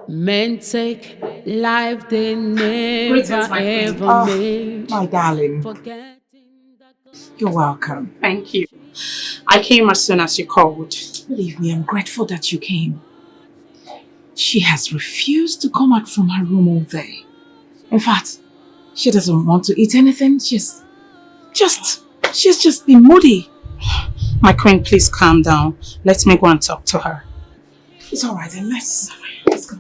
Speaker 18: Men take life they never ever made.
Speaker 4: My darling. You're welcome.
Speaker 14: Thank you. I came as soon as you called.
Speaker 4: Believe me, I'm grateful that you came. She has refused to come out from her room all day. In fact, she doesn't want to eat anything. She's just been moody.
Speaker 14: My queen, please calm down. Let me go and talk to her.
Speaker 4: It's all right, then let's go.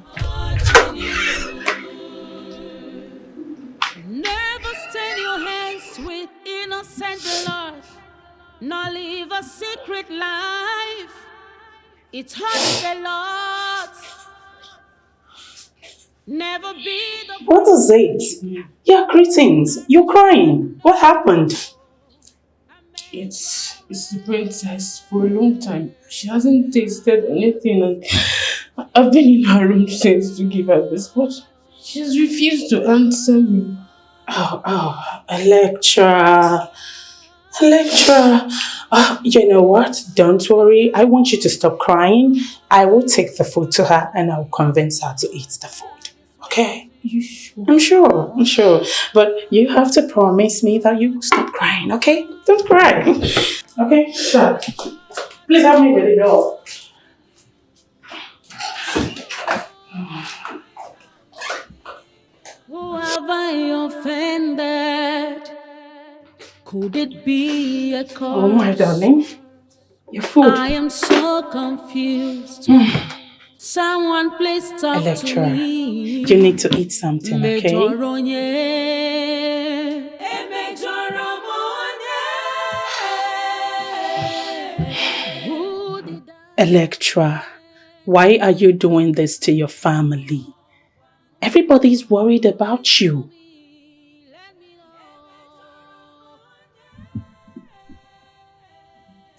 Speaker 18: Never stain your hands with innocent blood, nor live a secret life. It hurts a lot. Never be the...
Speaker 14: What is it? Yeah, greetings. You're crying. What happened?
Speaker 17: It's the princess for a long time. She hasn't tasted anything, and I've been in her room since to give her this, but she's refused to answer me.
Speaker 14: Electra. You know what? Don't worry. I want you to stop crying. I will take the food to her and I'll convince her to eat the food. Okay?
Speaker 17: You sure?
Speaker 14: I'm sure. But you have to promise me that you will stop crying, okay? Don't cry. Okay? Sure. Please help me with the door.
Speaker 18: Who have I offended? Could it be a cause?
Speaker 14: Oh, my darling. Your food.
Speaker 18: I am so confused. Someone please talk to
Speaker 4: Electra,
Speaker 18: me.
Speaker 4: you need to eat something, okay? Electra, why are you doing this to your family? Everybody's worried about you.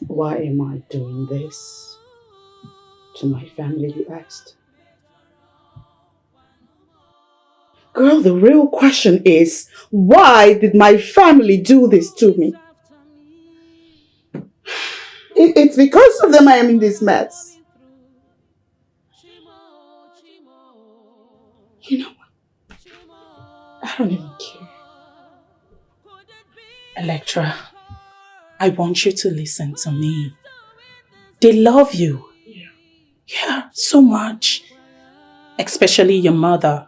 Speaker 14: Why am I doing this to my family, you asked? Girl, the real question is, why did my family do this to me? It's because of them I am in this mess. You know what? I don't even care.
Speaker 4: Electra, I want you to listen to me. They love you. Yeah, so much. Especially your mother,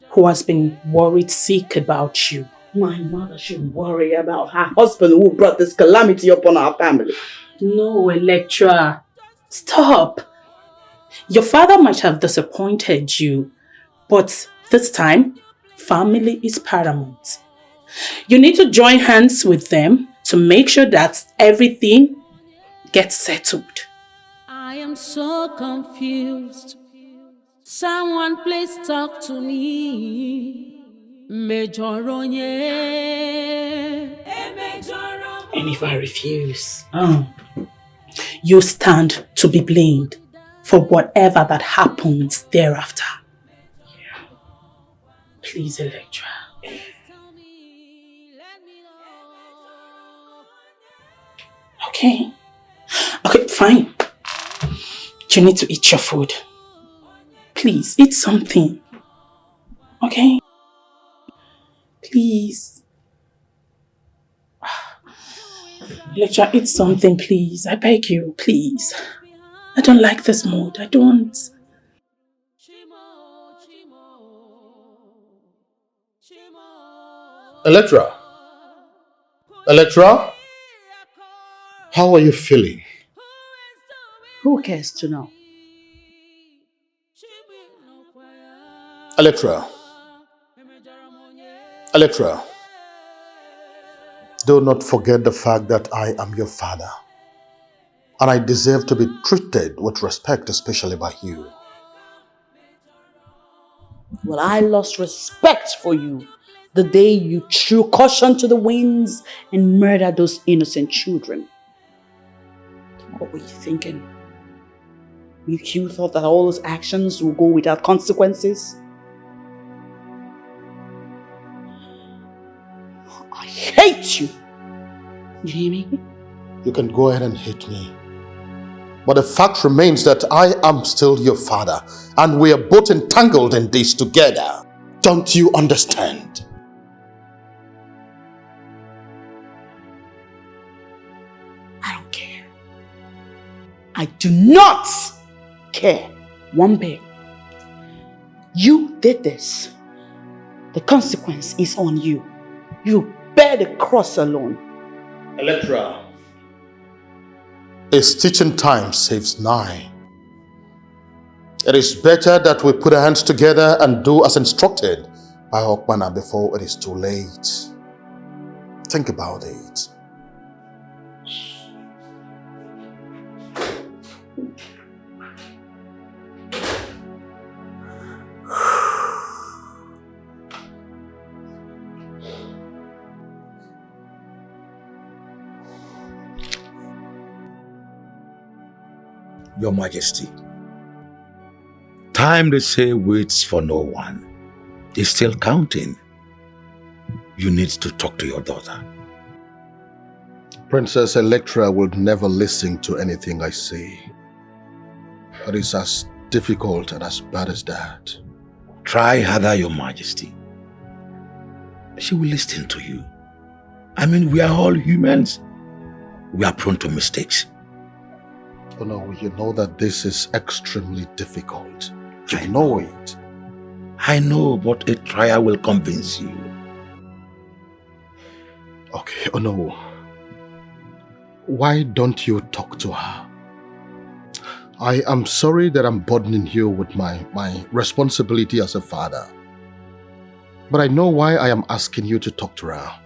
Speaker 4: who has been worried sick about you.
Speaker 14: My mother should worry about her husband who brought this calamity upon our family.
Speaker 4: No, Electra. Stop. Your father might have disappointed you, but this time, family is paramount. You need to join hands with them to make sure that everything gets settled.
Speaker 18: I am so confused. Someone please talk to me.
Speaker 4: And if I refuse, you stand to be blamed for whatever that happens thereafter. Please, Electra. Okay. Okay, fine. You need to eat your food. Please, eat something. Okay? Please. Electra, eat something, please. I beg you, please. I don't like this mood. I don't.
Speaker 10: Electra? Electra? How are you feeling?
Speaker 14: Who cares to know?
Speaker 10: Electra? Electra? Do not forget the fact that I am your father. And I deserve to be treated with respect, especially by you.
Speaker 14: Well, I lost respect for you the day you threw caution to the winds and murdered those innocent children. What were you thinking? You thought that all those actions will go without consequences? I hate you! You hear me?
Speaker 10: You can go ahead and hate me. But the fact remains that I am still your father, and we are both entangled in this together. Don't you understand?
Speaker 14: I don't care. I do not care one bit. You did this. The consequence is on you. You bear the cross alone.
Speaker 10: Electra. A stitching time saves 9. It is better that we put our hands together and do as instructed by Hokmana before it is too late. Think about it.
Speaker 9: Your Majesty, time they say waits for no one. Is still counting. You need to talk to your daughter.
Speaker 10: Princess Electra will never listen to anything I say. It is as difficult and as bad as that.
Speaker 9: Try harder, Your Majesty. She will listen to you. I mean, we are all humans. We are prone to mistakes.
Speaker 10: Oh no, you know that this is extremely difficult. You know it.
Speaker 9: I know, but a trial will convince you.
Speaker 10: Okay, oh no. Why don't you talk to her?
Speaker 5: I am sorry that I'm burdening you with my responsibility as a father. But I know why I am asking you to talk to her.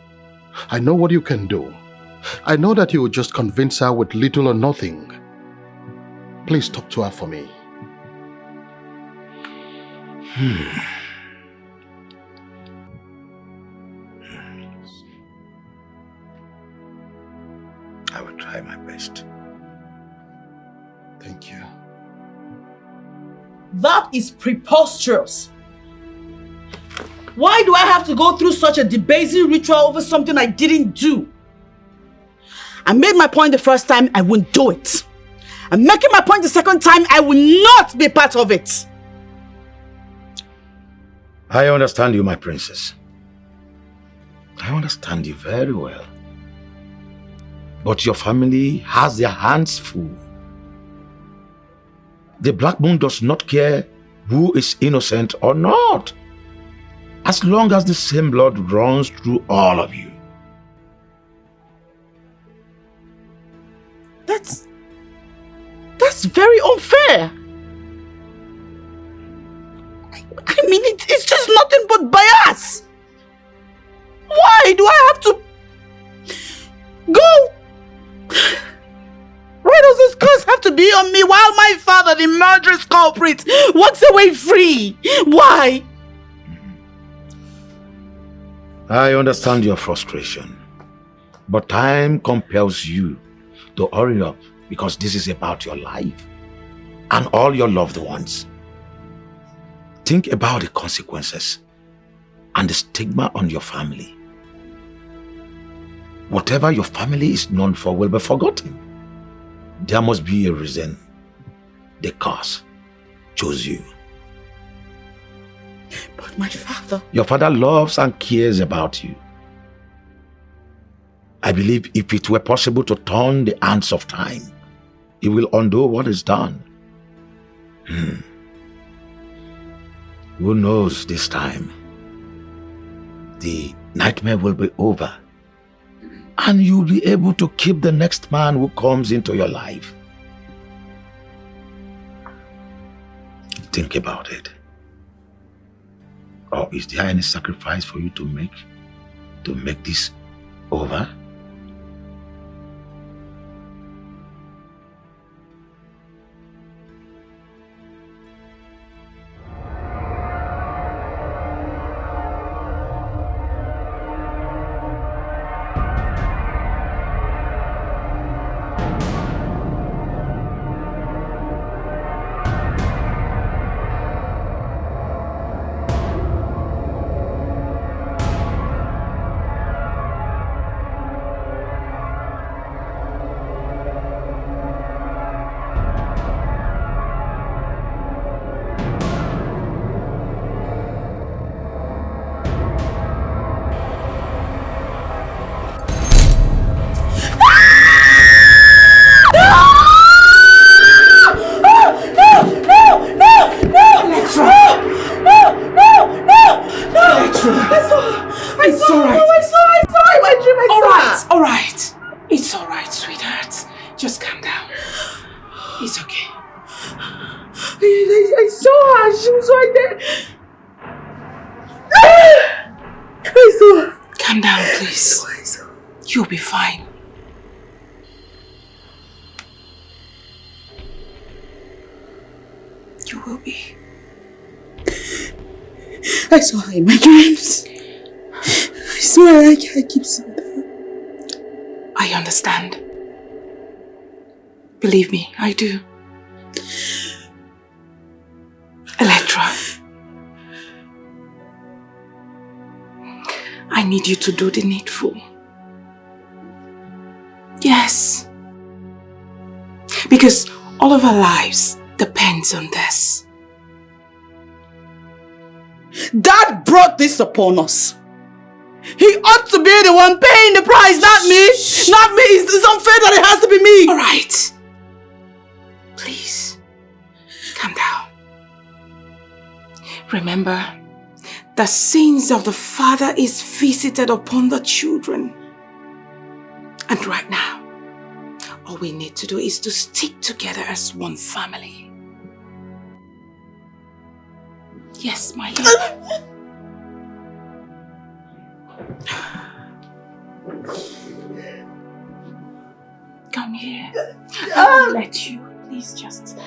Speaker 5: I know what you can do. I know that you will just convince her with little or nothing. Please talk to her for me.
Speaker 9: I will try my best.
Speaker 5: Thank you.
Speaker 3: That is preposterous. Why do I have to go through such a debasing ritual over something I didn't do? I made my point the first time, I won't do it. I'm making my point the second time, I will not be part of it.
Speaker 9: I understand you, my princess. I understand you very well. But your family has their hands full. The Black Moon does not care who is innocent or not, as long as the same blood runs through all of you.
Speaker 3: That's very unfair. I mean, it's just nothing but bias. Why do I have to go? Why does this curse have to be on me while my father, the murderous culprit, walks away free? Why?
Speaker 9: I understand your frustration, but time compels you to hurry up because this is about your life and all your loved ones. Think about the consequences and the stigma on your family. Whatever your family is known for will be forgotten. There must be a reason the curse chose you.
Speaker 3: But my father...
Speaker 9: Your father loves and cares about you. I believe if it were possible to turn the hands of time, he will undo what is done. Who knows this time? The nightmare will be over and you'll be able to keep the next man who comes into your life. Think about it. Or is there any sacrifice for you to make this over?
Speaker 4: You'll be fine. You will be.
Speaker 3: I saw her in my dreams. I swear I keep seeing her.
Speaker 4: I understand. Believe me, I do. Electra, I need you to do the needful. Yes. Because all of our lives depends on this.
Speaker 3: Dad brought this upon us. He ought to be the one paying the price, not me. Not me. It's unfair that it has to be me.
Speaker 4: All right. Please, calm down. Remember, the sins of the father is visited upon the children. And right now,
Speaker 6: All we need to do is to stick together as one family. Yes, my love. Come here. I will let you. Please just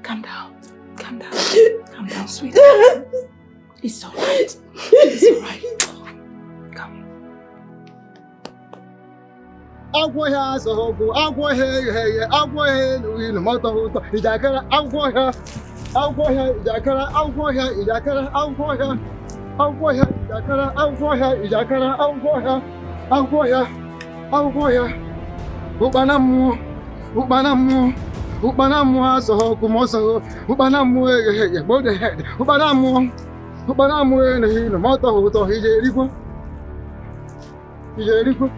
Speaker 6: calm down. Calm down. Calm down, sweetheart. It's alright. It's alright. Come.
Speaker 1: Agwaya sohoku, agwaya, agwaya, no matter who, Ijakara, agwaya, Ijakara, agwaya, Ijakara, agwaya, Ubanamu, sohoku, moso, Ubanamu, body head, Ubanamu, no matter who, Ijerico.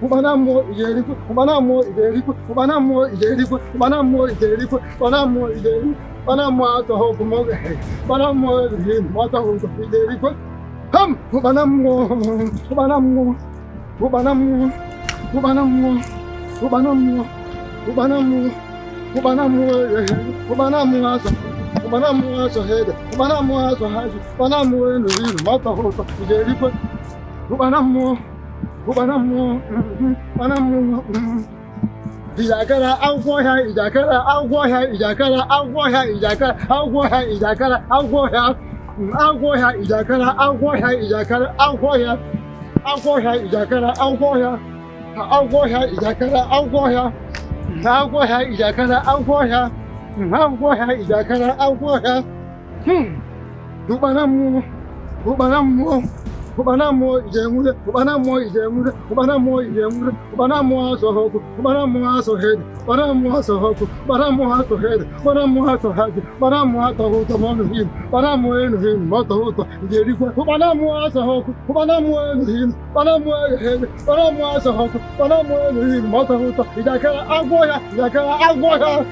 Speaker 1: Ubanamu, Ijakara, agwaya, Ijakara, Ubanamu ijemure, Ubanamu asohoku, Ubanamu asohead, Ubanamu asohoku, Ubanamu asohead, Ubanamu asohad, Ubanamu atahuta manuhin, Ubanamu enuhin, matahuta, Ijeriqua, Ubanamu asohoku, Ubanamu enuhin, Ubanamu enuhin, Ubanamu asohoku, Ubanamu enuhin, matahuta, Ijakara, agwaya, Ijakara, agwaya.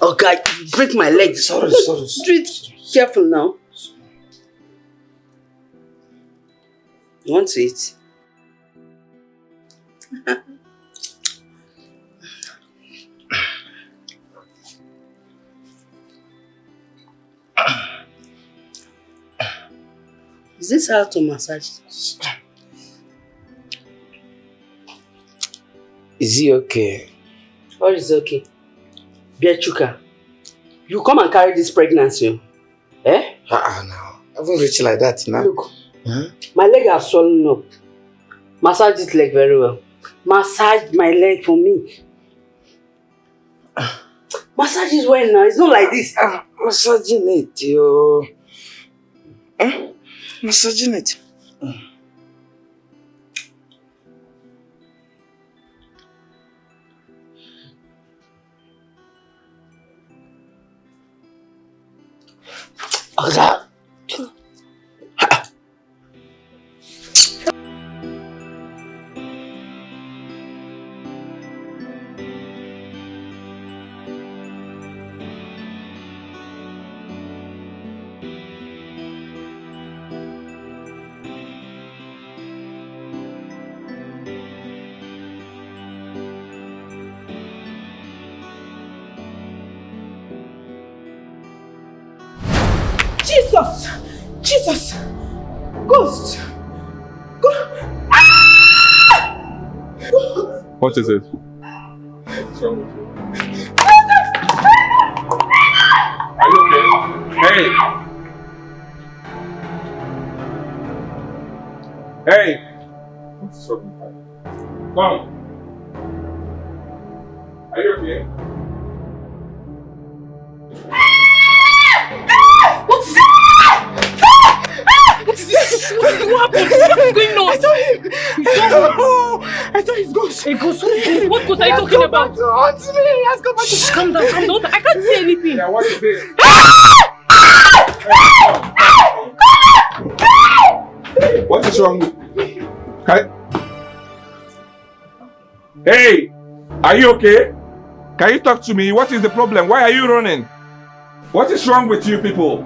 Speaker 13: Oh God, break my leg.
Speaker 12: Sorry.
Speaker 13: Street, careful now. You want to eat? Is this how to massage?
Speaker 12: Is he okay?
Speaker 13: What is okay? Chukuka, you come and carry this pregnancy. Eh?
Speaker 12: No. I haven't reached like that now.
Speaker 13: Look, my leg has swollen up. Massage this leg very well. Massage my leg for me. Massage is well now. It's not like this.
Speaker 12: Massaging it, yo. Massaging it.
Speaker 7: Jesus! Ghost!
Speaker 20: What is it? Are you okay? Hey! What's wrong? Come! Are you okay?
Speaker 7: What happened? What's going on? I saw him! I saw his ghost!
Speaker 2: A ghost? What ghost are you talking about?
Speaker 7: He has come back to
Speaker 2: Calm down. I can't see anything.
Speaker 20: Yeah, what is it? What is wrong? Hey, are you okay? Can you talk to me? What is the problem? Why are you running? What is wrong with you people?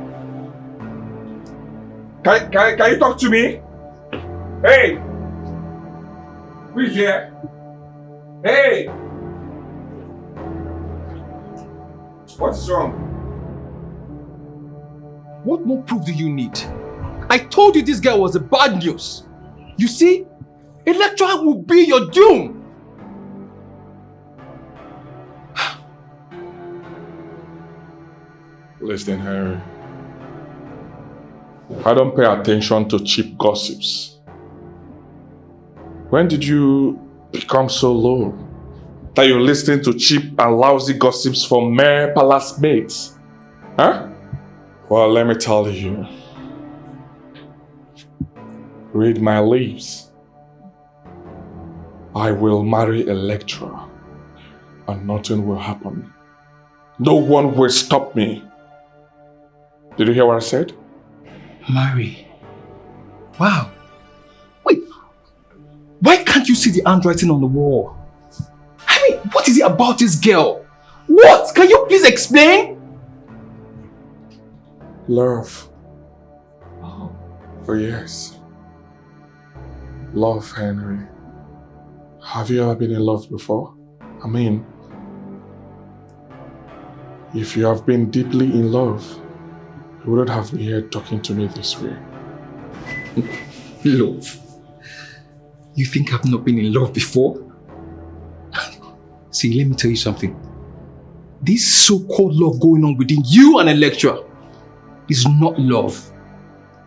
Speaker 20: Can you talk to me? Hey! Who is here? Hey! What is wrong?
Speaker 15: What more proof do you need? I told you this girl was a bad news. You see? Electra will be your doom.
Speaker 20: Listen, Henry. I don't pay attention to cheap gossips. When did you become so low that you're listening to cheap and lousy gossips from mere palace mates? Huh? Well, let me tell you. Read my lips. I will marry Electra and nothing will happen. No one will stop me. Did you hear what I said?
Speaker 15: Marry. Wow. Wait. Why can't you see the handwriting on the wall? I mean, what is it about this girl? What? Can you please explain?
Speaker 20: Love. Oh yes. Love, Henry. Have you ever been in love before? I mean, if you have been deeply in love, you wouldn't have been here talking to me this way.
Speaker 15: Love? You think I've not been in love before? See, let me tell you something. This so-called love going on within you and Electra is not love.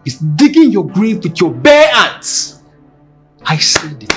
Speaker 15: It's digging your grave with your bare hands. I said it.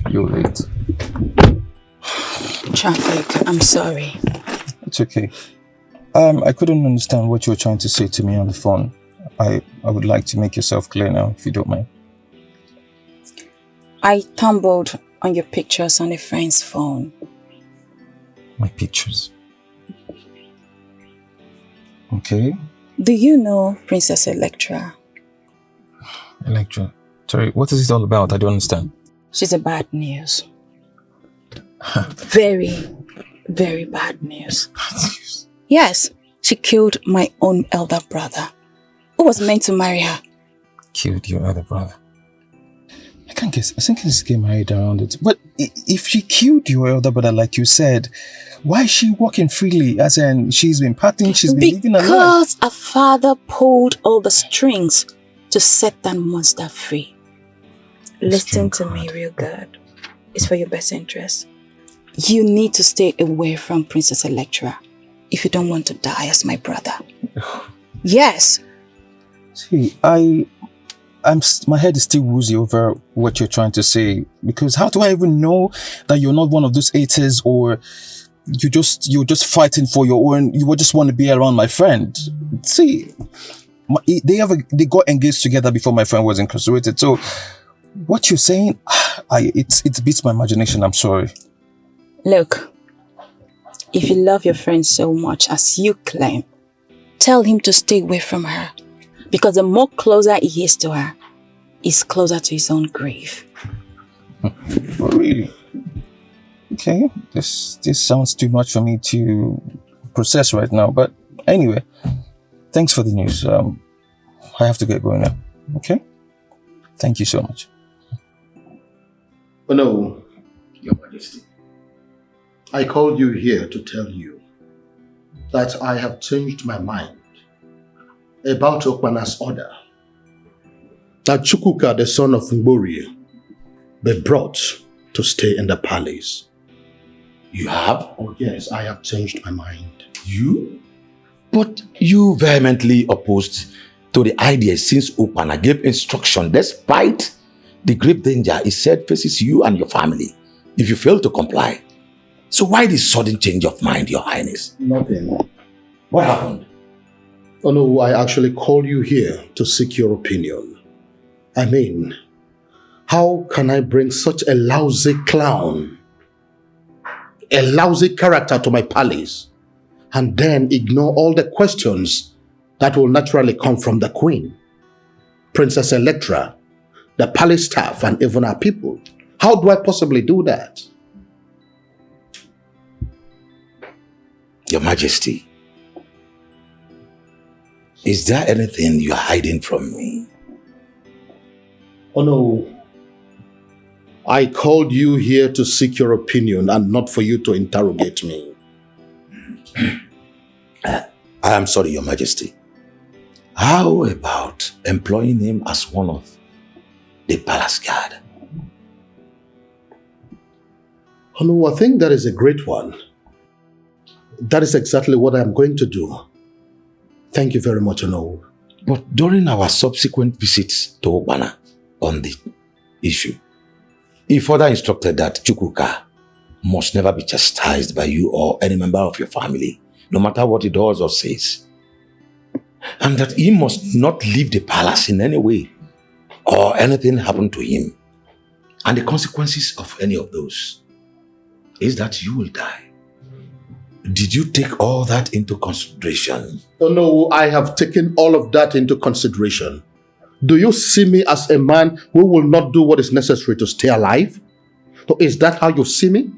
Speaker 15: You're late.
Speaker 21: Traffic, I'm sorry.
Speaker 23: It's okay. I couldn't understand what you were trying to say to me on the phone. I would like to make yourself clear now, if you don't mind.
Speaker 21: I stumbled on your pictures on a friend's phone.
Speaker 23: My pictures? Okay.
Speaker 21: Do you know Princess Electra?
Speaker 23: Electra? Sorry, what is it all about? I don't understand.
Speaker 21: She's a bad news. Very, very bad news. Yes, she killed my own elder brother, who was meant to marry her.
Speaker 23: Killed your elder brother? I can't guess. I think it's get married around it. But if she killed your elder brother, like you said, why is she walking freely? As in, she's been partying, she's been living her life.
Speaker 21: Because her father pulled all the strings to set that monster free. Listen to me real good. It's for your best interest. You need to stay away from Princess Electra if you don't want to die as my brother. Yes.
Speaker 23: See, my head is still woozy over what you're trying to say, because how do I even know that you're not one of those haters, or you're just fighting for your own, you just want to be around my friend? See, they got engaged together before my friend was incarcerated, so what you're saying, it beats my imagination. I'm sorry.
Speaker 21: Look, if you love your friend so much as you claim, tell him to stay away from her. Because the more closer he is to her, he's closer to his own grave.
Speaker 23: Oh, really? Okay, this sounds too much for me to process right now. But anyway, thanks for the news. I have to get going now. Okay? Thank you so much.
Speaker 5: Oh no, Your Majesty. I called you here to tell you that I have changed my mind about Okpana's order.
Speaker 10: that Chukuka, the son of Mbori, be brought to stay in the palace.
Speaker 9: You have?
Speaker 10: Oh yes, I have changed my mind.
Speaker 9: You? But you vehemently opposed to the idea since Upana gave instruction despite the grave danger he said faces you and your family if you fail to comply. So why this sudden change of mind, Your Highness?
Speaker 10: Nothing.
Speaker 9: What happened?
Speaker 10: Oh no, I actually called you here to seek your opinion. I mean, how can I bring such a lousy clown, a lousy character to my palace, and then ignore all the questions that will naturally come from the Queen, Princess Electra, the palace staff, and even our people? How do I possibly do that?
Speaker 9: Your Majesty, is there anything you are hiding from me?
Speaker 10: Oh no. I called you here to seek your opinion and not for you to interrogate me.
Speaker 9: I am sorry, Your Majesty. How about employing him as one of the palace guard?
Speaker 10: Oh no, I think that is a great one. That is exactly what I am going to do. Thank you very much, Ono.
Speaker 9: But during our subsequent visits to Obana on the issue, he further instructed that Chukuka must never be chastised by you or any member of your family, no matter what he does or says. And that he must not leave the palace in any way or anything happen to him. And the consequences of any of those is that you will die. Did you take all that into consideration?
Speaker 10: Oh no, I have taken all of that into consideration. Do you see me as a man who will not do what is necessary to stay alive? So is that how you see me?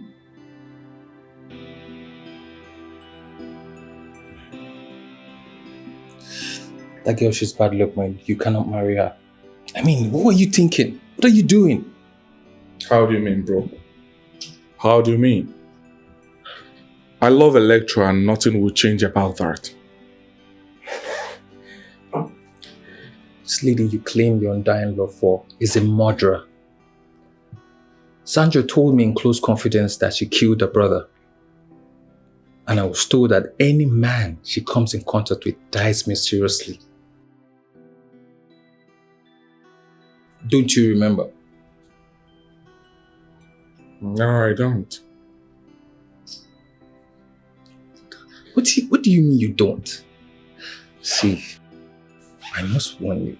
Speaker 23: That girl, she's bad luck, man. You cannot marry her. I mean, what were you thinking? What are you doing?
Speaker 20: How do you mean, bro? How do you mean? I love Electra and nothing will change about that.
Speaker 23: This lady you claim your undying love for is a murderer. Sandra told me in close confidence that she killed her brother. And I was told that any man she comes in contact with dies mysteriously. Don't you remember?
Speaker 20: No, I don't.
Speaker 23: What do you mean you don't? See, I must warn you,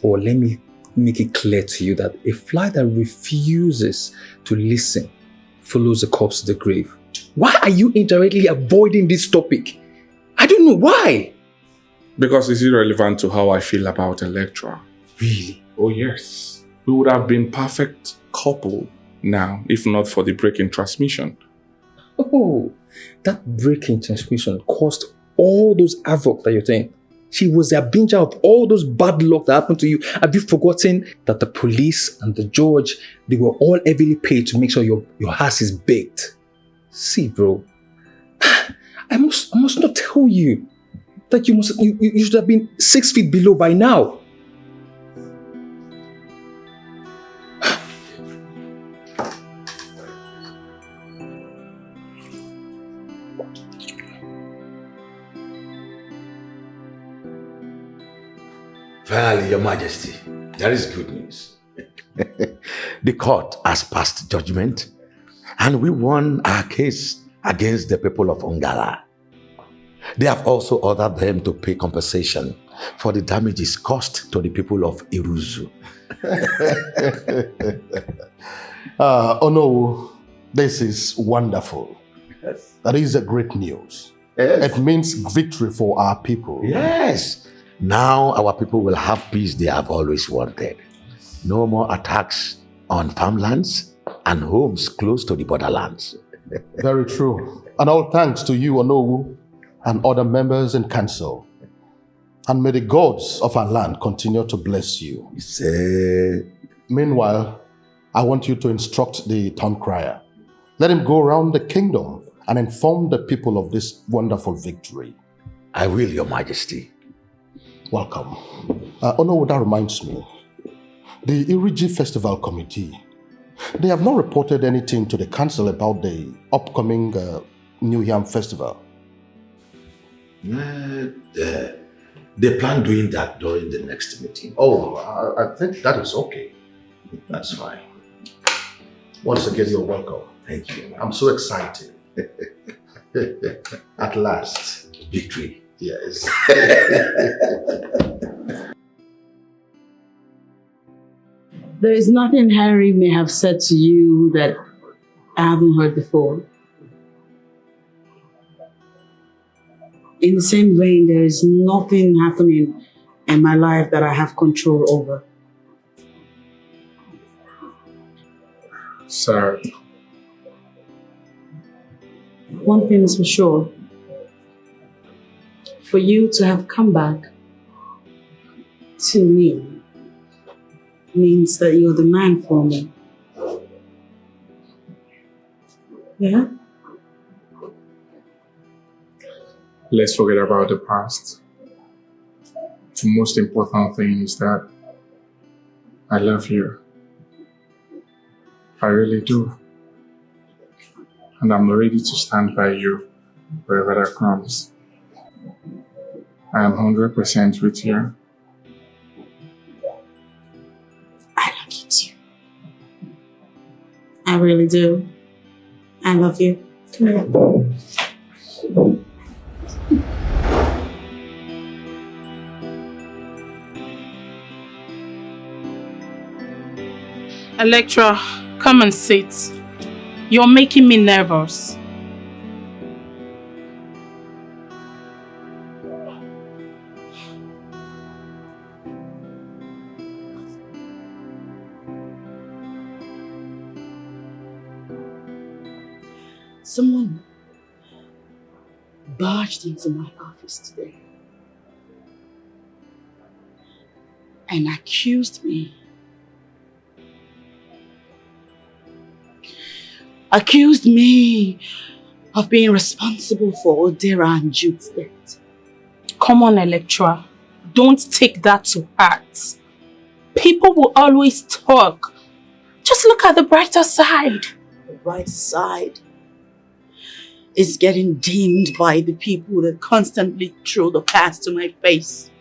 Speaker 23: or let me make it clear to you that a fly that refuses to listen follows a corpse to the grave. Why are you indirectly avoiding this topic? I don't know why.
Speaker 20: Because it's irrelevant to how I feel about Electra.
Speaker 23: Really?
Speaker 20: Oh yes. We would have been perfect couple now, if not for the break in transmission.
Speaker 23: Oh, that break in transmission caused all those havoc that you're saying. She was the avenger of all those bad luck that happened to you. Have you forgotten that the police and the judge, they were all heavily paid to make sure your ass is baked? See, bro, I must not tell you that you should have been 6 feet below by now.
Speaker 9: Finally, Your Majesty, there is good news. The court has passed judgment and we won our case against the people of Ongala. They have also ordered them to pay compensation for the damages caused to the people of Iruzu.
Speaker 10: Oh no, this is wonderful.
Speaker 9: Yes.
Speaker 10: That is a great news.
Speaker 9: Yes.
Speaker 10: It means victory for our people.
Speaker 9: Yes. Now our people will have peace they have always wanted. No more attacks on farmlands and homes close to the borderlands.
Speaker 10: Very true. And all thanks to you, Onowu, and other members in council. And may the gods of our land continue to bless you. Meanwhile, I want you to instruct the town crier. Let him go around the kingdom and inform the people of this wonderful victory.
Speaker 9: I will, Your Majesty.
Speaker 10: Welcome. Onowu, that reminds me.
Speaker 5: The Iriji Festival Committee, they have not reported anything to the council about the upcoming New Yam Festival.
Speaker 9: They plan doing that during the next meeting.
Speaker 5: Oh, I think that is okay. That's fine. Once again, you're welcome.
Speaker 9: Thank you.
Speaker 5: I'm so excited. At last.
Speaker 9: Victory.
Speaker 5: Yes.
Speaker 3: There is nothing Harry may have said to you that I haven't heard before. In the same vein, there is nothing happening in my life that I have control over.
Speaker 20: Sir.
Speaker 3: One thing is for sure. For you to have come back to me means that you're the man for me. Yeah?
Speaker 20: Let's forget about the past. The most important thing is that I love you. I really do. And I'm ready to stand by you wherever that comes. I am 100% with you.
Speaker 3: I love you too. I really do. I love you. Come here.
Speaker 2: Electra, come and sit. You're making me nervous.
Speaker 3: Someone barged into my office today and accused me. Accused me of being responsible for Odera and Jude's death.
Speaker 2: Come on, Electra. Don't take that to heart. People will always talk. Just look at the brighter side.
Speaker 3: The brighter side is getting dimmed by the people that constantly throw the past to my face.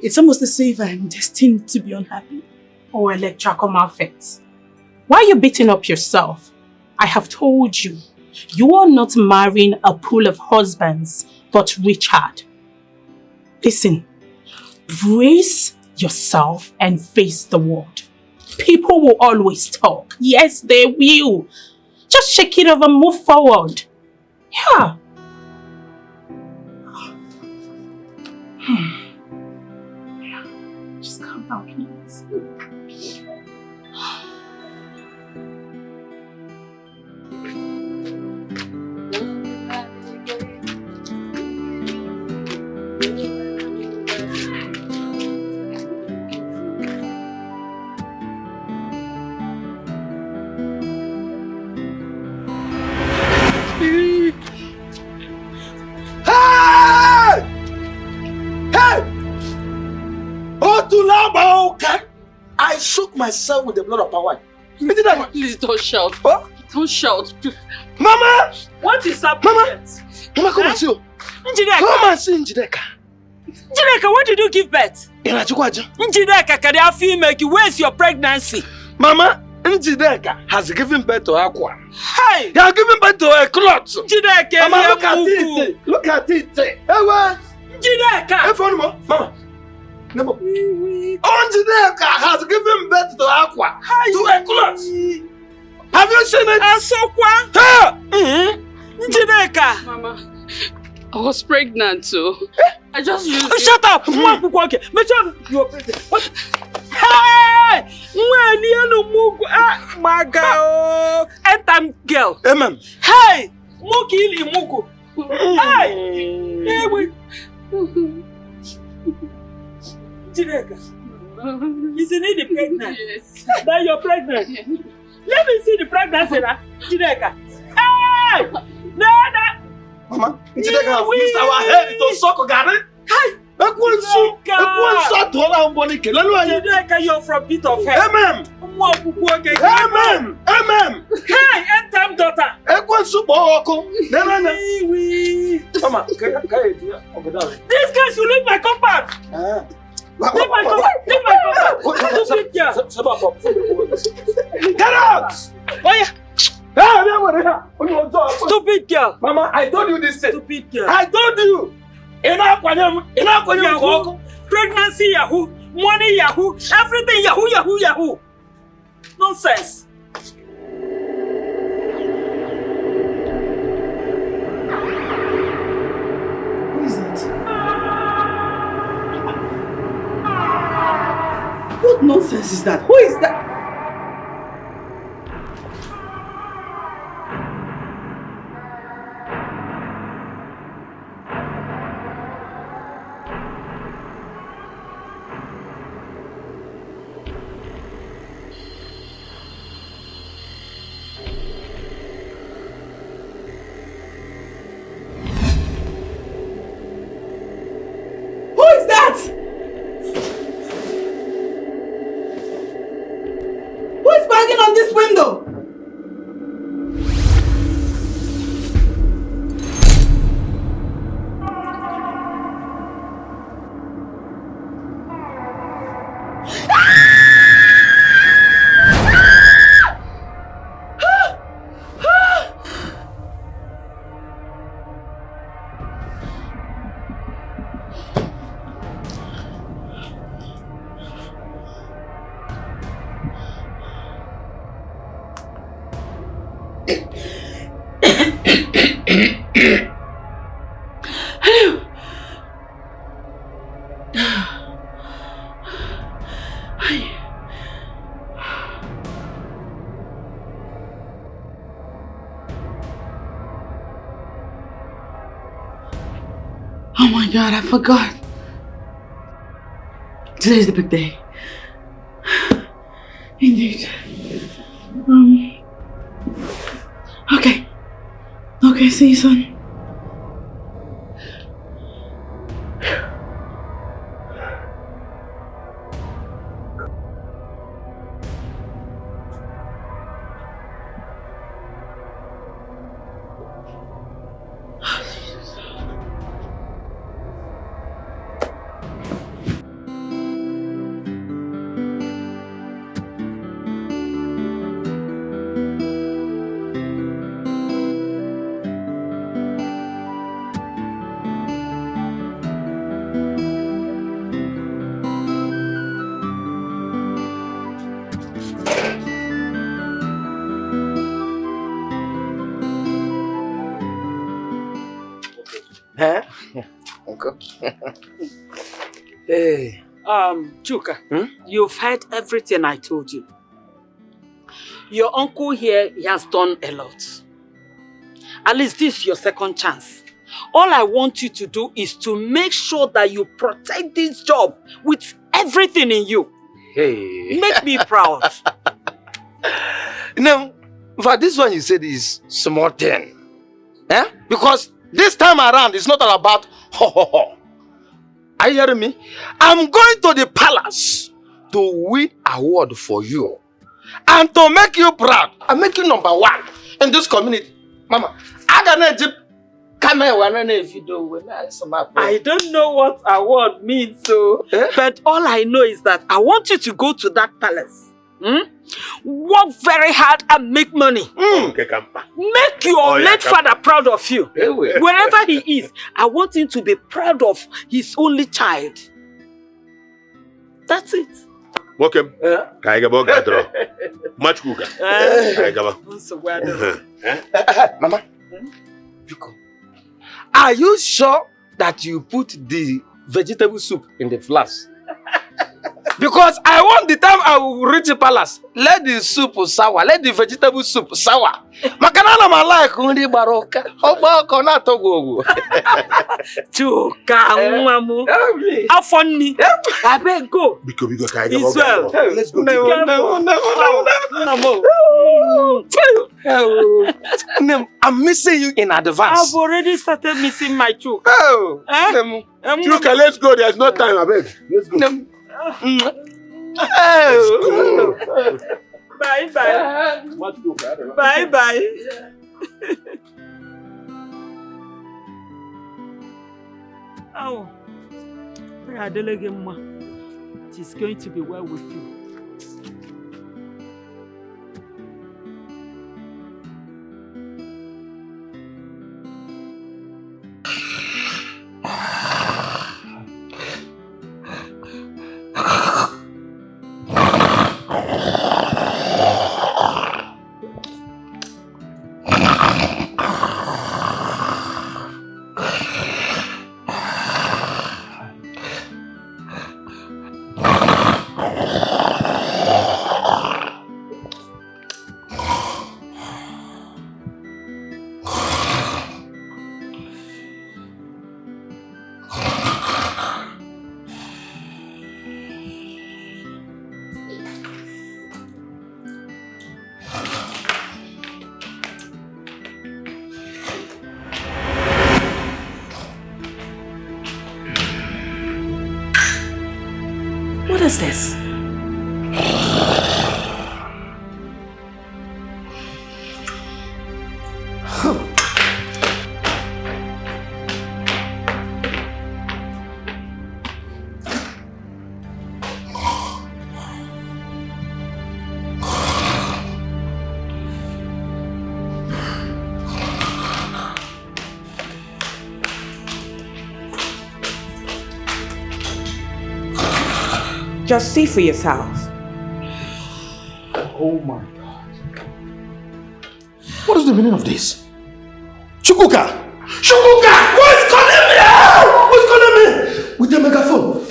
Speaker 3: It's almost as if I'm destined to be unhappy.
Speaker 2: Oh, Electra, come off it. Why are you beating up yourself? I have told you, you are not marrying a pool of husbands, but Richard. Listen, brace yourself and face the world. People will always talk. Yes, they will. Just shake it off and move forward. Yeah. Just calm down, please.
Speaker 12: I shook myself with the blood of my wife.
Speaker 13: Please don't shout.
Speaker 12: Huh?
Speaker 13: Don't shout.
Speaker 12: Mama!
Speaker 8: What is happening?
Speaker 12: Mama, come and see you.
Speaker 8: Njideka.
Speaker 12: Come and see Njideka.
Speaker 8: Njideka, what did you give birth? Njideka, can you feel make you? Where's your pregnancy?
Speaker 12: Mama, Njideka has given birth to Aqua.
Speaker 8: Hey!
Speaker 12: You are giving birth to a clot.
Speaker 8: Njideka,
Speaker 12: Mama, look at it. Look at it. Hey, what?
Speaker 8: Njideka!
Speaker 12: Hey, phone, Mama. No. Njideka has given birth to Aqua. To a clot. Have you seen it?
Speaker 8: Asokwa? Njideka!
Speaker 13: Mama, I was pregnant too. I just used it.
Speaker 8: Shut up! Make sure you're pregnant. What? Hey! My girl! Enter girl!
Speaker 12: Amen.
Speaker 8: Hey! Muki ili muku! Hey! Hey, wait! Njideka! Isn't it pregnant?
Speaker 13: Yes.
Speaker 8: Now you're pregnant. Let me see the pregnancy now. Njideka! Hey! No!
Speaker 12: Mama, Njideka has used our head to suck Gary.
Speaker 8: Hey!
Speaker 12: Ekwensu
Speaker 8: You're from pit of hell.
Speaker 9: Amen.
Speaker 8: Amen.
Speaker 9: Amen.
Speaker 8: Hey, end-time daughter.
Speaker 9: Mama,
Speaker 8: This guy should leave my compound. Leave my compound. Stupid girl.
Speaker 9: Get out!
Speaker 8: Oh yeah. Stupid girl.
Speaker 9: Mama, I told you this thing.
Speaker 8: Stupid girl.
Speaker 9: I told you.
Speaker 8: Yahoo. Pregnancy Yahoo. Money Yahoo. Everything Yahoo, Yahoo, Yahoo. Nonsense.
Speaker 3: Who is that? What nonsense is that? Who is that? On this window. Oh my God, I forgot. Today's the big day. Indeed. Okay. Okay, see you soon.
Speaker 12: Uncle. Hey.
Speaker 8: Chuka, you've heard everything I told you. Your uncle here, he has done a lot. At least this is your second chance. All I want you to do is to make sure that you protect this job with everything in you.
Speaker 12: Hey.
Speaker 8: Make me proud.
Speaker 12: Now, for this one you said is small thing. Eh? Because this time around, it's not all about ho ho ho. Are you hearing me? I'm going to the palace to win award for you. And to make you proud. I'm making number one in this community. Mama, I
Speaker 8: don't know what award means, so but all I know is that I want you to go to that palace. Work very hard and make money. Make your late father proud of you. Wherever he is, I want him to be proud of his only child. That's it.
Speaker 9: Welcome. Much cooker.
Speaker 12: Mama, are you sure that you put the vegetable soup in the flask? Because I want the time I will reach the palace, let the soup sour, let the vegetable soup sour. Makanana ma like undi baroka. Oba kona togo.
Speaker 8: Chuka, mamu. How funny. I better go.
Speaker 9: Because
Speaker 8: Israel.
Speaker 9: Let's go.
Speaker 12: I'm missing you in advance.
Speaker 8: I've already started missing my Chuka.
Speaker 12: Oh.
Speaker 9: Chuka, let's go. There's no time, I beg. Let's go.
Speaker 8: Bye bye. Bye bye. Oh, it is going to be well with you.
Speaker 6: What is this? Just see for yourself.
Speaker 5: Oh my God. What is the meaning of this? Chukuka! Chukuka! Who is calling me? Who is calling me? With a megaphone.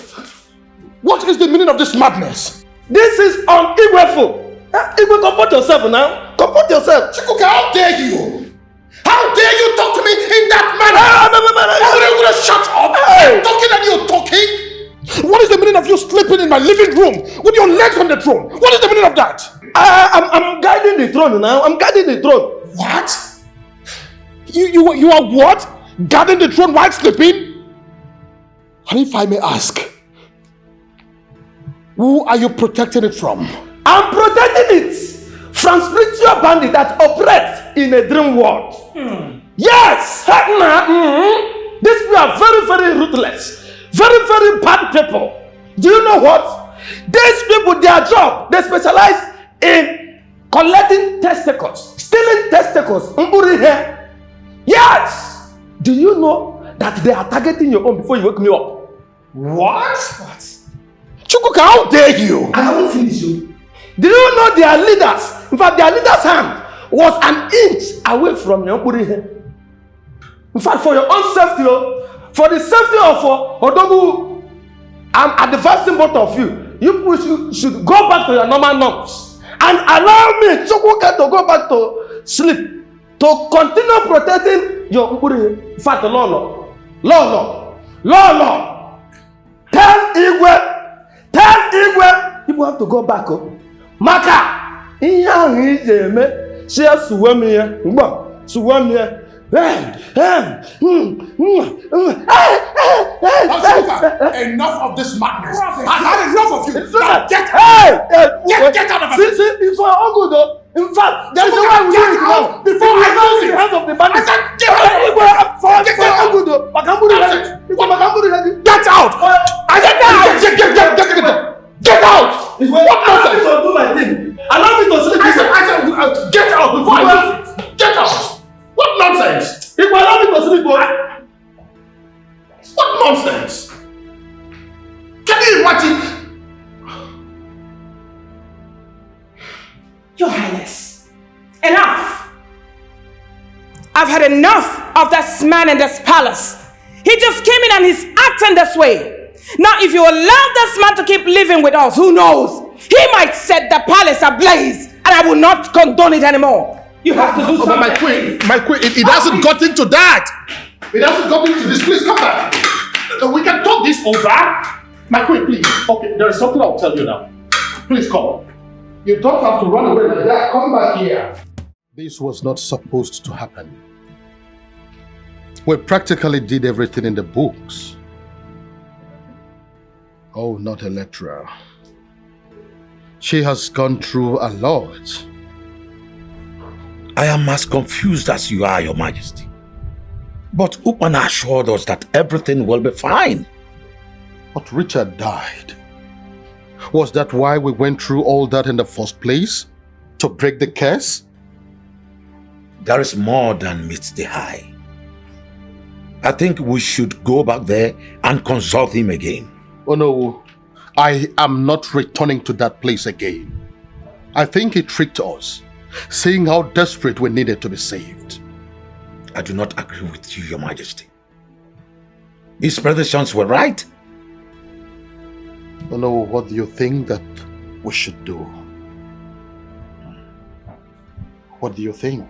Speaker 5: What is the meaning of this madness?
Speaker 12: This is on Igwefo. Igwe, comport yourself now. Comport yourself.
Speaker 5: Chukuka, how dare you? How dare you talk to me in that manner? I'm going to shut up. I'm talking and you're talking. What is the meaning of you sleeping in my living room with your legs on the throne? What is the meaning of that?
Speaker 12: I'm guiding the throne now. I'm guiding the throne.
Speaker 5: What? You are what? Guarding the throne while sleeping? And if I may ask, who are you protecting it from?
Speaker 12: I'm protecting it from spiritual bandits that operate in a dream world. Yes! These people are very, very ruthless. Very, very bad people. Do you know what? These people, their job, they specialize in collecting testicles, stealing testicles. Yes! Do you know that they are targeting your own before you wake me up?
Speaker 5: What? Chukuka, how dare you?
Speaker 12: I haven't finished you. Do you know their leaders? In fact, their leader's hand was an inch away from your body. In fact, for your own safety, for the safety of Odogu, I'm advising both of you. You should go back to your normal norms and allow me, Chukuka, to go back to sleep, to continue protecting your Uburi. In fact, Lolo. Tell Igwe, people have to go back. Maka,
Speaker 5: Enough of this madness. I've had enough of you. Now get out of it.
Speaker 12: See, it's all good though. In fact, that's why we do it now. Before I lose the hands of the bandits. I said, get out.
Speaker 5: Get out. Get out. What nonsense?
Speaker 12: Allow me to do my thing. Allow me to sleep.
Speaker 5: I said, get out before I lose it. Get out. What nonsense?
Speaker 12: If you allow me to sleep,
Speaker 5: what nonsense? Can you imagine?
Speaker 6: Your Highness, enough! I've had enough of this man in this palace. He just came in and he's acting this way. Now, if you allow this man to keep living with us, who knows? He might set the palace ablaze, and I will not condone it anymore. You have to do something.
Speaker 5: My queen, it hasn't gotten to that. It hasn't gotten to this. Please come back. We can talk this over. My queen, please. Okay, there is something I'll tell you now. Please come. You don't have to run away like that. Come back here. This was not supposed to happen. We practically did everything in the books. Oh, not Electra. She has gone through a lot.
Speaker 9: I am as confused as you are, Your Majesty. But Upana assured us that everything will be fine.
Speaker 5: But Richard died. Was that why we went through all that in the first place? To break the curse?
Speaker 9: There is more than meets the eye. I think we should go back there and consult him again.
Speaker 5: Oh no, I am not returning to that place again. I think he tricked us, seeing how desperate we needed to be saved.
Speaker 9: I do not agree with you, Your Majesty. His predictions were right.
Speaker 5: Oh no, what do you think that we should do? What do you think?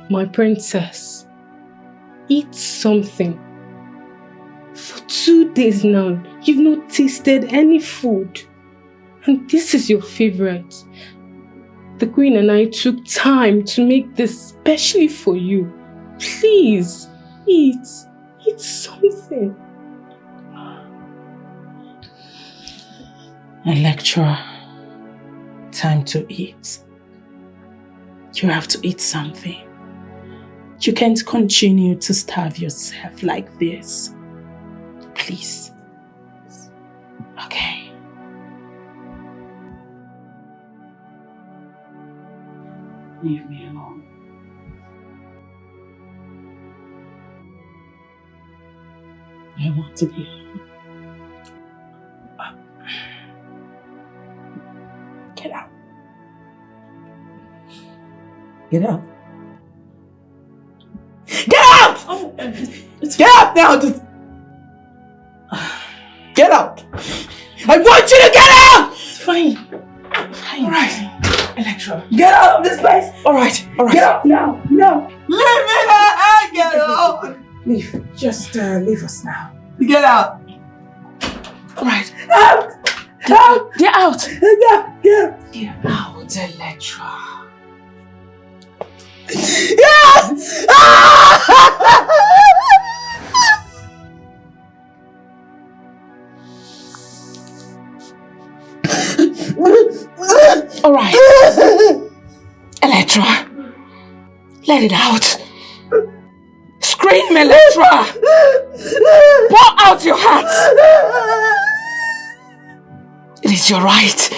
Speaker 17: My princess, eat something. For 2 days now, you've not tasted any food. And this is your favorite. The queen and I took time to make this specially for you. Please, eat. Eat something.
Speaker 4: Electra, time to eat. You have to eat something. You can't continue to starve yourself like this. Please. Okay. Leave me alone. I want to be alone. Get out. Get out. Get out! Oh, get out now! Just get out! I want you to get out! It's fine. Fine. All right. Electra. Get out of this place! Alright, alright. Get out now! No! Leave me now! Get out! Leave. Just leave us now. Get out! Alright. Out! Out! Get out! Get out, Electra. Yes! All right, Electra, let it out. Scream, Electra. Pour out your heart. It is your right.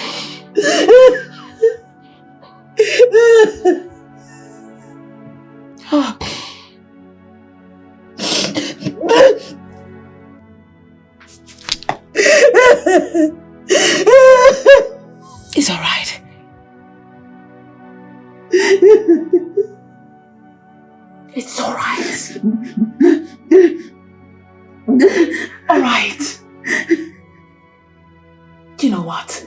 Speaker 4: It's all right. It's all right. All right. You know what?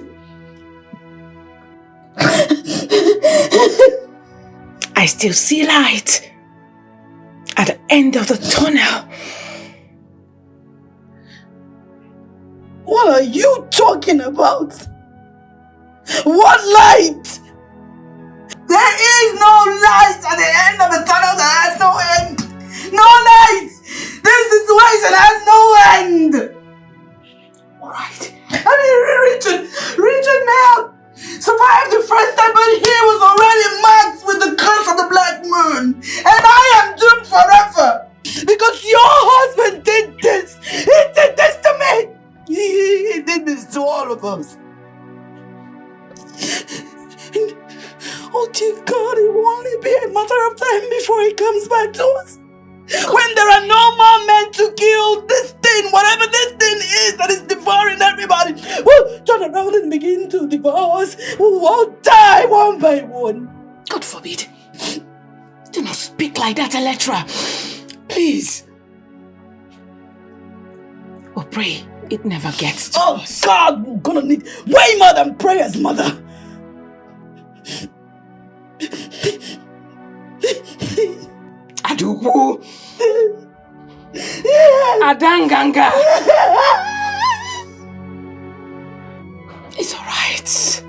Speaker 4: I still see light at the end of the tunnel.
Speaker 3: What are you talking about? What light? There is no light at the end of the tunnel that has no end. No light. This situation has no end. Alright. I mean, Richard may have survived the first time, but he was already marked with the curse of the Black Moon. And I am doomed forever. Because your husband did this. He did this to me. He did this to all of us. And, oh dear God, it will only be a matter of time before he comes back to us. When there are no more men to kill, this thing thing, whatever this thing is that is devouring everybody, will turn around and begin to devour us. We'll all die one by one.
Speaker 6: God forbid. Do not speak like that, Electra. Please. Oh, pray it never gets to us.
Speaker 3: Oh God, we're gonna need way more than prayers, mother.
Speaker 6: Adubu. Adanganga. It's alright.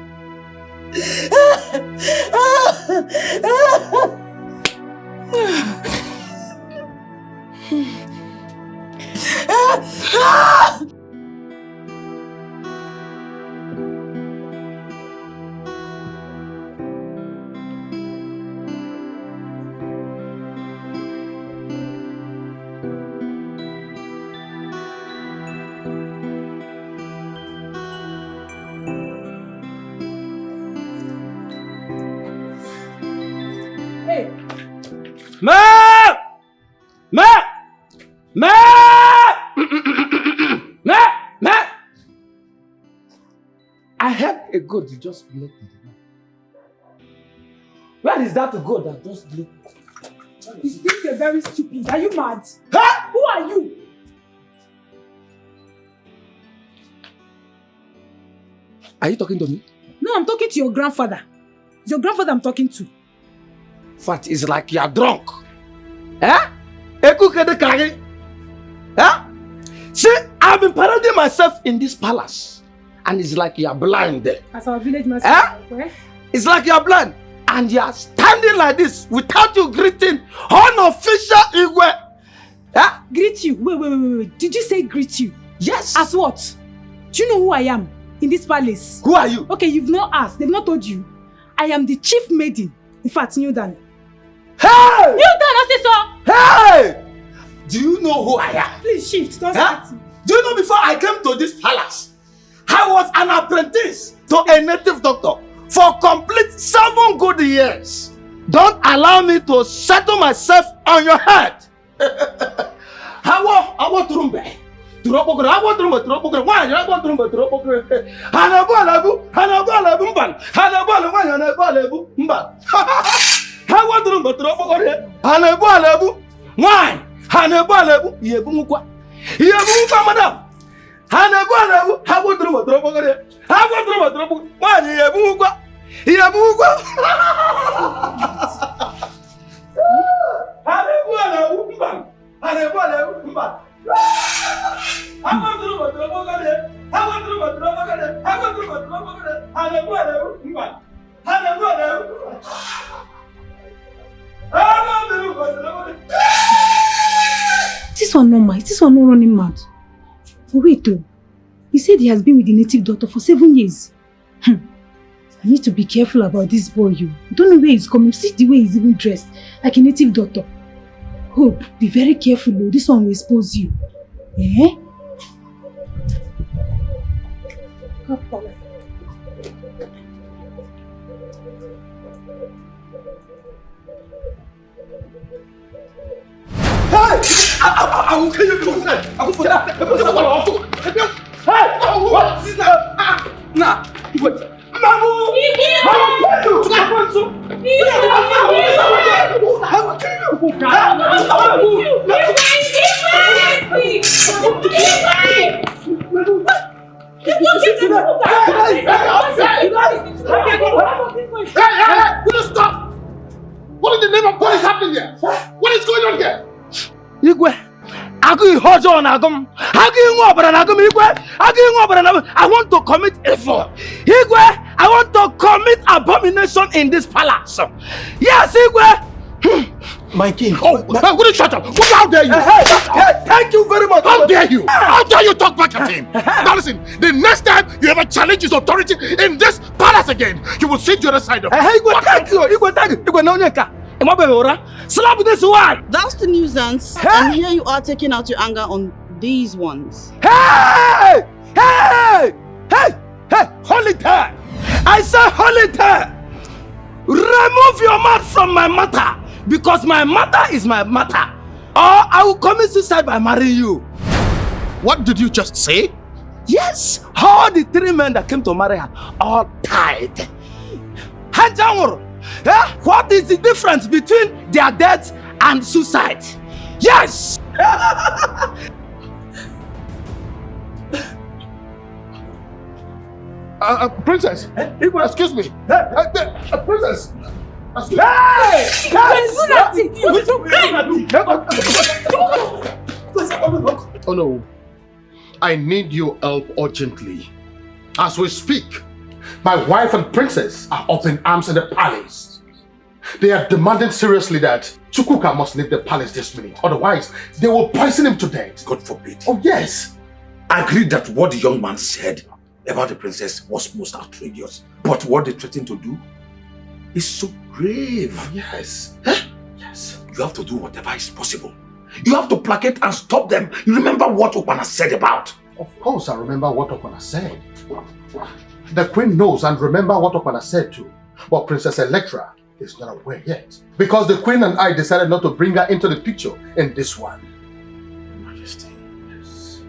Speaker 12: Ma! Ma! Ma! Ma! Ma! I heard a goat just bleat. Where is that goat that just bleat?
Speaker 7: Is this a very stupid? Are you mad? Huh? Who are you?
Speaker 12: Are you talking to me?
Speaker 7: No, I'm talking to your grandfather. It's your grandfather I'm talking to.
Speaker 12: Fat is like you are drunk. Eh? Eh? See, I've been parading myself in this palace. And it's like you are blind there.
Speaker 7: As our village master.
Speaker 12: Eh? It's like you are blind. And you are standing like this without you greeting unofficial Igwe. Eh?
Speaker 7: Greet you? Wait. Did you say greet you?
Speaker 12: Yes.
Speaker 7: As what? Do you know who I am in this palace?
Speaker 12: Who are you?
Speaker 7: Okay, you've not asked. They've not told you. I am the chief maiden. In fact, New Dan.
Speaker 12: Hey!
Speaker 7: New Dan, so.
Speaker 12: Hey! Do you know who I am?
Speaker 7: Please shift. Don't start.
Speaker 12: Do you know before I came to this palace, I was an apprentice to a native doctor for complete 7 good years. Don't allow me to settle myself on your head. I want Trumbe.
Speaker 7: This one no mad. This one no running mad. Wait though. He said he has been with the native doctor for 7 years. I need to be careful about this boy, you. I don't know where he's coming. See the way he's even dressed. Like a native doctor. Hope, be very careful though. This one will expose you. Eh?
Speaker 12: I will kill you. I will for that. Hey! What is that? Nah, wait. Mamu! I will kill Hey! Will you stop? What in the name of God is happening here? What is going on here? Igwe, I want to commit evil. Igwe, I want to commit abomination in this palace. Yes, Igwe.
Speaker 10: My king.
Speaker 12: Oh, will you shut up? How dare you? Thank you very much.
Speaker 10: How dare you? How dare you talk back at him? Now listen, the next time you ever challenge his authority in this palace again, you will sit to the other side of him.
Speaker 12: Igwe, thank you. Igwe, thank you. Igwe, no, slap this one.
Speaker 3: That's the nuisance. And here you are taking out your anger on these ones.
Speaker 12: Hey! Hey! Hey! Hey! Hold it there! I say hold it there! Remove your mouth from my matter, because my matter is my matter. Or I will commit suicide by marrying you.
Speaker 10: What did you just say?
Speaker 12: Yes, all the 3 men that came to marry her, all died. Hanjangoro, what is the difference between their death and suicide? Yes!
Speaker 10: Princess, excuse me. Princess.
Speaker 12: Hey!
Speaker 10: Oh no. I need your help urgently. As we speak, my wife and princess are up in arms in the palace. They are demanding seriously that Chukuka must leave the palace this minute. Otherwise, they will poison him to death.
Speaker 9: God forbid.
Speaker 10: Oh yes.
Speaker 9: I agree that what the young man said about the princess was most outrageous. But what they threatened to do is so grave.
Speaker 10: Yes.
Speaker 9: Yes. You have to do whatever is possible. You have to placate and stop them. You remember what Okpana said about?
Speaker 10: Of course I remember what Okpana said. The queen knows and remember what Okpana said too. But Princess Electra is not aware yet. Because the queen and I decided not to bring her into the picture in this one.
Speaker 9: Majesty. Yes.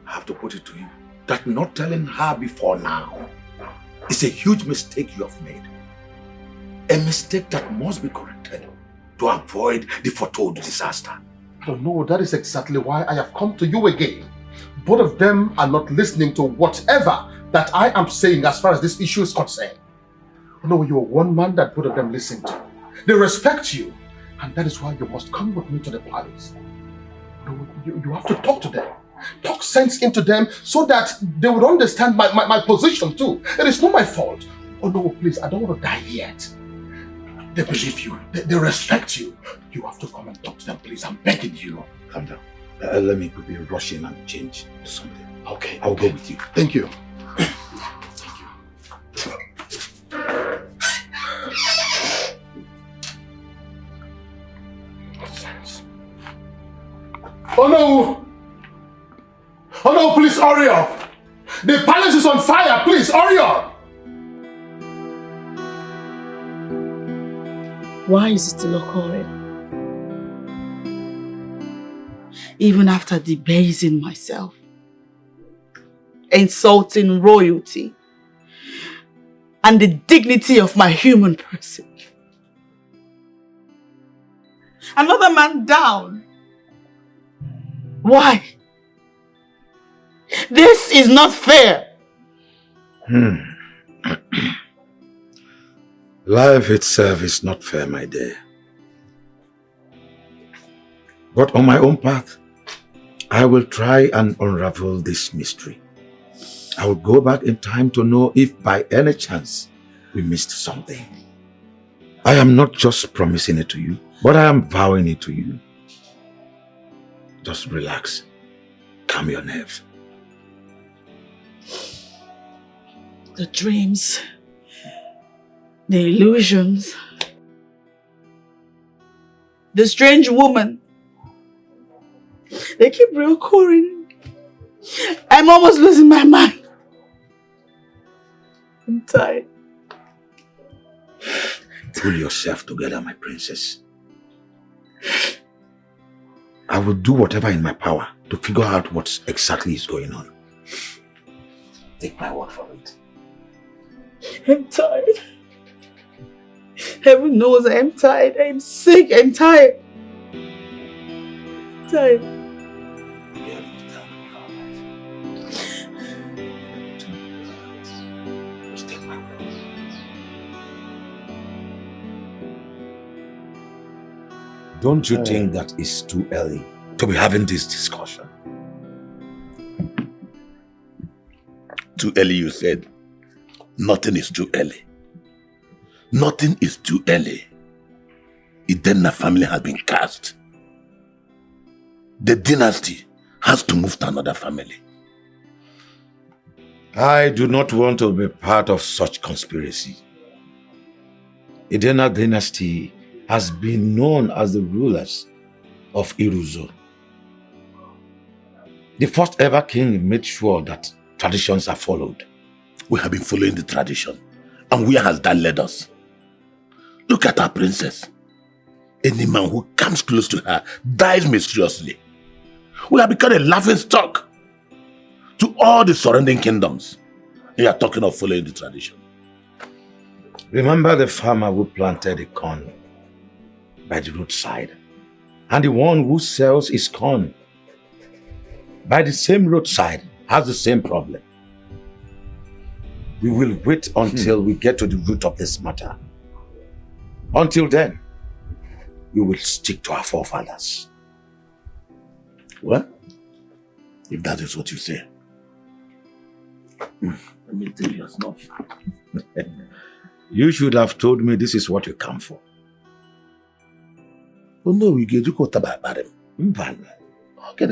Speaker 9: I have to put it to you that not telling her before now is a huge mistake you have made. A mistake that must be corrected to avoid the foretold disaster.
Speaker 10: I don't know, that is exactly why I have come to you again. Both of them are not listening to whatever that I am saying as far as this issue is concerned. No, you are one man that both of them listen to. They respect you, and that is why you must come with me to the palace. No, you have to talk to them. Talk sense into them so that they would understand my position too. It is not my fault. Oh no, please, I don't want to die yet. They believe you. They respect you. You have to come and talk to them, please. I'm begging you.
Speaker 9: Calm down. Let me quickly rush in and change to something.
Speaker 10: Okay.
Speaker 9: I'll go with you.
Speaker 10: Thank you. Oh no! Oh no, please hurry up! The palace is on fire! Please hurry up!
Speaker 3: Why is it still occurring? Even after debasing myself, insulting royalty, and the dignity of my human person. Another man down. Why? This is not fair.
Speaker 9: Life itself is not fair, my dear. But on my own path, I will try and unravel this mystery. I will go back in time to know if by any chance we missed something. I am not just promising it to you, but I am vowing it to you. Just relax. Calm your nerves.
Speaker 3: The dreams, the illusions, the strange woman, they keep reoccurring. I'm almost losing my mind. I'm tired.
Speaker 9: Pull yourself together, my princess. I will do whatever in my power to figure out what exactly is going on. Take my word for it.
Speaker 3: I'm tired. Heaven knows I'm tired. I'm sick. I'm tired. Tired.
Speaker 9: Don't you think that it's too early to be having this discussion?
Speaker 16: Too early, you said. Nothing is too early. Nothing is too early. Idenna family has been cast. The dynasty has to move to another family.
Speaker 9: I do not want to be part of such conspiracy. Idenna dynasty has been known as the rulers of Iruzo. The first ever king made sure that traditions are followed.
Speaker 16: We have been following the tradition. And where has that led us? Look at our princess. Any man who comes close to her dies mysteriously. We have become a laughing stock to all the surrounding kingdoms. You are talking of following the tradition.
Speaker 11: Remember the farmer who planted the corn by the roadside and the one who sells his corn by the same roadside has the same problem. We will wait until we get to the root of this matter. Until then, we will stick to our forefathers.
Speaker 16: Well, if that is what you say, let me tell you enough.
Speaker 11: You should have told me this is what you come for.
Speaker 16: Oh no, we get you go to buy Okay,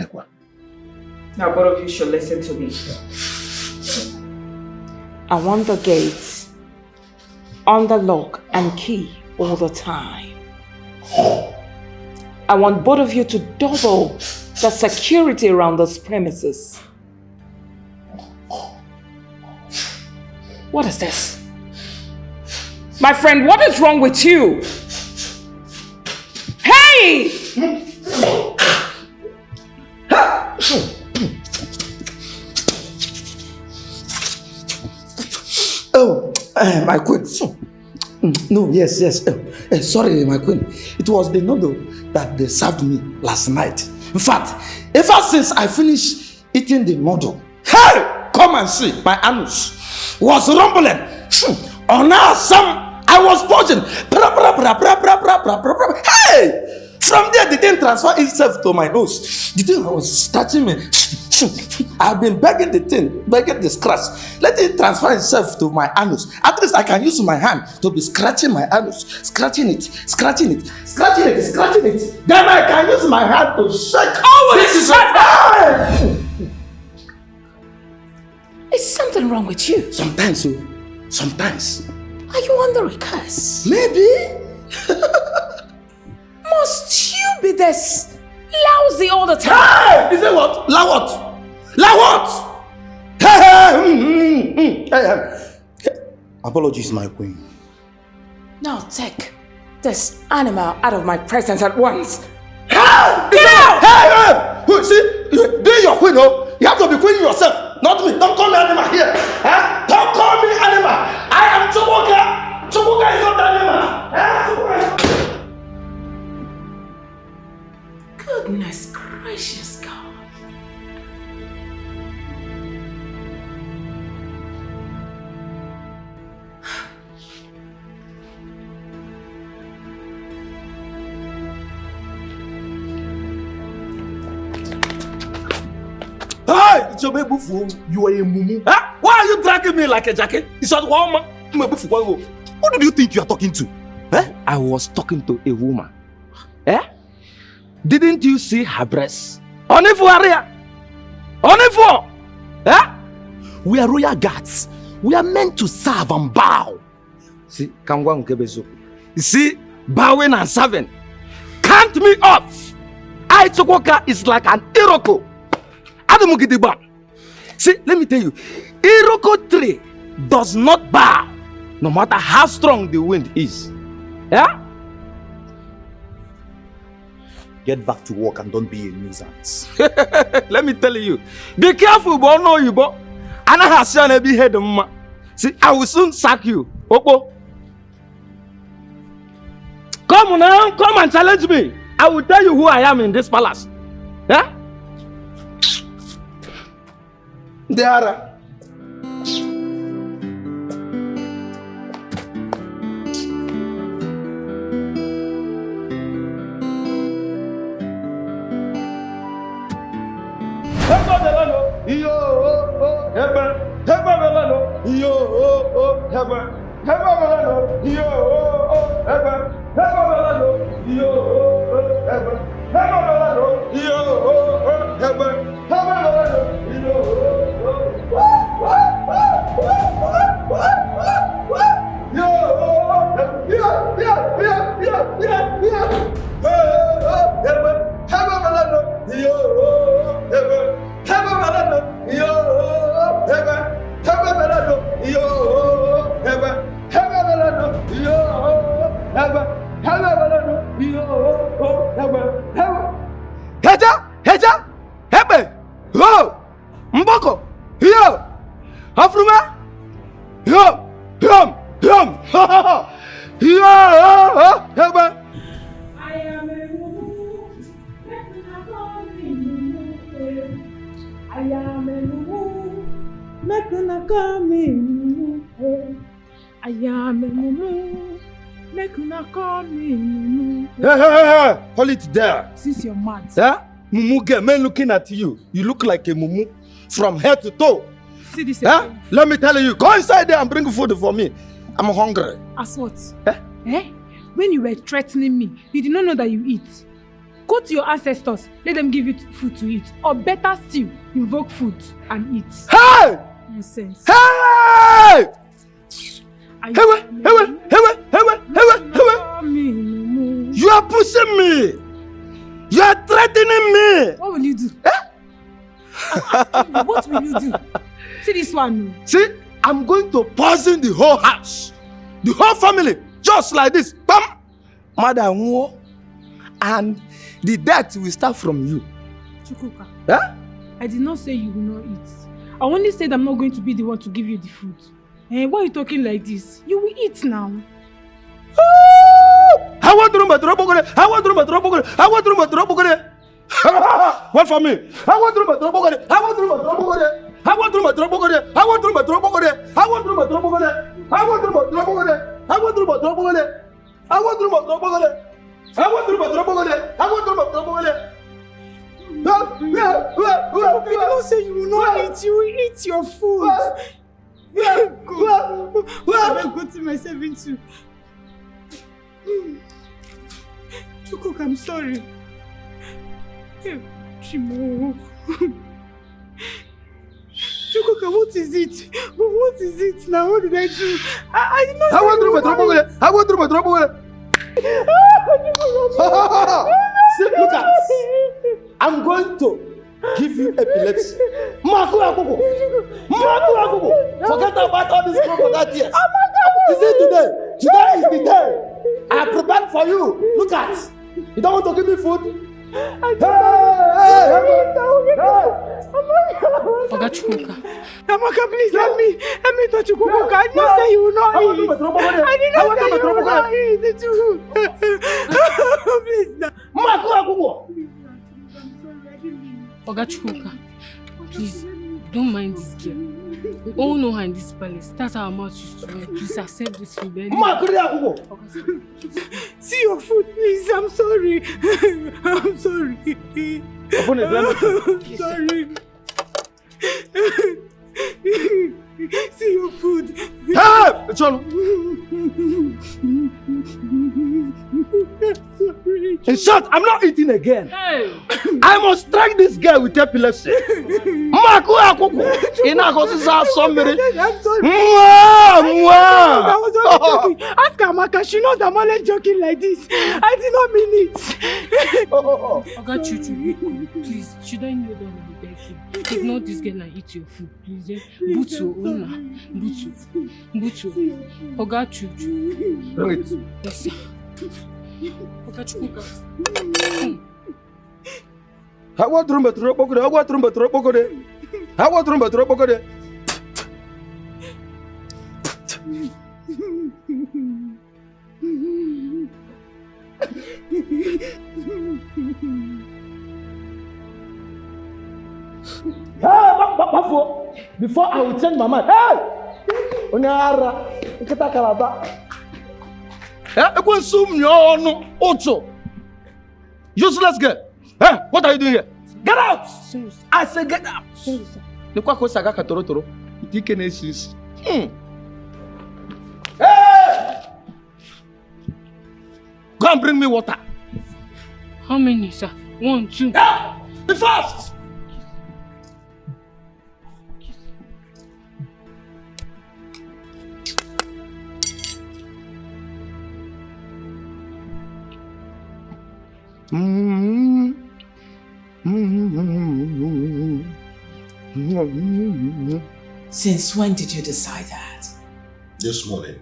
Speaker 6: now both of you should listen to me. I want the gate on the lock and key all the time. I want both of you to double the security around this premises. What is this? My friend, what is wrong with you? Hey!
Speaker 12: Oh, my queen. No, yes. Sorry, my queen. It was the noodle that they served me last night. In fact, ever since I finished eating the noodle, hey, come and see, my anus was rumbling. On our some, I was purging. Hey! From there, the thing transferred itself to my nose. The thing was scratching me. I've been begging the scratch. Let it transfer itself to my anus. At least I can use my hand to be scratching my anus. Scratching it. Then I can use my hand to shake.
Speaker 6: Is something wrong with you?
Speaker 12: Sometimes.
Speaker 6: Are you under a curse?
Speaker 12: Maybe.
Speaker 6: Must you be this lousy all the time?
Speaker 12: Hey! Is it what? Loud what? Apologies, my queen.
Speaker 6: Now take this animal out of my presence at once.
Speaker 12: Get out! Hey! See, be your queen, oh. You have to be queen yourself, not me. Don't call me animal here. Don't call me animal. I am Chukuka. Chukuka is not animal.
Speaker 6: Goodness gracious, God.
Speaker 12: Hey, it's your baby fool. You are a mumu. Why are you dragging me like a jacket? It's not one man. Who do you think you are talking to? I was talking to a woman. Didn't you see her breasts? Only for area. We are royal guards. We are meant to serve and bow. See, you see, bowing and serving. Count me off. I Chukuka is like an Iroko. See, let me tell you, Iroko tree does not bow, no matter how strong the wind is. Get back to work and don't be a nuisance. Let me tell you, be careful, but no you, but I know how to be head. See, I will soon sack you. Opo. Come now, come and challenge me. I will tell you who I am in this palace. Diara. Yeah, help me.
Speaker 7: I am a mumu. I am a mumu. Make una call me mumu. I am a mumu. Make una call me mumu.
Speaker 12: Hey, hold it there.
Speaker 7: Since you're mad.
Speaker 12: Yeah? Mumu girl, men looking at you. You look like a mumu from head to toe.
Speaker 7: See this.
Speaker 12: Yeah? Let me tell you, go inside there and bring food for me. I'm hungry.
Speaker 7: As what? When you were threatening me, you did not know that you eat. Go to your ancestors, let them give you food to eat. Or better still, invoke food and eat.
Speaker 12: Hey!
Speaker 7: Nonsense.
Speaker 12: Hey! You are pushing me. You are threatening me.
Speaker 7: What will you do? What will you do? See this one.
Speaker 12: See, I'm going to poison the whole house, the whole family, just like this. Bam! Madam, and the death will start from you.
Speaker 7: Chukuka.
Speaker 12: Yeah?
Speaker 7: I did not say you will not eat. I only said I'm not going to be the one to give you the food. Why are you talking like this? You will eat now.
Speaker 12: I want to I want to I want to what for me? I want to I want to I want to I want to I want to I want to I want to I want to I want to
Speaker 7: You don't say you will not eat. You will eat your food. Where am I putting myself into? Chukuka, I'm sorry. Chimo. Chukuka, what is it? What is it now? What did I do? I did not.
Speaker 12: I want to See, look at. I'm going to give you epilepsy. Forget about all this crap for that years. Is it today? Today is the day. I prepared for you. Look at. You don't want to give me food?
Speaker 17: Oga Chukuka.
Speaker 7: Amaka, please let me touch Chukuka. I did not say you will not eat. I did not say you will not eat. Please, no.
Speaker 17: Oga Chukuka, please, don't mind this girl. We all know her in this palace. That's how our mouth used to run. Please accept this food.
Speaker 7: See your food, please. I'm sorry. I'm sorry.
Speaker 12: Open it, let me
Speaker 7: sorry. See your food.
Speaker 12: Hey! Sorry. In short, I'm not eating again.
Speaker 17: Hey.
Speaker 12: I must strike this girl with epilepsy. I'm sorry.
Speaker 7: I was only joking. Ask Amaka. She knows I'm only joking like this. I did not mean it.
Speaker 17: Oga Chuchu, please, should I kneel down and beg you? Ignore this girl and eat your food, please. Butu, Ona. Butu. Oga Chuchu.
Speaker 12: Bring it.
Speaker 17: Yes, sir. Oga Chukuka.
Speaker 12: I want to before I will change my mind. Hey! Useless girl. Hey, what are you doing here? Get out! I said get out. Hey! Go and bring me water.
Speaker 17: How many, sir? 1, 2.
Speaker 12: Yeah! Be fast!
Speaker 6: Since when did you decide that?
Speaker 5: This morning.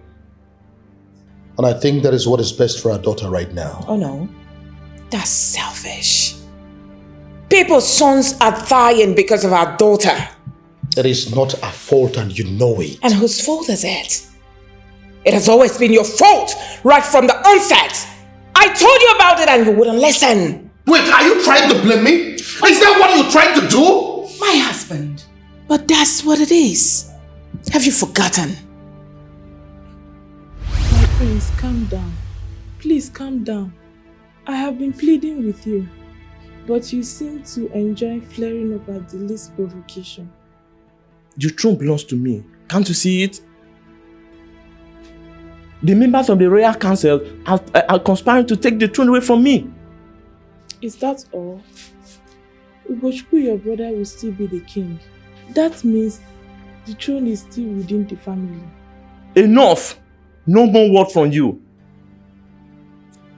Speaker 5: And I think that is what is best for our daughter right now.
Speaker 6: Oh no, that's selfish. People's sons are dying because of our daughter.
Speaker 5: It is not our fault and you know it.
Speaker 6: And whose fault is it? It has always been your fault, right from the onset. I told you about it and you wouldn't listen.
Speaker 5: Wait, are you trying to blame me? Is that what you're trying to do?
Speaker 6: My husband. But that's what it is. Have you forgotten?
Speaker 18: My prince, calm down. Please calm down. I have been pleading with you, but you seem to enjoy flaring up at the least provocation.
Speaker 12: The throne belongs to me. Can't you see it? The members of the royal council are conspiring to take the throne away from me.
Speaker 18: Is that all? Ugochukwu, your brother, will still be the king. That means the throne is still within the family.
Speaker 12: Enough! No more word from you.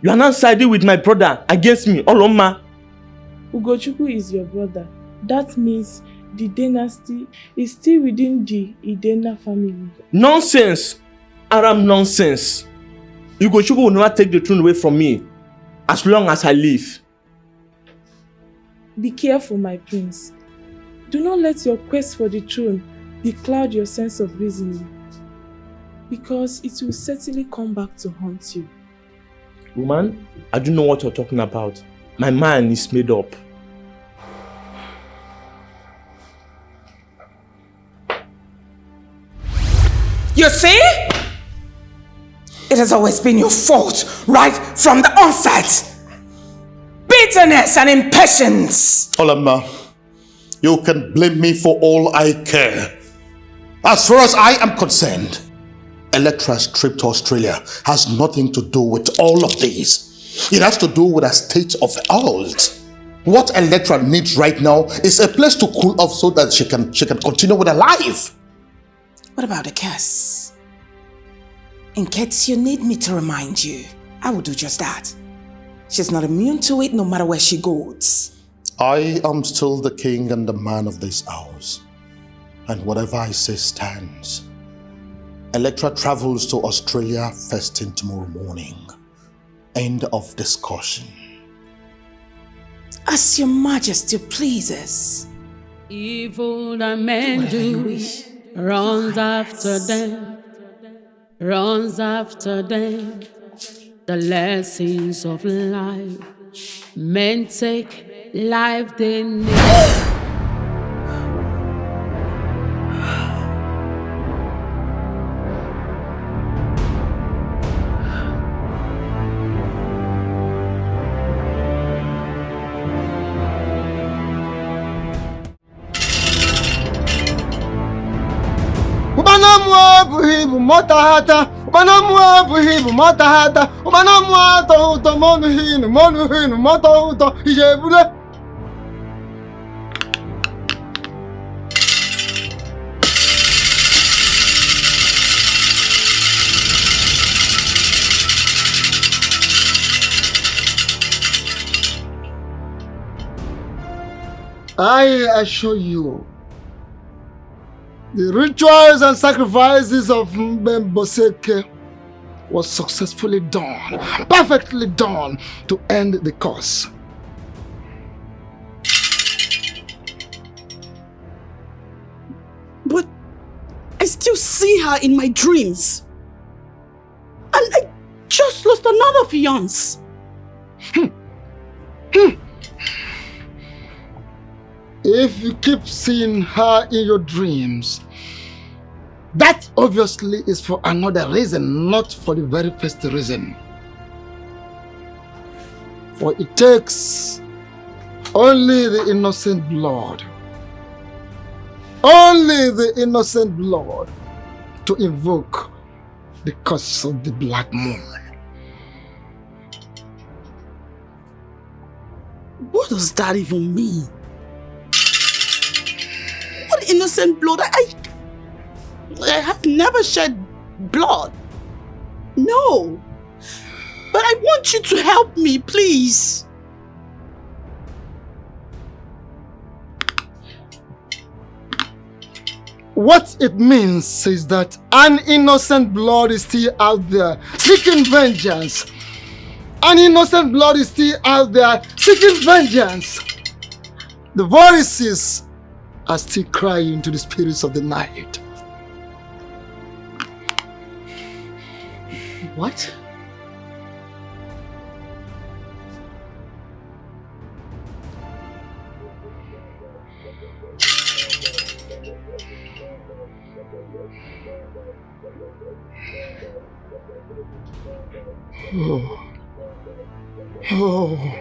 Speaker 12: You are now siding with my brother against me, Oloma.
Speaker 18: Ugochukwu is your brother. That means the dynasty is still within the Idena family.
Speaker 12: Nonsense! Aram nonsense. Ugochukwu will never take the throne away from me as long as I live.
Speaker 18: Be careful, my prince. Do not let your quest for the throne becloud your sense of reasoning, because it will certainly come back to haunt you.
Speaker 12: Woman, I don't know what you're talking about. My mind is made up.
Speaker 6: You see? It has always been your fault, right from the onset. Bitterness and impatience.
Speaker 5: Olama, you can blame me for all I care. As far as I am concerned, Electra's trip to Australia has nothing to do with all of this. It has to do with a state of health. What Electra needs right now is a place to cool off so that she can continue with her life.
Speaker 6: What about the curse? In case you need me to remind you, I will do just that. She's not immune to it no matter where she goes.
Speaker 5: I am still the king and the man of this house. And whatever I say stands. Electra travels to Australia first thing tomorrow morning. End of discussion.
Speaker 6: As your majesty pleases.
Speaker 19: Evil that men do runs after them, runs after them. The lessons of life, men take life they need.
Speaker 1: Ubanamwa buhibu motahata, ubanamwa buhibu motahata, ubanamwa tohuto monuhinu motohuto ijebule. I assure you, the rituals and sacrifices of Mbemboseke was successfully done, perfectly done to end the curse.
Speaker 3: But I still see her in my dreams. And I just lost another fiancé.
Speaker 1: If you keep seeing her in your dreams, that obviously is for another reason, not for the very first reason. For it takes only the innocent blood, only the innocent blood to invoke the curse of the Black Moon.
Speaker 3: What does that even mean? What innocent blood? I have never shed blood. No. But I want you to help me, please.
Speaker 1: What it means is that an innocent blood is still out there seeking vengeance. An innocent blood is still out there seeking vengeance. The voices are still crying to the spirits of the night.
Speaker 2: What?
Speaker 1: Oh. Oh.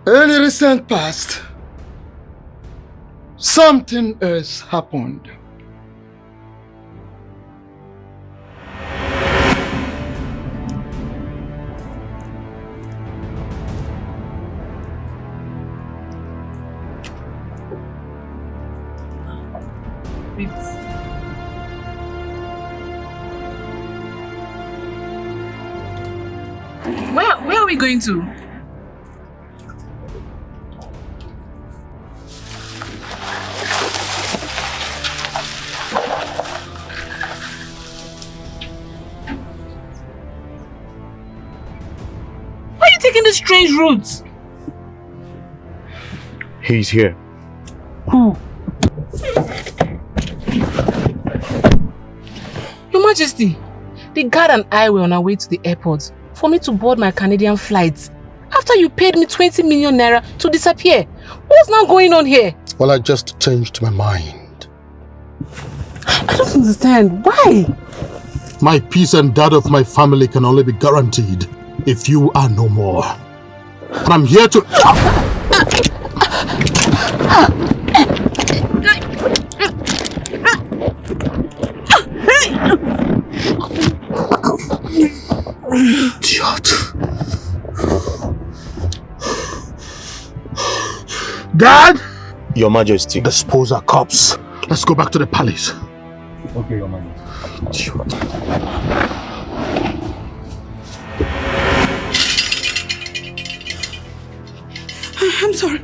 Speaker 1: In the recent past, something else happened.
Speaker 14: Where are we going to?
Speaker 2: Why are you taking this strange route?
Speaker 15: He's here.
Speaker 2: Who? Your Majesty, the guard and I were on our way to the airport for me to board my Canadian flight after you paid me 20 million naira to disappear. What's now going on here?
Speaker 10: Well, I just changed my mind.
Speaker 2: I don't understand. Why?
Speaker 10: My peace and that of my family can only be guaranteed if you are no more. And I'm here to... Idiot. Dad!
Speaker 15: Your Majesty.
Speaker 10: Dispose our corpse. Let's go back to the palace.
Speaker 15: Okay, Your Majesty.
Speaker 3: I'm sorry.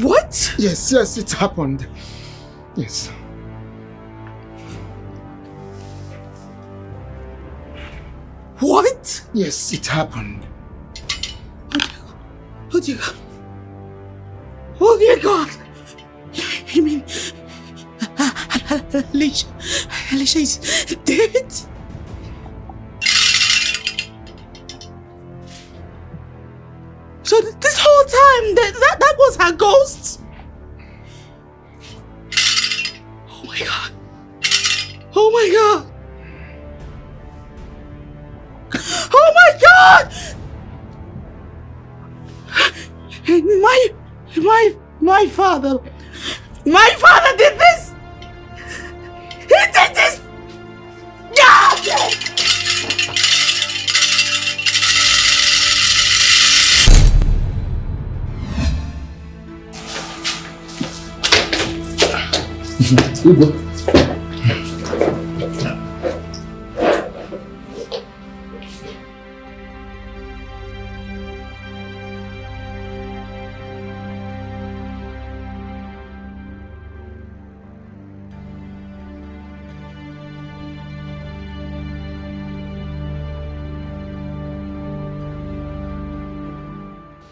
Speaker 3: What?
Speaker 1: Yes, it happened. Yes.
Speaker 3: What?
Speaker 1: Yes, it happened.
Speaker 3: Oh dear God. Oh dear God. You mean Alicia is dead? So this whole time that was her ghost? Oh my God. Oh my God. Oh my God! My father did this! He did this! God!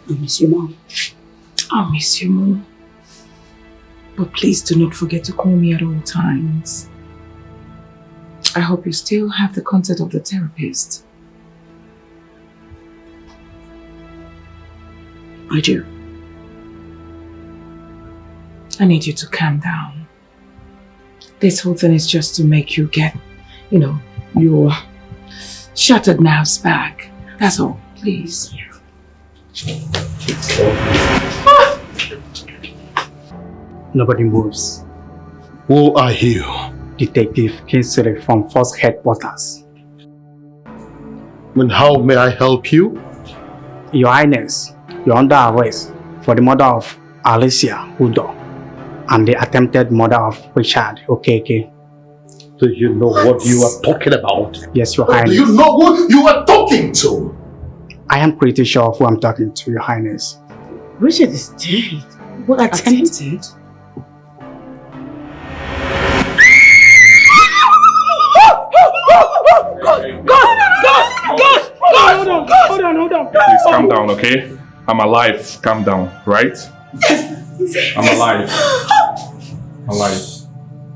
Speaker 6: I miss you, Mom. I miss you, Mom. But please do not forget to call me at all times. I hope you still have the contact of the therapist. I do. I need you to calm down. This whole thing is just to make you get, your shattered nerves back. That's all, please.
Speaker 22: Nobody moves.
Speaker 10: Who are you?
Speaker 22: Detective Kinsley from Force Headquarters.
Speaker 10: And how may I help you?
Speaker 22: Your Highness, you're under arrest for the murder of Alicia Udo and the attempted murder of Richard Okeke.
Speaker 10: Do you know what you are talking about?
Speaker 22: Yes, Your Highness.
Speaker 10: Do you know who you are talking to?
Speaker 22: I am pretty sure of who I'm talking to, Your Highness.
Speaker 6: Richard is dead. What attempted?
Speaker 22: Hold on.
Speaker 20: Calm down, okay? I'm alive. Calm down, right?
Speaker 4: Yes.
Speaker 20: I'm alive. Alive.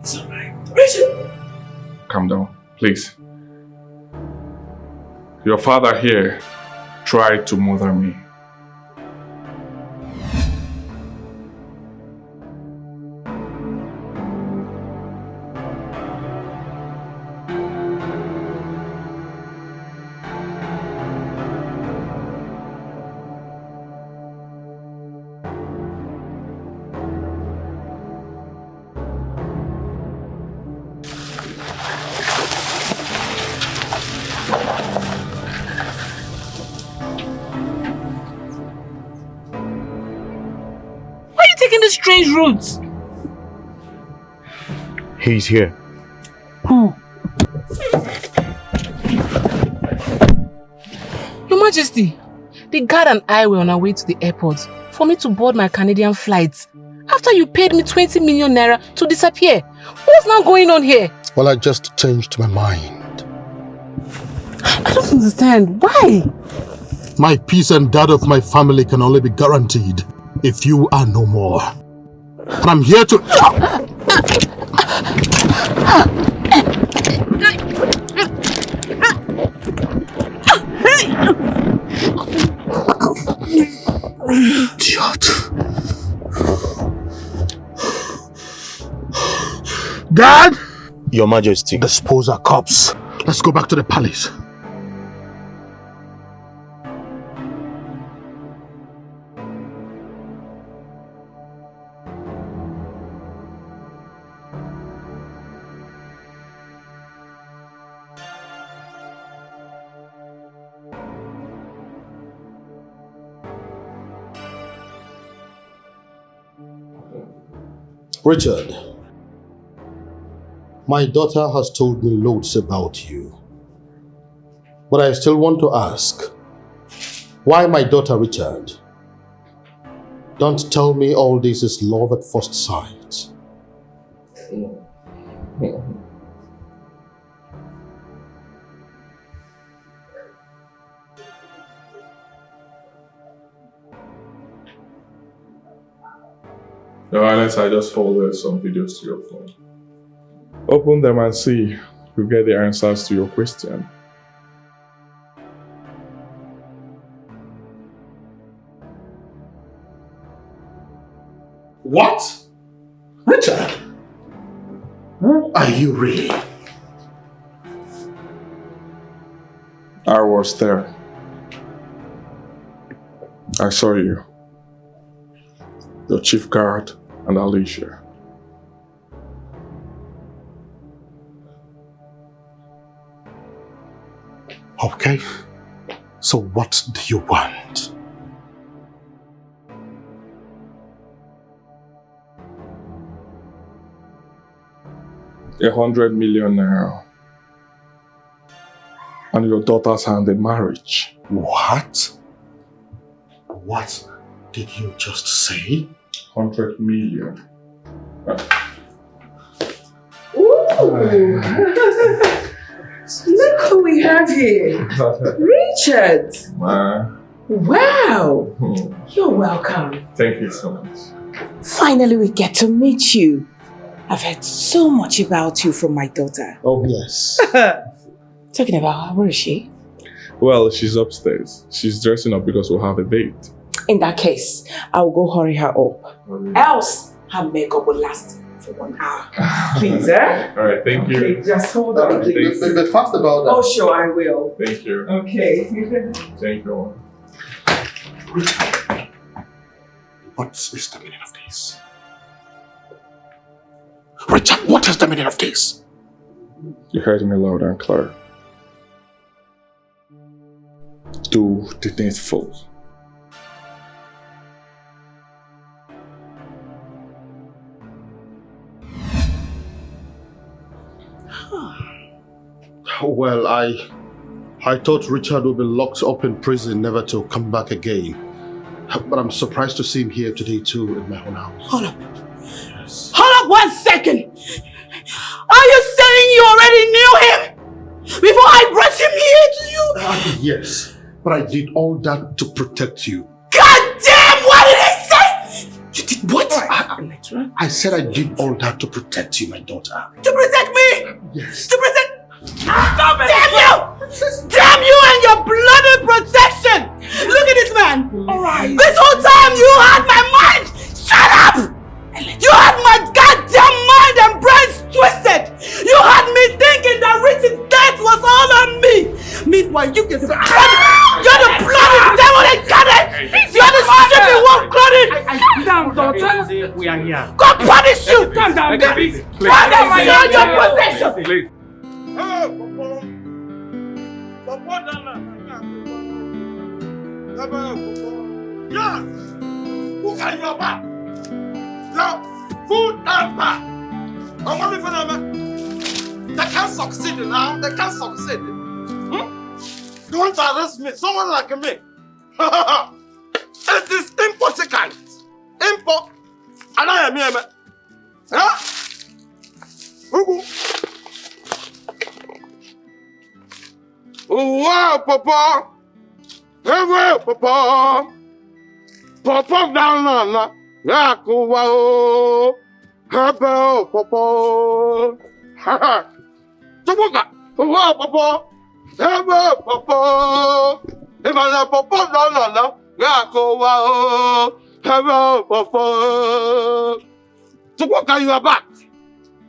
Speaker 4: It's alright. Richard.
Speaker 20: Calm down, please. Your father here tried to murder me.
Speaker 2: Strange routes.
Speaker 15: He's here.
Speaker 2: Who? Your Majesty, the guard and I were on our way to the airport for me to board my Canadian flight after you paid me 20 million naira to disappear. What's now going on here?
Speaker 10: Well, I just changed my mind.
Speaker 2: I don't understand. Why?
Speaker 10: My peace and that of my family can only be guaranteed if you are no more. And I'm here to... Idiot. Dad!
Speaker 15: Your Majesty.
Speaker 10: Dispose our corpse. Let's go back to the palace. Richard, my daughter has told me loads about you. But I still want to ask, why my daughter, Richard? Don't tell me all this is love at first sight.
Speaker 20: Your Highness, I just forwarded some videos to your phone. Open them and see. You'll get the answers to your question.
Speaker 10: What? Richard? Are you really?
Speaker 20: I was there. I saw you. Your chief guard and Alicia.
Speaker 10: Okay. So what do you want?
Speaker 20: $100 million naira. And your daughter's hand in marriage.
Speaker 10: What? What did you just say?
Speaker 20: 100 million.
Speaker 6: Ooh! Look who we have here. Richard! Wow! You're welcome.
Speaker 20: Thank you so much.
Speaker 6: Finally, we get to meet you. I've heard so much about you from my daughter.
Speaker 10: Oh, yes.
Speaker 6: Talking about her, where is she?
Speaker 20: Well, she's upstairs. She's dressing up because we'll have a date.
Speaker 6: In that case, I'll go hurry her up. Else, her makeup will last for 1 hour. Please, eh?
Speaker 20: Alright, thank you.
Speaker 6: Okay, just hold on, please.
Speaker 10: Be fast about that.
Speaker 6: Oh, sure, I will.
Speaker 20: Thank you.
Speaker 6: Okay.
Speaker 20: Thank you.
Speaker 10: Richard, what is the meaning of this? Richard, what is the meaning of this?
Speaker 20: You heard me loud and clear. Do the needful.
Speaker 10: Well, I thought Richard would be locked up in prison, never to come back again. But I'm surprised to see him here today too, in my own house.
Speaker 3: Hold up. Yes. Hold up 1 second. Are you saying you already knew him before I brought him here to you?
Speaker 10: Yes. But I did all that to protect you.
Speaker 12: God damn, what did he say? You did what?
Speaker 10: I said I did all that to protect you, my daughter.
Speaker 12: To protect me?
Speaker 10: Yes.
Speaker 12: To protect... Stop it! Damn you! Damn you and your bloody protection! Look at this man! Alright. This whole time you had my mind! Shut up! You had my goddamn mind and brains twisted! You had me thinking that Richard's death was all on me! Meanwhile, you're the bloody devil incarnate! You're the stupid one-blooded!
Speaker 22: Down, daughter. We are here.
Speaker 12: God punish you!
Speaker 22: Calm down, baby.
Speaker 12: Punish your possession!
Speaker 9: Yeah! Who can you back? Now, food and back. I'm only for them. They can't succeed now. They can't succeed. You want to arrest me? Someone like me. It is impossible. And I am here. Huh? Wow, Papa. Hey, Papa. Papa down, Yakuwa. Hello, Papa. Chukuka. Wow, Papa. Hello, Papa. If I let Papa down, Yakuwa. Hello, Papa. Chukuka, you are back.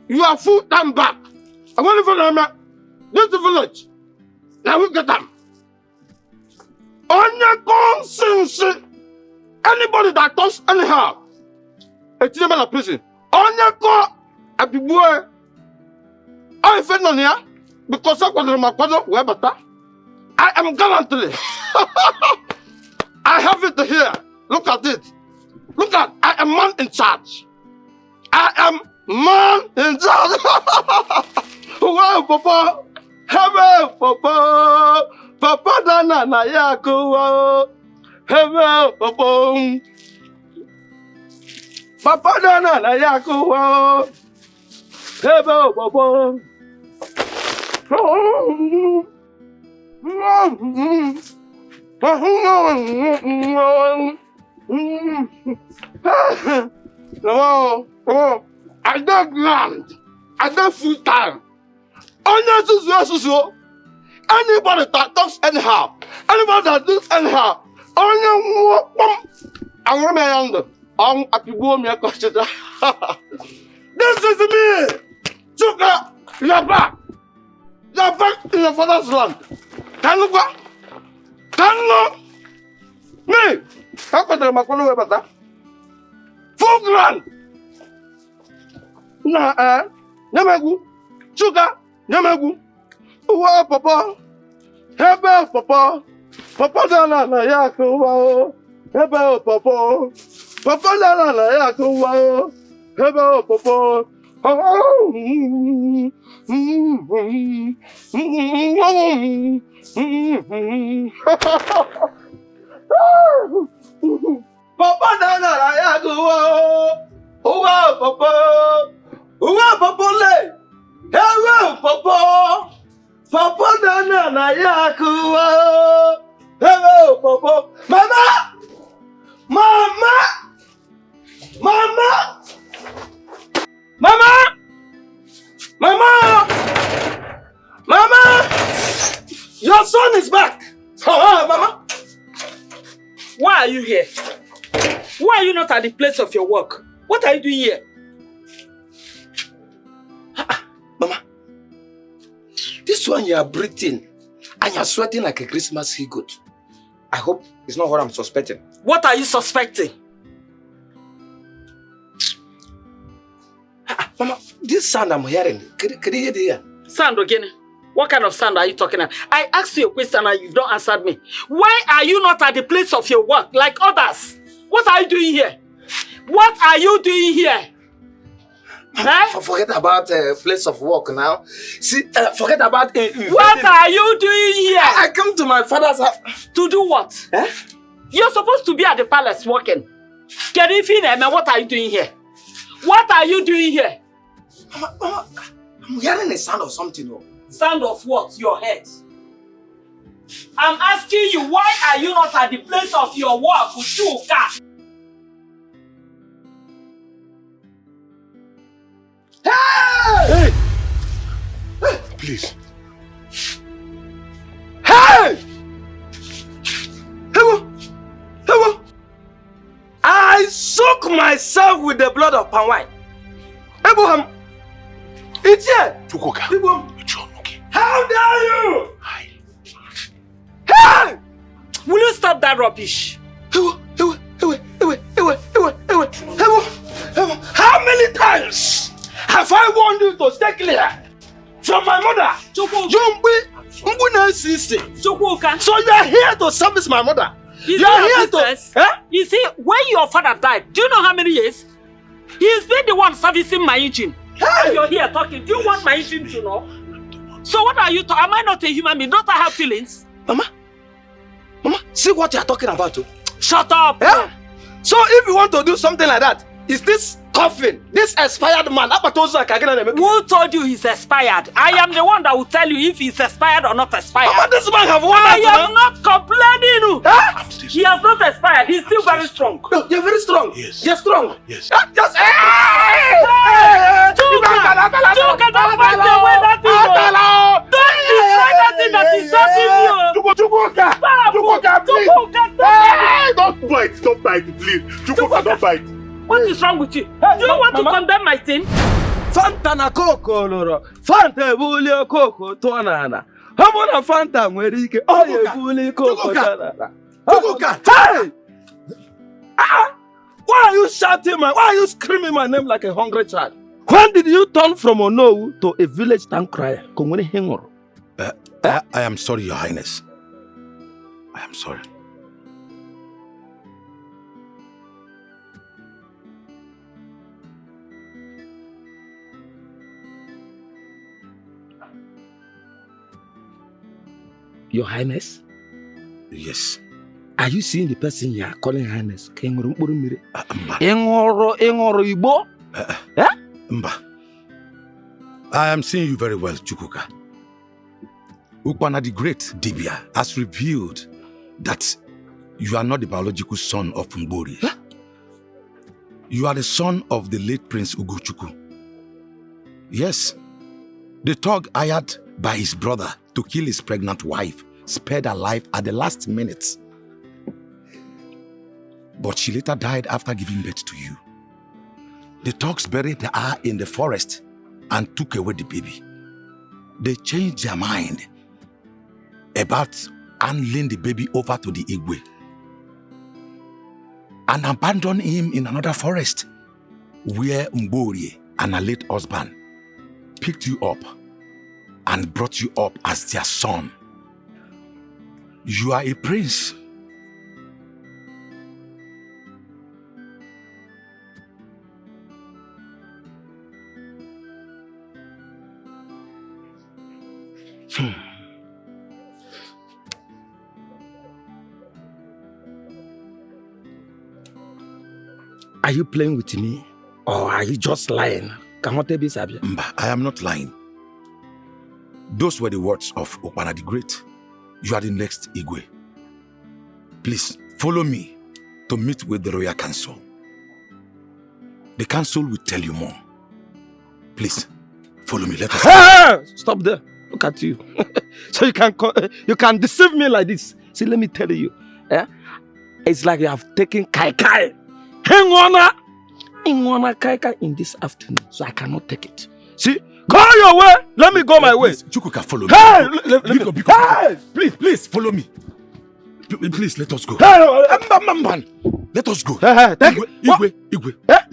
Speaker 9: You are full time back. I want to follow me. This village. Now we get them. On your conscience, anybody that does anyhow, it's never a prison. On your call, I be boy. I feel on here because I was in my father. I am gallantly. I have it here. Look at it. Look at. I am man in charge. I am man in charge. Wow, Papa. Hello, Papa. Papa Dana Naija. Hello, Papa. Papa Dana Naija. Hello, Papa. No, I don't grand. I don't full time. Anybody that talks anyhow, anybody that does anyhow, this is me! Chuka, you're back! You're back in your father's land. Can you go? Can you? Me? How can I make one about that? Full grand! Nah, Namagu, Chuka, Namagu. Wow, Papa. Hello, Papa. Papa Dana Naija. Hello, Papa. Papa Dana Naija. Hello, Papa. Papa Dana Naija. Wow, Papa. Wow, Papa. Hello, Papa. Papa Dana Naija. Hello, Papa. Mama! Mama! Mama! Mama! Mama! Mama! Your son is back! Mama!
Speaker 8: Why are you here? Why are you not at the place of your work? What are you doing here?
Speaker 12: Mama, this one you are breathing and you are sweating like a Christmas he-goat. I hope it's not what I'm suspecting.
Speaker 8: What are you suspecting?
Speaker 12: Mama, this sound I'm hearing, could you hear it?
Speaker 8: Sound again? What kind of sound are you talking about? I asked you a question and you've not answered me. Why are you not at the place of your work like others? What are you doing here? What are you doing here?
Speaker 12: Forget about place of work now. See, forget about
Speaker 8: what are you doing here?
Speaker 12: I come to my father's house.
Speaker 8: To do what?
Speaker 12: Eh?
Speaker 8: You're supposed to be at the palace working. What are you doing here? What are you doing here?
Speaker 12: Mama, I'm hearing a sound of something.
Speaker 8: Sound of what? Your head. I'm asking you, why are you not at the place of your work, Chukuka?
Speaker 12: Hey! Hey! Please. Hey! Hello! I soak myself with the blood of palm wine. Abraham, it's here.
Speaker 16: Chukuka.
Speaker 12: How dare you? Hey!
Speaker 8: Will you stop that rubbish?
Speaker 12: How many times have I warned you to stay clear from my mother?
Speaker 8: Chukuka.
Speaker 12: So you are here to service my mother.
Speaker 8: You are here to... You see, when your father died, do you know how many years? He's been the one servicing my engine. And you're here talking. Do you want my engine to know? So what are you talking? Am I not a human being? Don't I have feelings?
Speaker 12: Mama, see what you are talking about. Too.
Speaker 8: Shut up.
Speaker 12: Yeah? So if you want to do something like that, is this coffin, this expired man?
Speaker 8: Who told you he's expired? I am the one that will tell you if he's expired or not expired.
Speaker 12: Mama, this man have one.
Speaker 8: I am not complaining. Huh? He has not expired. He's still very strong.
Speaker 12: No, you're very strong. Yes. You're strong.
Speaker 16: Yes.
Speaker 12: Just
Speaker 8: Chukuka, don't fight away that thing. Don't destroy that thing that is serving you.
Speaker 16: Chukuka, please. Hey, don't bite, please. Chukuka, don't bite.
Speaker 8: What is wrong with you? Do you want to condemn my team?
Speaker 12: Fanta na koko loro. Fanta ebuli koko tuanana. Hamona Fanta nwere ike. Oye ebuli koko tuanana.
Speaker 16: Chukuka!
Speaker 12: Hey! Why are you shouting why are you screaming my name like a hungry child? When did you turn from Onowu to a village town crier?
Speaker 11: I am sorry, Your Highness. I am sorry.
Speaker 12: Your Highness?
Speaker 11: Yes.
Speaker 12: Are you seeing the person you are calling Highness?
Speaker 11: Mba.
Speaker 12: Igbo?
Speaker 11: Mba. I am seeing you very well, Chukuka. Ukwana the Great, Dibia, has revealed that you are not the biological son of Mbori. Huh? You are the son of the late Prince Ugochukwu. Yes. The thug hired by his brother to kill his pregnant wife spared her life at the last minute. But she later died after giving birth to you. The thugs buried her in the forest and took away the baby. They changed their mind about handing the baby over to the Igwe and abandoned him in another forest where Mbori and her late husband picked you up and brought you up as their son. You are a prince.
Speaker 12: Are you playing with me? Or are you just lying?
Speaker 11: Mba, I am not lying. Those were the words of Okwana the Great. You are the next Igwe. Please, follow me to meet with the Royal Council. The council will tell you more. Please, follow me. Let us
Speaker 12: go. Stop there. Look at you. So you can deceive me like this. See, let me tell you. It's like you have taken kai. Hang on, kai in this afternoon. So I cannot take it. See? Go your way. Let me go my way.
Speaker 11: Chukuka, follow me.
Speaker 12: Hey!
Speaker 11: Hey! Please, follow me. Please, let us go.
Speaker 12: Hey!
Speaker 11: Let us go.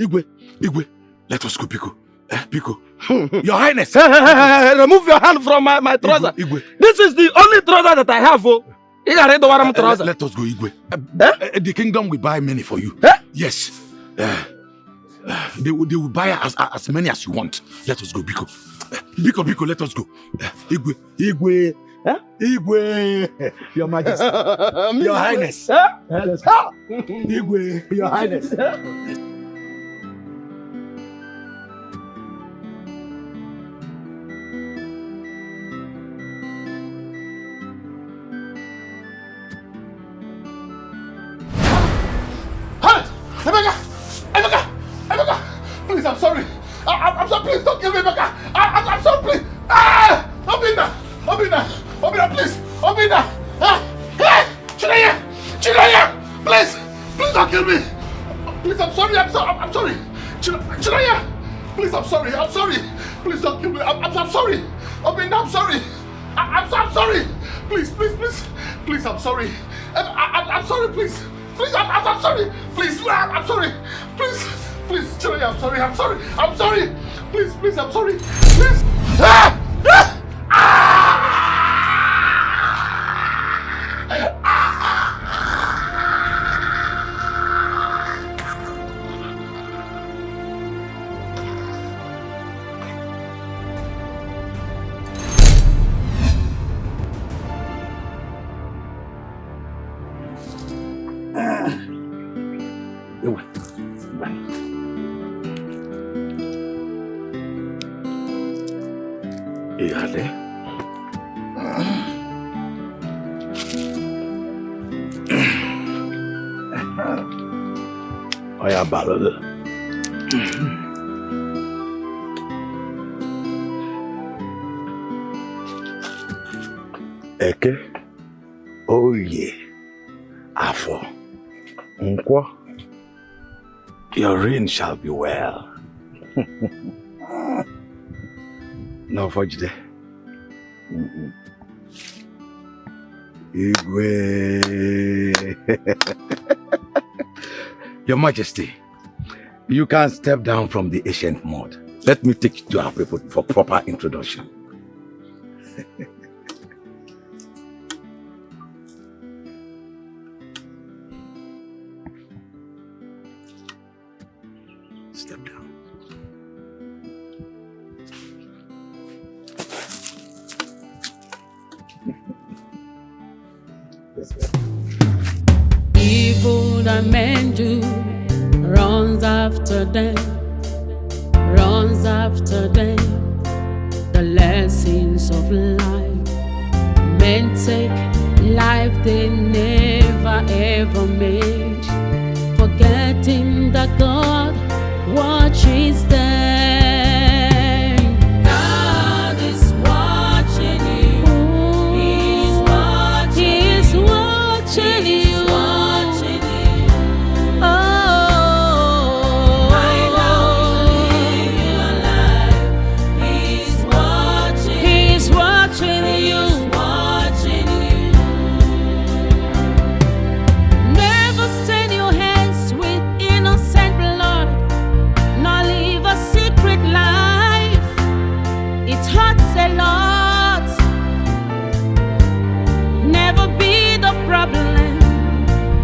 Speaker 11: Igwe. Let us go, Biko. Biko. Your Highness.
Speaker 12: Remove your hand from my trouser.
Speaker 11: Igwe.
Speaker 12: This is the only trouser that I have. Let
Speaker 11: us go, Igwe. The kingdom will buy many for you. Yes. They will buy as many as you want. Let us go, Biko. Biko, let us go. Igwe. Igwe. Your Majesty. Your Highness. Let's go. Igwe. Your Highness.
Speaker 5: kill me, Becca. I'm sorry, please. Ah! Obina, please. Obina. Chinaya, please don't kill me. Please, I'm sorry. Chinaya, please, I'm sorry. Please don't kill me. I'm sorry. Obina, I'm sorry. I'm sorry. Please, I'm sorry. I'm sorry, please. Please, I'm sorry. Please, I'm sorry. Please, Chinaya, I'm sorry. Please, I'm sorry. Please.
Speaker 11: Eke, Oye, Afo, Nkwo, your reign shall be well. No, Fojide. Igwe. Your Majesty, you can step down from the ancient mode. Let me take you to our people for proper introduction. Step down.
Speaker 19: Evil that men do runs after them. The lessons of life. Men take life they never ever made, forgetting that God watches them. God is watching you. He's watching you.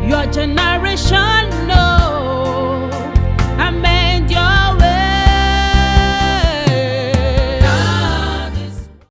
Speaker 19: Your generation